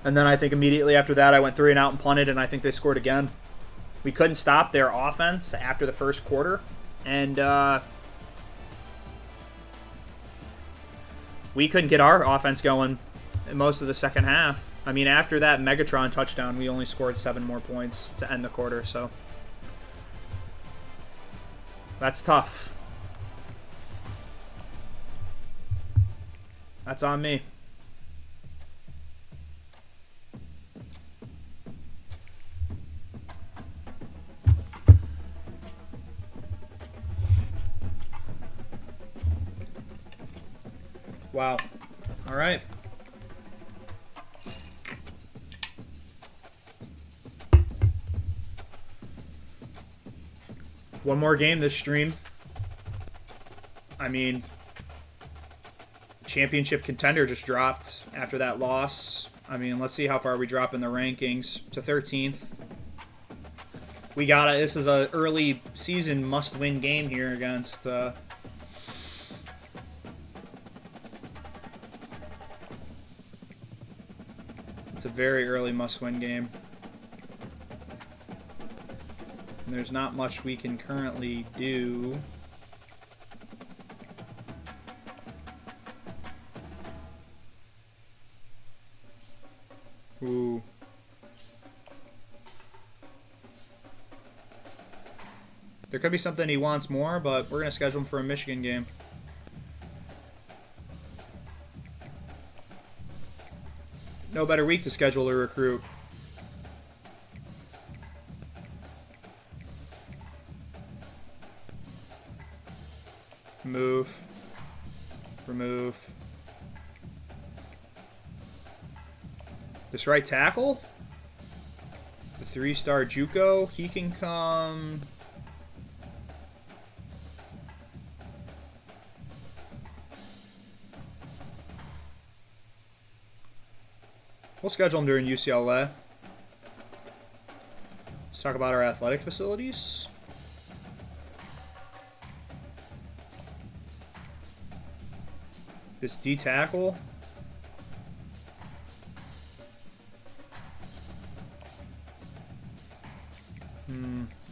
And then I think immediately after that I went 3 and out and punted, and I think they scored again. We couldn't stop their offense after the first quarter. And we couldn't get our offense going in most of the second half. I mean, after that Megatron touchdown, we only scored 7 more points to end the quarter, so that's tough. That's on me. Wow. All right. One more game this stream. I mean, championship contender just dropped after that loss. I mean, let's see how far we drop in the rankings to 13th. We got it. This is a early season must-win game here against. It's a very early must-win game. And there's not much we can currently do. Ooh. There could be something he wants more, but we're going to schedule him for a Michigan game. No better week to schedule a recruit. Move. Remove. This right tackle? The 3-star JUCO, he can come. We'll schedule him during UCLA. Let's talk about our athletic facilities. This D tackle.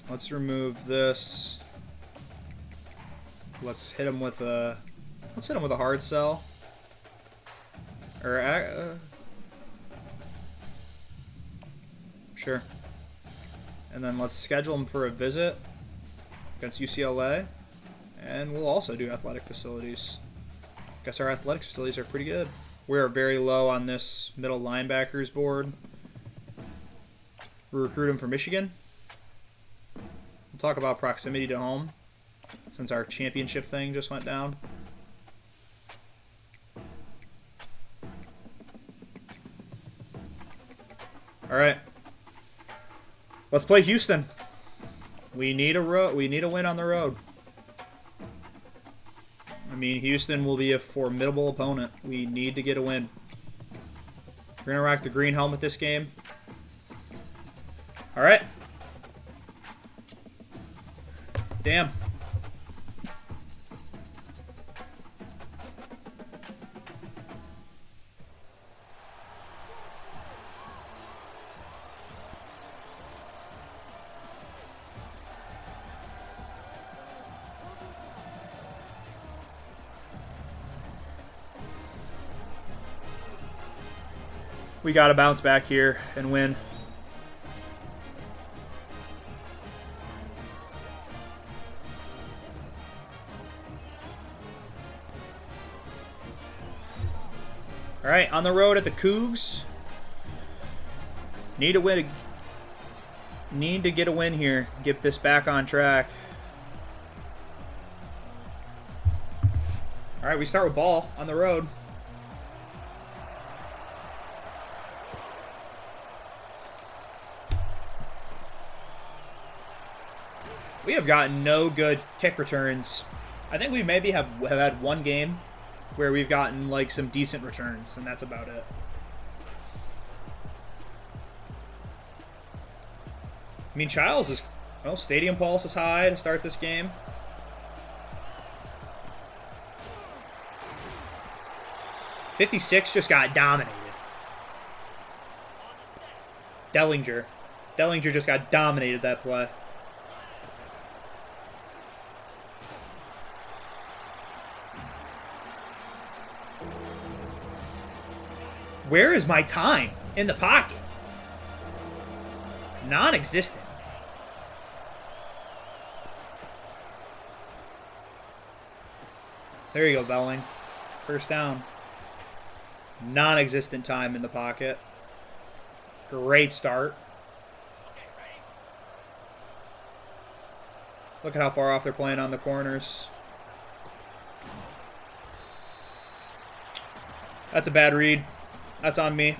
Let's remove this. Let's hit him with a. Let's hit him with a hard sell. Or sure. And then let's schedule him for a visit against UCLA, and we'll also do athletic facilities. Guess our athletic facilities are pretty good. We're very low on this middle linebackers board. We recruit him for Michigan. We'll talk about proximity to home, since our championship thing just went down. All right, let's play Houston. We need a win on the road. I mean, Houston will be a formidable opponent. We need to get a win. We're gonna rock the green helmet this game. All right. Damn. We got to bounce back here and win. All right, on the road at the Cougs. Need a win. Need to get a win here. Get this back on track. All right, we start with ball on the road. We have gotten no good kick returns. I think we maybe have had one game where we've gotten like some decent returns, and that's about it. I mean, Childs is, well, Stadium Pulse is high to start this game. .56 just got dominated. Dellinger just got dominated that play. Where is my time in the pocket? Non-existent. There you go, Belling. First down. Non-existent time in the pocket. Great start. Look at how far off they're playing on the corners. That's a bad read. That's on me.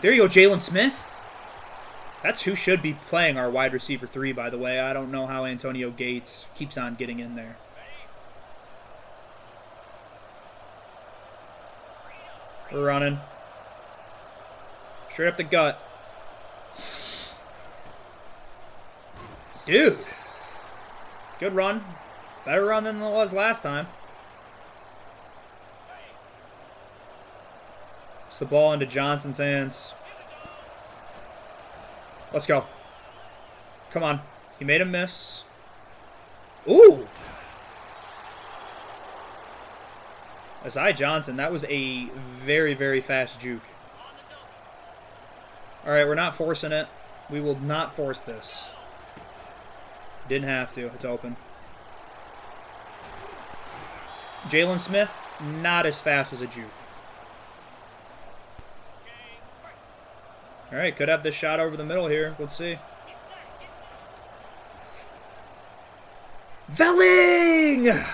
There you go, Jalen Smith. That's who should be playing our wide receiver 3, by the way. I don't know how Antonio Gates keeps on getting in there. We're running. Straight up the gut. Dude. Good run. Better run than it was last time. It's the ball into Johnson's hands. Let's go. Come on. He made a miss. Ooh! Azai Johnson, that was a very, very fast juke. Alright, we're not forcing it. We will not force this. Didn't have to. It's open. Jalen Smith, not as fast as a juke. Alright, could have this shot over the middle here. Let's see. Velling!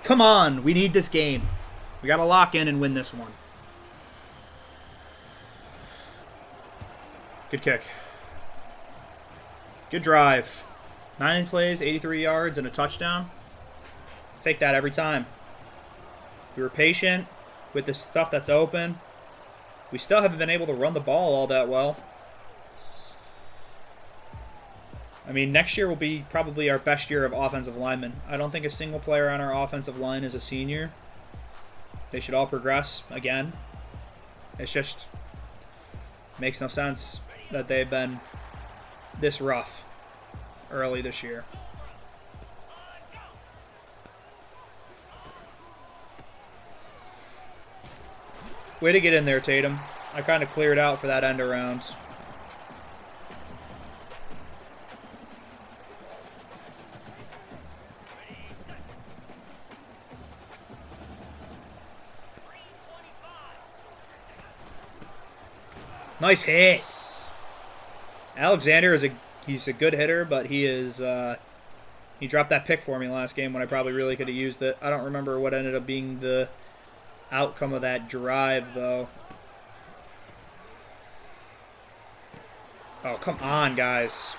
Come on, we need this game. We got to lock in and win this one. Good kick. Good drive. 9 plays, 83 yards, and a touchdown. Take that every time. We were patient with the stuff that's open. We still haven't been able to run the ball all that well. I mean, next year will be probably our best year of offensive linemen. I don't think a single player on our offensive line is a senior. They should all progress again. It's just makes no sense that they've been this rough early this year. Way to get in there, Tatum. I kind of cleared out for that end around. Nice hit. Alexander he's a good hitter, but he dropped that pick for me last game when I probably really could have used it. I don't remember what ended up being the outcome of that drive, though. Oh, come on, guys.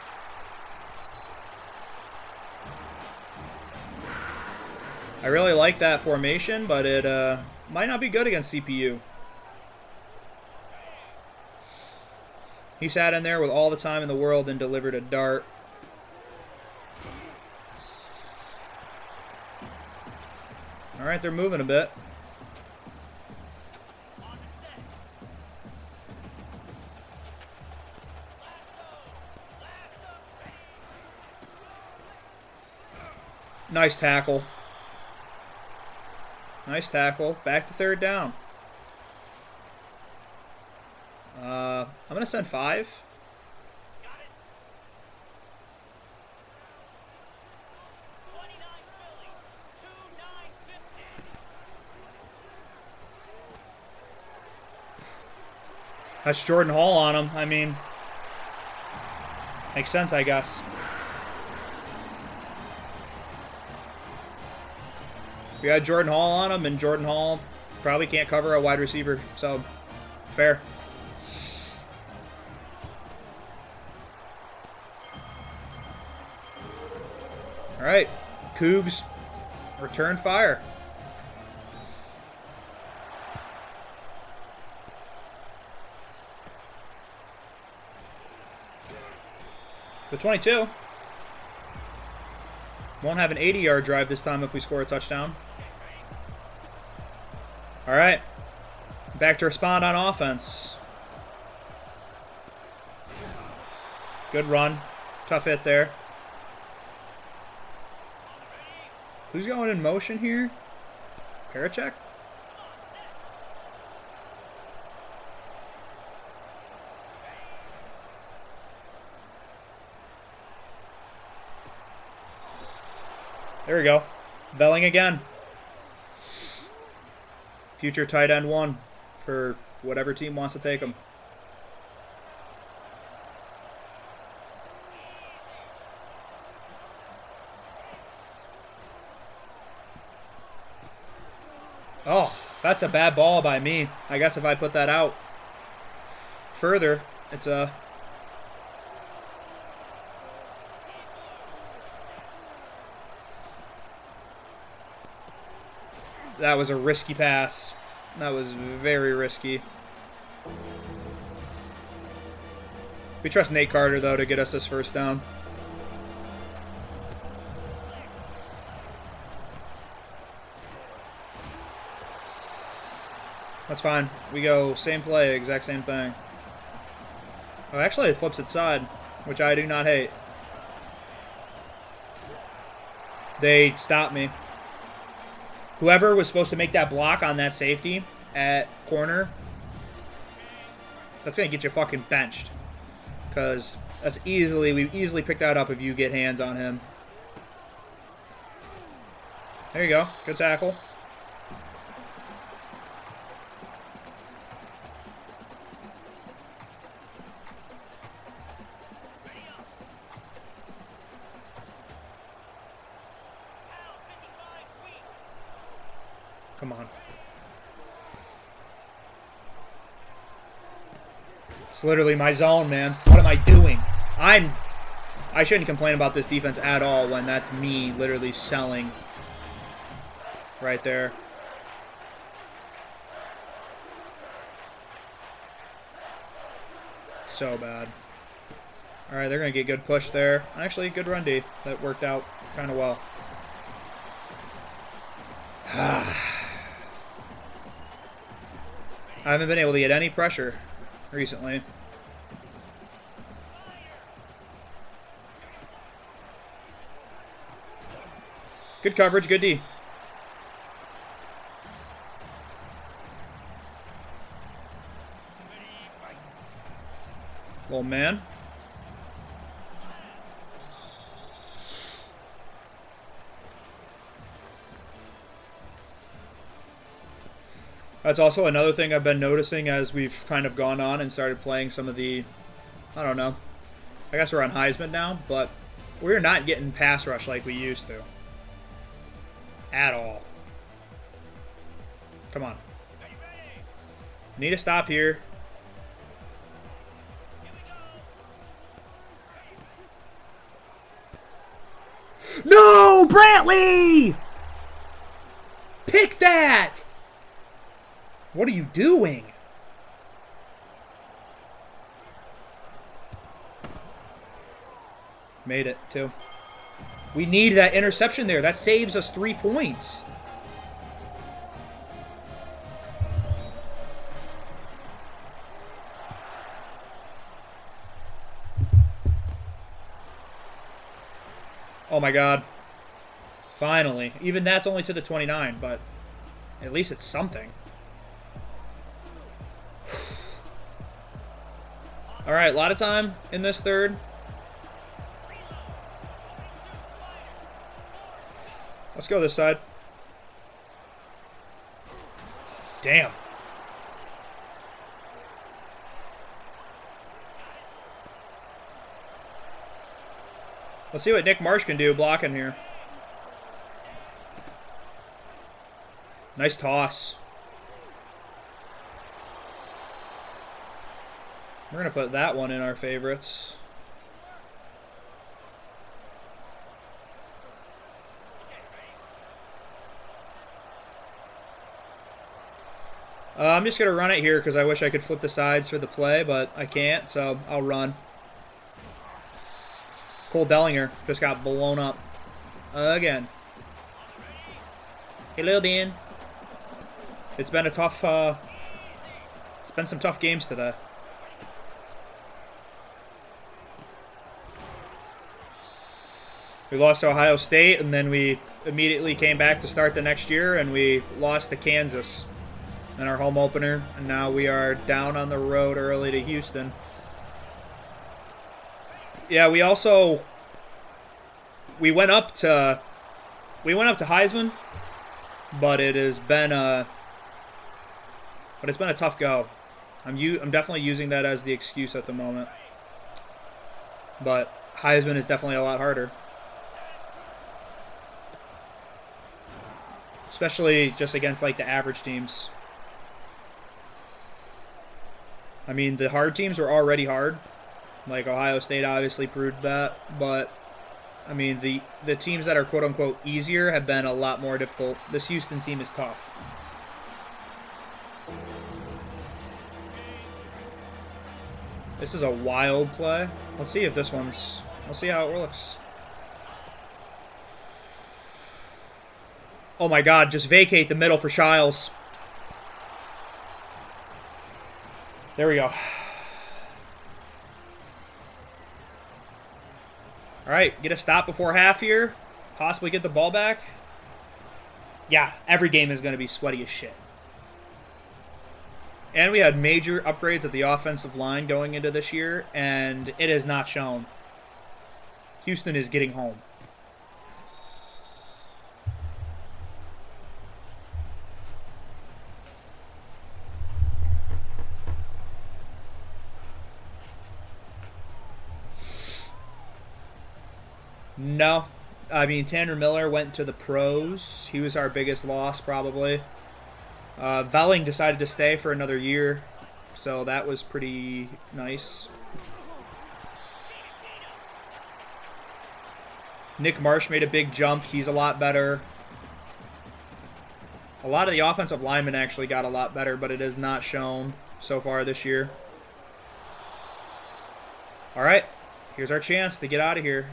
I really like that formation, but it might not be good against CPU. He sat in there with all the time in the world and delivered a dart. All right, they're moving a bit. Nice tackle. Nice tackle. Back to third down. I'm going to send 5. That's Jordan Hall on him. I mean, makes sense, I guess. We got Jordan Hall on him, and Jordan Hall probably can't cover a wide receiver, so fair. All right, Cougs return fire. The 22 won't have an 80-yard drive this time if we score a touchdown. All right, back to respond on offense. Good run. Tough hit there. Who's going in motion here? Parachek? There we go. Velling again. Future tight end 1 for whatever team wants to take him. Oh, that's a bad ball by me. I guess if I put that out further, it's a... That was a risky pass. That was very risky. We trust Nate Carter, though, to get us this first down. That's fine. We go same play, exact same thing. Oh, actually, it flips its side, which I do not hate. They stopped me. Whoever was supposed to make that block on that safety at corner, that's going to get you fucking benched. Because we easily pick that up if you get hands on him. There you go. Good tackle. Come on. It's literally my zone, man. What am I doing? I shouldn't complain about this defense at all when that's me literally selling right there. So bad. Alright, they're going to get good push there. Actually, good run D. That worked out kind of well. I haven't been able to get any pressure recently. Good coverage, good D. Little man. That's also another thing I've been noticing as we've kind of gone on and started playing some of the, I don't know, I guess we're on Heisman now, but we're not getting pass rush like we used to. At all. Come on. Need to stop here. No, Brantley! Pick that! What are you doing? Made it, too. We need that interception there. That saves us 3 points. Oh, my God. Finally. Even that's only to the 29, but at least it's something. All right, a lot of time in this third. Let's go this side. Damn. Let's see what Nick Marsh can do blocking here. Nice toss. We're going to put that one in our favorites. I'm just going to run it here because I wish I could flip the sides for the play, but I can't, so I'll run. Cole Dellinger just got blown up again. Hello, Ben. It's been a tough, it's been some tough games today. We lost to Ohio State, and then we immediately came back to start the next year, and we lost to Kansas in our home opener, and now we are down on the road early to Houston. Yeah, we went up to Heisman, but it's been a tough go. I'm definitely using that as the excuse at the moment, but Heisman is definitely a lot harder, especially just against like the average teams. I mean, the hard teams were already hard. Like, Ohio State obviously proved that. But, I mean, the teams that are quote-unquote easier have been a lot more difficult. This Houston team is tough. This is a wild play. Let's see if this one's... Let's see how it looks. Oh my god, just vacate the middle for Shiles. There we go. Alright, get a stop before half here. Possibly get the ball back. Yeah, every game is going to be sweaty as shit. And we had major upgrades at the offensive line going into this year, and it has not shown. Houston is getting home. No. I mean, Tanner Miller went to the pros. He was our biggest loss, probably. Velling decided to stay for another year, so that was pretty nice. Nick Marsh made a big jump. He's a lot better. A lot of the offensive linemen actually got a lot better, but it has not shown so far this year. All right, here's our chance to get out of here.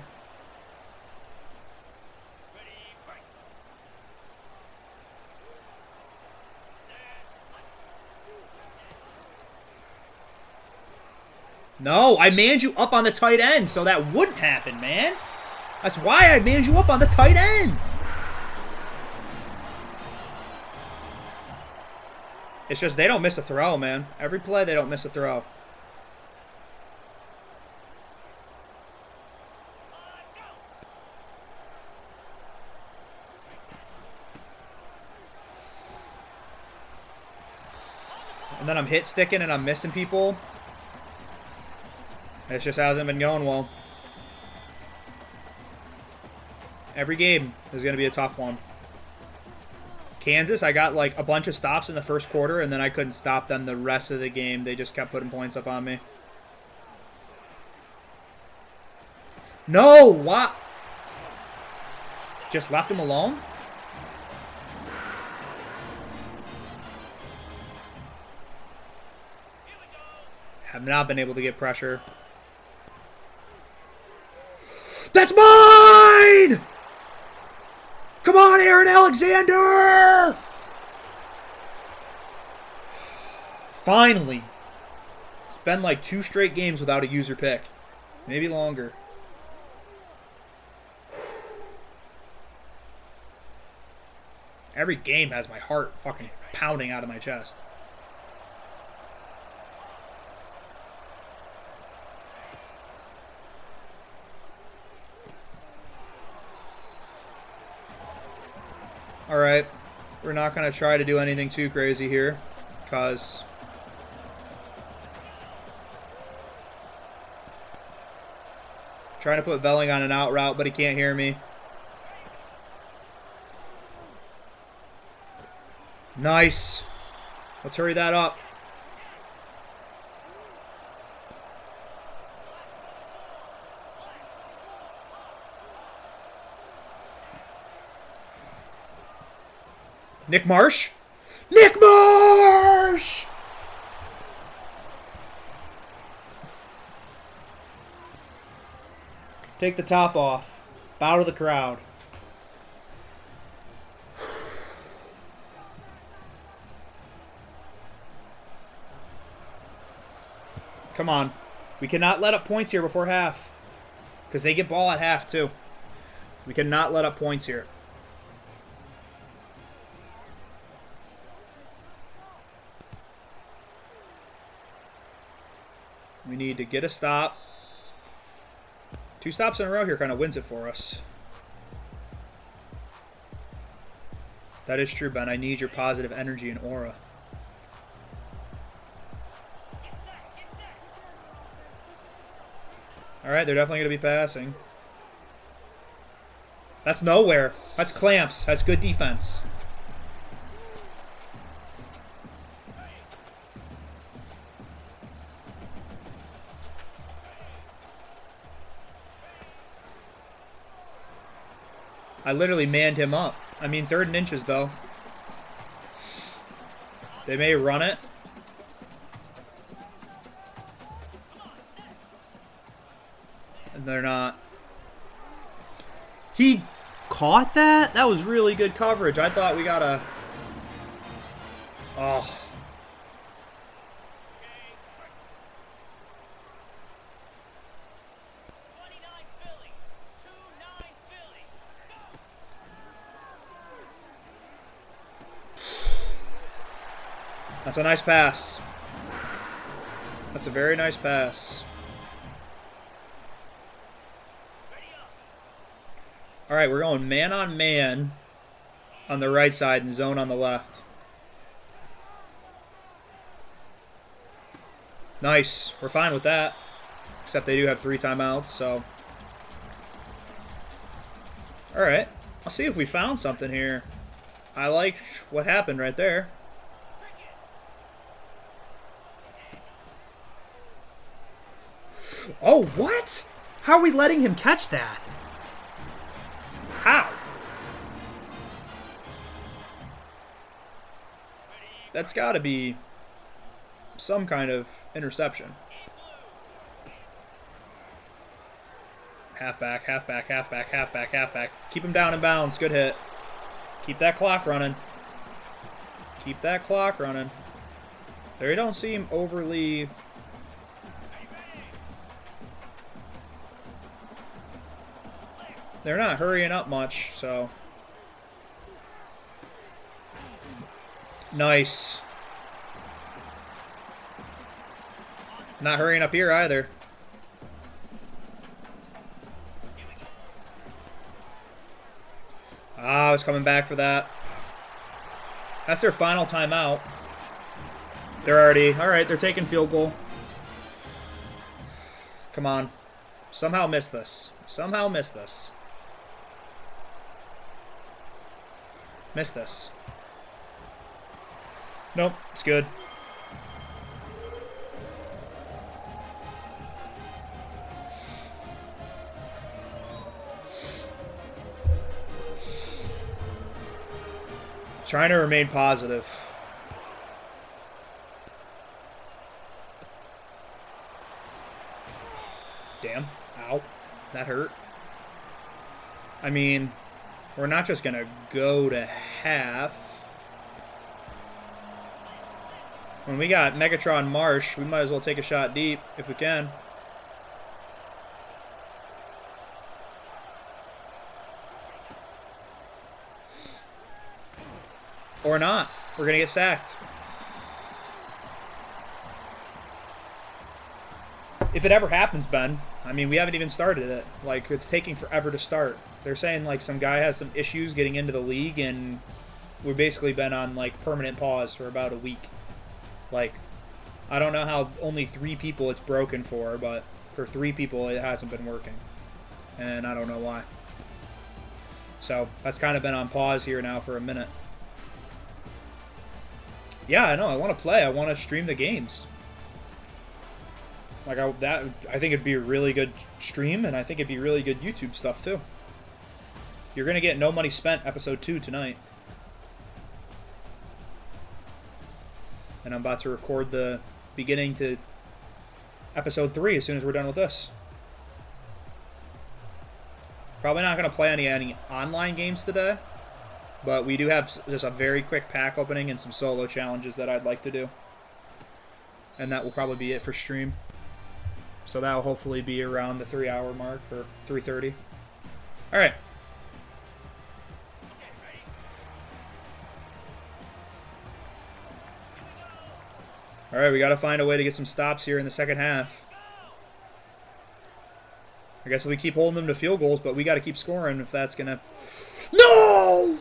No, I manned you up on the tight end, so that wouldn't happen, man. That's why I manned you up on the tight end. It's just they don't miss a throw, man. Every play, they don't miss a throw. And then I'm hit sticking and I'm missing people. It just hasn't been going well. Every game is going to be a tough one. Kansas, I got like a bunch of stops in the first quarter, and then I couldn't stop them the rest of the game. They just kept putting points up on me. No! What? Just left him alone? Have not been able to get pressure. That's mine! Come on, Aaron Alexander! Finally. It's been like 2 straight games without a user pick. Maybe longer. Every game has my heart fucking pounding out of my chest. Alright, we're not going to try to do anything too crazy here, because trying to put Velling on an out route, but he can't hear me. Nice. Let's hurry that up. Nick Marsh? Nick Marsh! Take the top off. Bow to the crowd. Come on. We cannot let up points here before half, because they get ball at half, too. We cannot let up points here. We need to get a stop. 2 stops in a row here kind of wins it for us. That is true, Ben. I need your positive energy and aura. Alright, they're definitely going to be passing. That's nowhere. That's clamps. That's good defense. I literally manned him up. I mean, 3rd and inches, though. They may run it. And they're not. He caught that? That was really good coverage. I thought we got a... Oh. That's a nice pass. That's a very nice pass. All right, we're going man on man on the right side and zone on the left. Nice. We're fine with that. Except they do have 3 timeouts, so. All right. I'll see if we found something here. I like what happened right there. Oh, what? How are we letting him catch that? How? That's got to be some kind of interception. Halfback, halfback, halfback, halfback, halfback. Keep him down in bounds. Good hit. Keep that clock running. Keep that clock running. They don't seem overly... They're not hurrying up much, so... Nice. Not hurrying up here either. Ah, I was coming back for that. That's their final timeout. They're already... Alright, they're taking field goal. Come on. Somehow miss this. Somehow miss this. Miss this. Nope, it's good. Trying to remain positive. Damn. Ow. That hurt. I mean... We're not just going to go to half. When we got Megatron Marsh, we might as well take a shot deep if we can. Or not. We're going to get sacked. If it ever happens, Ben, I mean, we haven't even started it. Like, it's taking forever to start. They're saying, like, some guy has some issues getting into the league, and we've basically been on, like, permanent pause for about a week. Like, I don't know how only 3 people it's broken for, but for 3 people it hasn't been working. And I don't know why. So, that's kind of been on pause here now for a minute. Yeah, I know. I want to play. I want to stream the games. Like, I think it'd be a really good stream, and I think it'd be really good YouTube stuff, too. You're going to get No Money Spent episode 2 tonight. And I'm about to record the beginning to episode 3 as soon as we're done with this. Probably not going to play any online games today. But we do have just a very quick pack opening and some solo challenges that I'd like to do. And that will probably be it for stream. So that will hopefully be around the 3-hour mark, or 3:30. Alright. All right, we got to find a way to get some stops here in the second half. I guess we keep holding them to field goals, but we got to keep scoring if that's going to... No!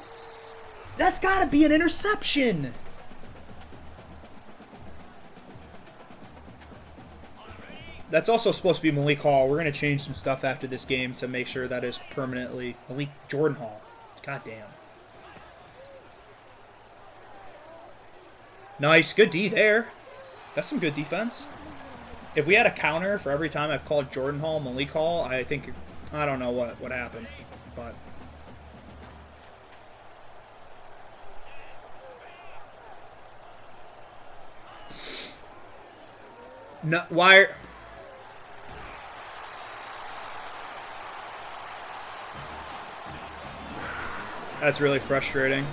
That's got to be an interception! That's also supposed to be Malik Hall. We're going to change some stuff after this game to make sure that is permanently Malik Jordan Hall. God damn. Nice. Good D there. That's some good defense. If we had a counter for every time I've called Jordan Hall Malik Hall, I think... I don't know what happened, but... No, why... That's really frustrating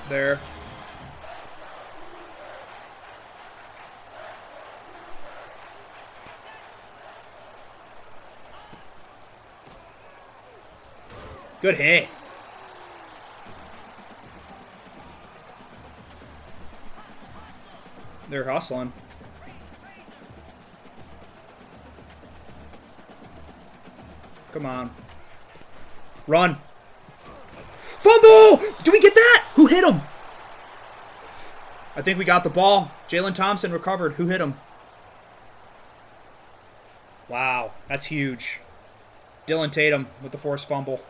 there. Good hit. They're hustling. Come on. Run. Fumble! Do we get that? Who hit him? I think we got the ball. Jalen Thompson recovered. Who hit him? Wow, that's huge. Dylan Tatum with the forced fumble.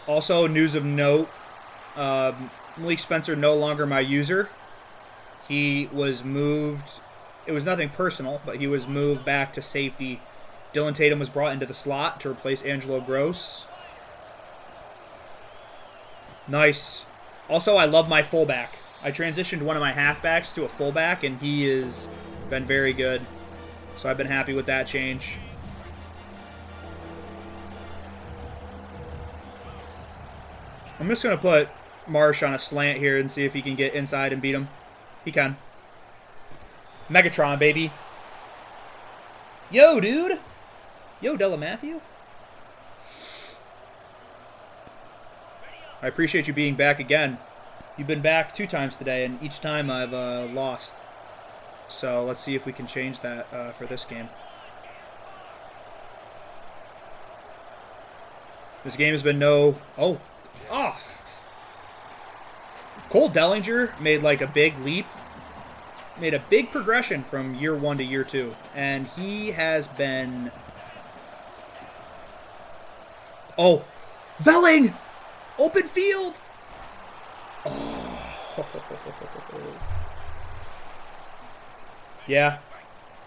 Also, news of note, Malik Spencer no longer my user. He was moved. It was nothing personal, but he was moved back to safety. Dylan Tatum was brought into the slot to replace Angelo Gross. Nice. Also, I love my fullback. I transitioned one of my halfbacks to a fullback, and he has been very good. So I've been happy with that change. I'm just going to put Marsh on a slant here and see if he can get inside and beat him. He can. Megatron, baby. Yo, dude. Yo, Della Matthew. I appreciate you being back again. You've been back 2 times today, and each time I've lost. So let's see if we can change that for this game. This game has been no... Oh. Oh. Cole Dellinger made like a big leap. Made a big progression from year 1 to year 2. And he has been... Oh. Velling! Open field! Oh. Yeah.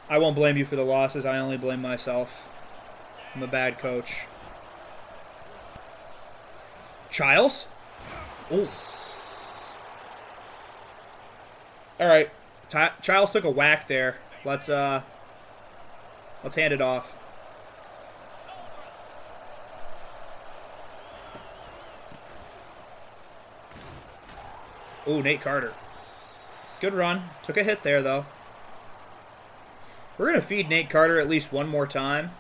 I won't blame you for the losses. I only blame myself. I'm a bad coach. Childs? Oh. Alright. Childs took a whack there. Let's hand it off. Ooh, Nate Carter. Good run. Took a hit there, though. We're going to feed Nate Carter at least one more time.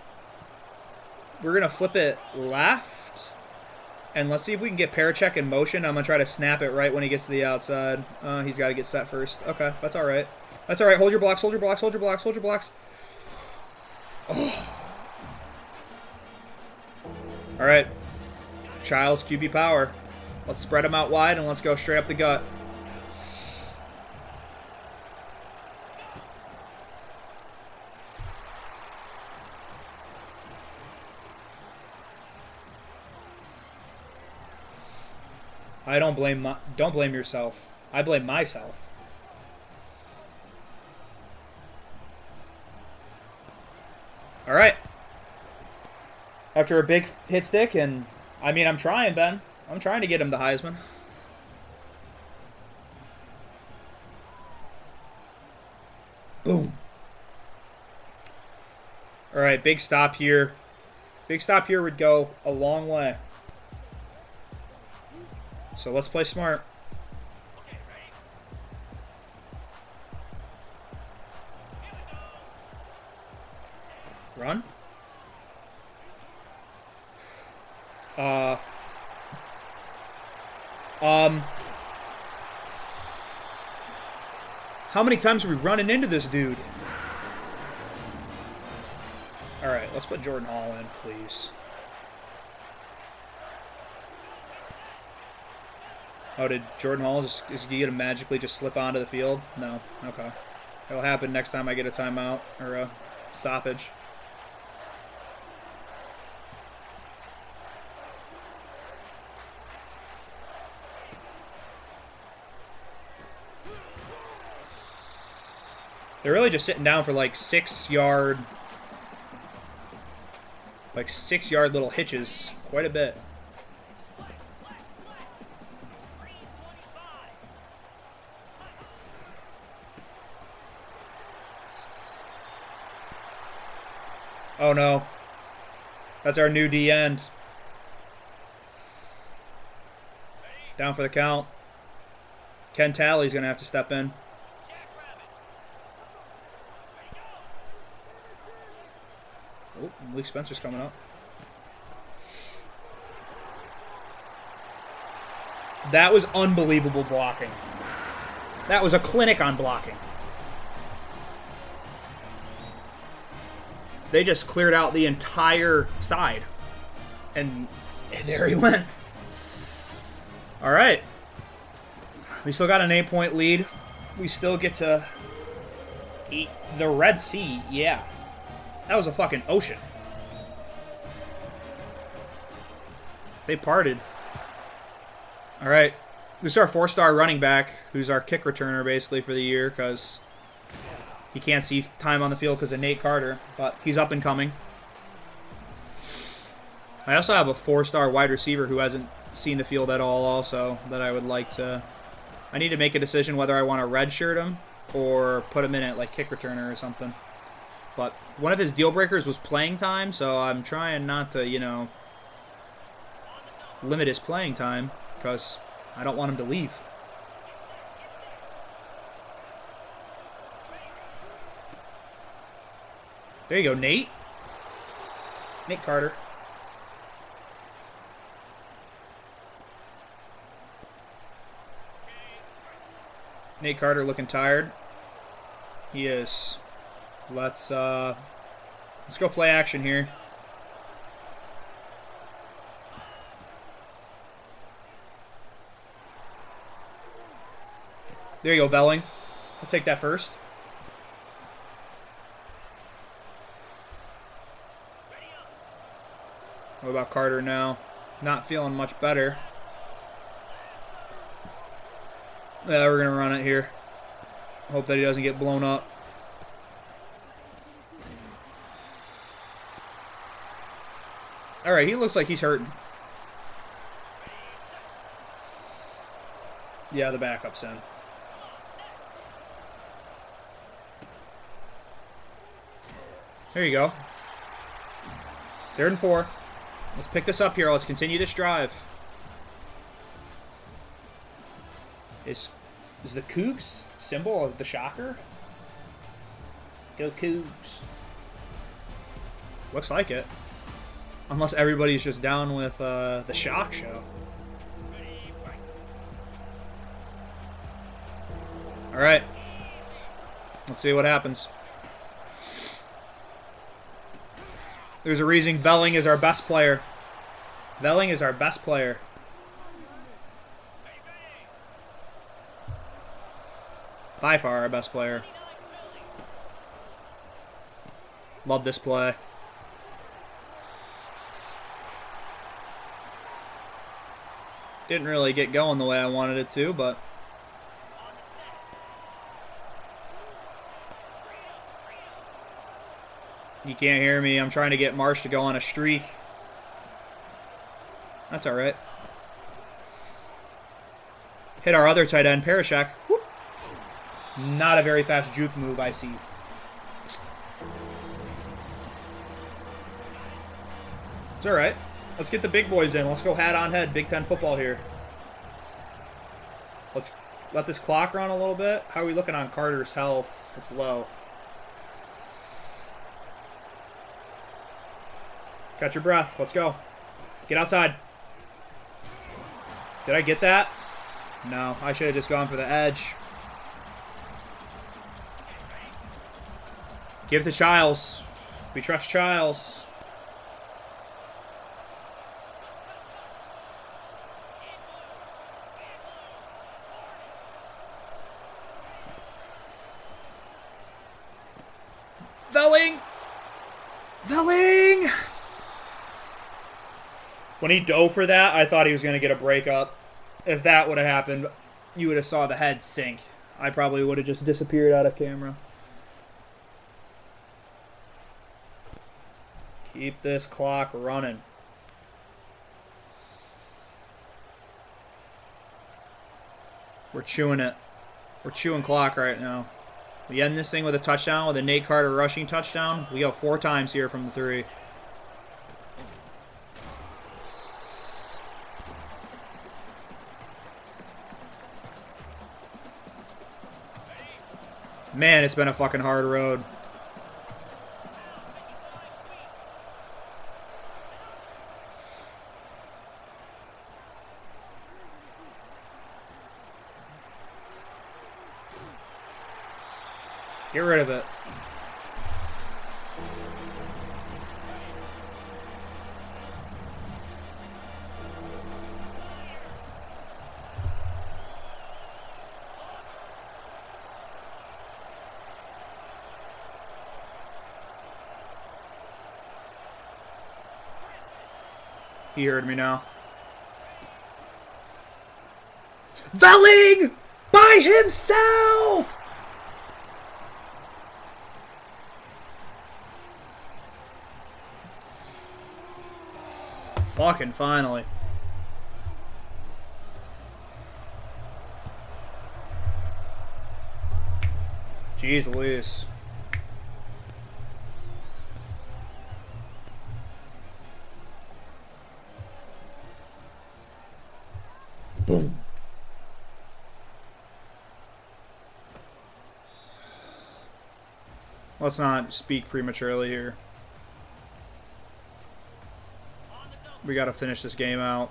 We're going to flip it left. And let's see if we can get Parachek in motion. I'm going to try to snap it right when he gets to the outside. He's got to get set first. Okay, that's all right. That's all right. Hold your blocks, hold your blocks, hold your blocks, hold your blocks. Oh. All right. Childs QB power. Let's spread them out wide and let's go straight up the gut. I don't blame yourself. I blame myself. All right. After a big hit stick, and I mean, I'm trying, Ben. I'm trying to get him the Heisman. Boom. All right, big stop here. Big stop here would go a long way. So let's play smart. Run. How many times are we running into this dude? Alright, let's put Jordan Hall in, please. Oh, did Jordan Hall is he gonna magically just slip onto the field? No. Okay. It'll happen next time I get a timeout or a stoppage. They're really just sitting down for like 6-yard little hitches. Quite a bit. Oh no. That's our new D end. Down for the count. Ken Talley's going to have to step in. Oh, Malik Spencer's coming up. That was unbelievable blocking. That was a clinic on blocking. They just cleared out the entire side. And there he went. All right. We still got an 8-point lead. We still get to eat the Red Sea. Yeah. That was a fucking ocean. They parted. All right. This is our 4-star running back, who's our kick returner basically for the year because he can't see time on the field because of Nate Carter, but he's up and coming. I also have a 4-star wide receiver who hasn't seen the field at all also that I would like to... I need to make a decision whether I want to redshirt him or put him in at like kick returner or something. But one of his deal breakers was playing time, so I'm trying not to, you know, limit his playing time because I don't want him to leave. There you go, Nate. Nate Carter. Nate Carter looking tired. He is. Let's go play action here. There you go, Belling. I'll take that first. What about Carter now? Not feeling much better. Yeah, we're going to run it here. Hope that he doesn't get blown up. Alright, he looks like he's hurting. Yeah, the backup's in. There you go. 3rd and 4. Let's pick this up here. Let's continue this drive. Is the Cougs symbol of the Shocker? Go Cougs. Looks like it. Unless everybody's just down with the Shock Show. Alright. Let's see what happens. There's a reason Velling is our best player. Velling is our best player. By far our best player. Love this play. Didn't really get going the way I wanted it to, but... You can't hear me. I'm trying to get Marsh to go on a streak. That's alright. Hit our other tight end, Parashak. Whoop. Not a very fast juke move, I see. It's alright. Let's get the big boys in. Let's go hat on head. Big Ten football here. Let's let this clock run a little bit. How are we looking on Carter's health? It's low. Catch your breath. Let's go. Get outside. Did I get that? No, I should have just gone for the edge. Give to Childs. We trust Childs. Velling! Velling! When he dove for that, I thought he was going to get a breakup. If that would have happened, you would have saw the head sink. I probably would have just disappeared out of camera. Keep this clock running. We're chewing it. We're chewing clock right now. We end this thing with a touchdown, with a Nate Carter rushing touchdown. We go 4 times here from the 3. Man, it's been a fucking hard road. Get rid of it. He heard me now. Velling! By himself! Fucking finally. Jeez Louise. Boom. Let's not speak prematurely here. We got to finish this game out.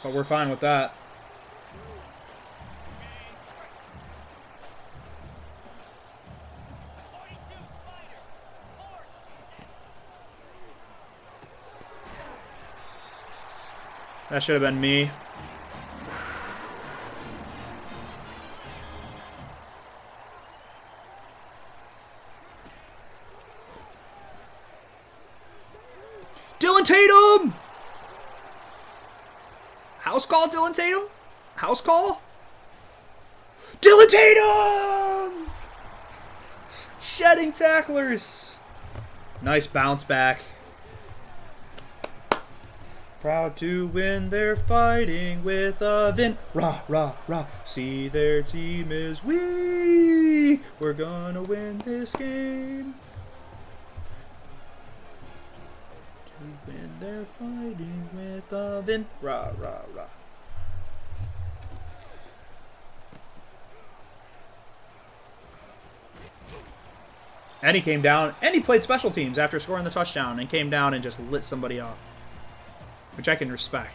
But we're fine with that. That should have been me. Dylan Tatum! House call, Dylan Tatum? House call? Dylan Tatum! Shedding tacklers. Nice bounce back. Proud to win, they're fighting with a vin. Rah, rah, rah. See, their team is we. We're gonna win this game. To win, they're fighting with a vin. Rah, rah, rah. And he came down, and he played special teams after scoring the touchdown and came down and just lit somebody up. Which I can respect.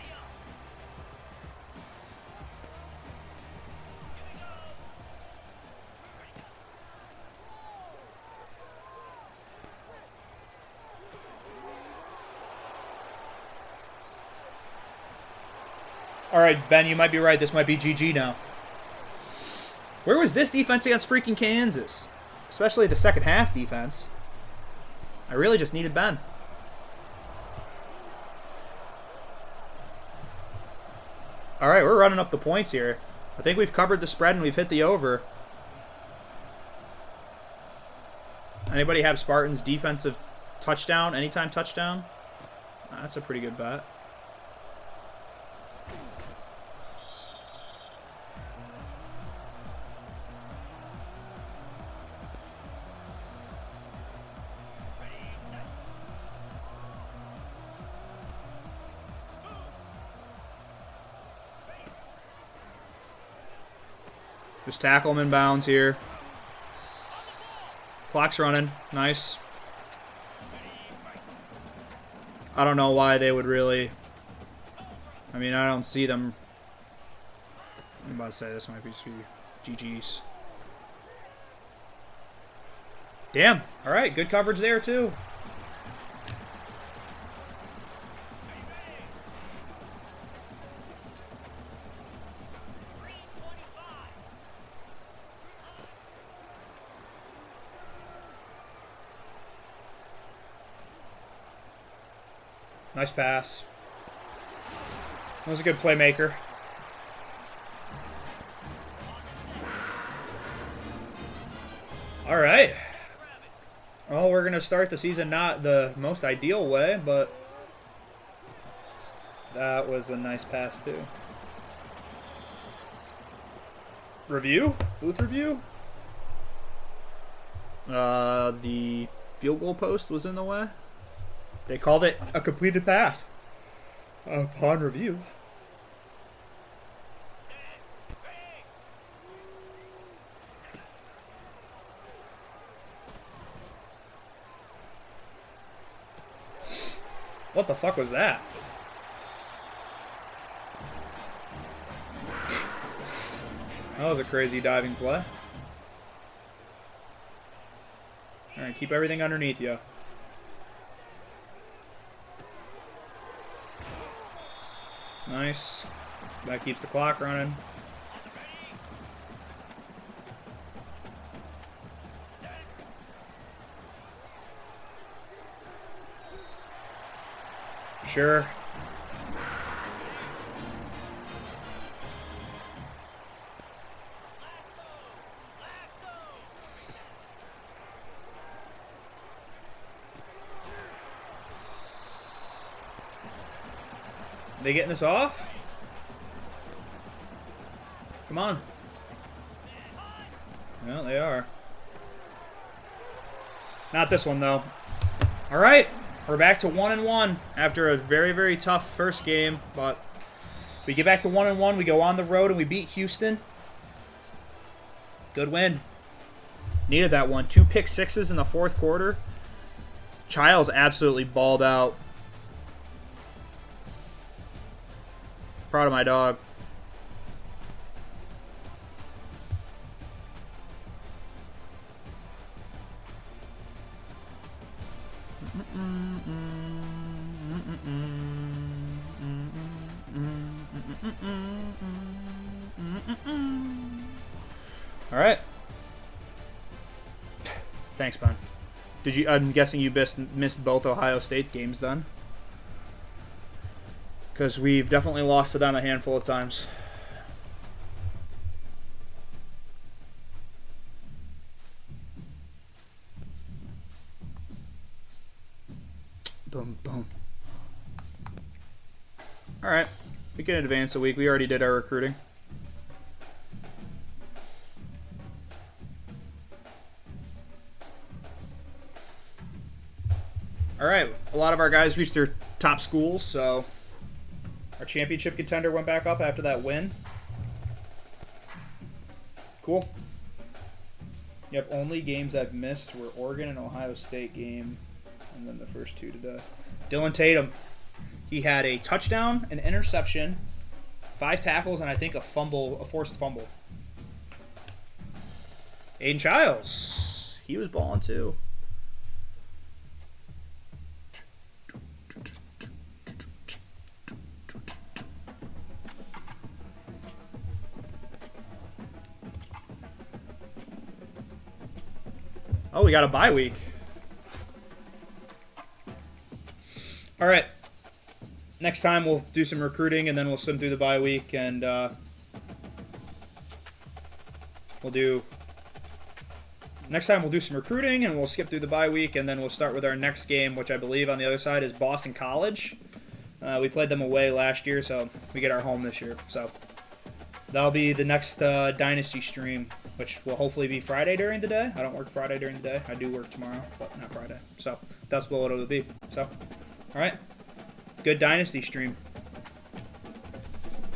Alright, Ben, you might be right. This might be GG now. Where was this defense against freaking Kansas? Especially the second half defense. I really just needed Ben. Alright, we're running up the points here. I think we've covered the spread and we've hit the over. Anybody have Spartans defensive touchdown, anytime touchdown? That's a pretty good bet. Just tackle him in bounds here. Clock's running. Nice. I don't know why they would really... I mean, I don't see them... I'm about to say this might be GG's. Damn. All right, good coverage there, too. Nice pass. That was a good playmaker. All right. Well, we're going to start the season not the most ideal way, but that was a nice pass, too. Review? Booth review? The field goal post was in the way. They called it a completed pass upon review. What the fuck was that? That was a crazy diving play. Alright, keep everything underneath you. Nice. That keeps the clock running. Sure. They getting this off? Come on. Well, they are. Not this one, though. All right. We're back to 1-1 after a very, very tough first game. But we get back to 1-1. We go on the road and we beat Houston. Good win. Needed that one. 2 pick sixes in the fourth quarter. Childs absolutely balled out. Proud of my dog. All right. Thanks, Ben. I'm guessing you missed both Ohio State games then? Because we've definitely lost to them a handful of times. Boom, boom. All right. We can advance a week. We already did our recruiting. All right. A lot of our guys reached their top schools, so our championship contender went back up after that win. Cool. Yep, only games I've missed were Oregon and Ohio State game, and then the first 2 today. Dylan Tatum. He had a touchdown, an interception, 5 tackles, and I think a forced fumble. Aiden Childs. He was balling too. Oh, we got a bye week. All right. Next time we'll do some recruiting, and then we'll swim through the bye week, and next time we'll do some recruiting, and we'll skip through the bye week, and then we'll start with our next game, which I believe on the other side is Boston College. We played them away last year, so we get our home this year. So that'll be the next Dynasty stream, which will hopefully be Friday during the day. I don't work Friday during the day. I do work tomorrow, but not Friday. So that's what it'll be. So, all right. Good Dynasty stream.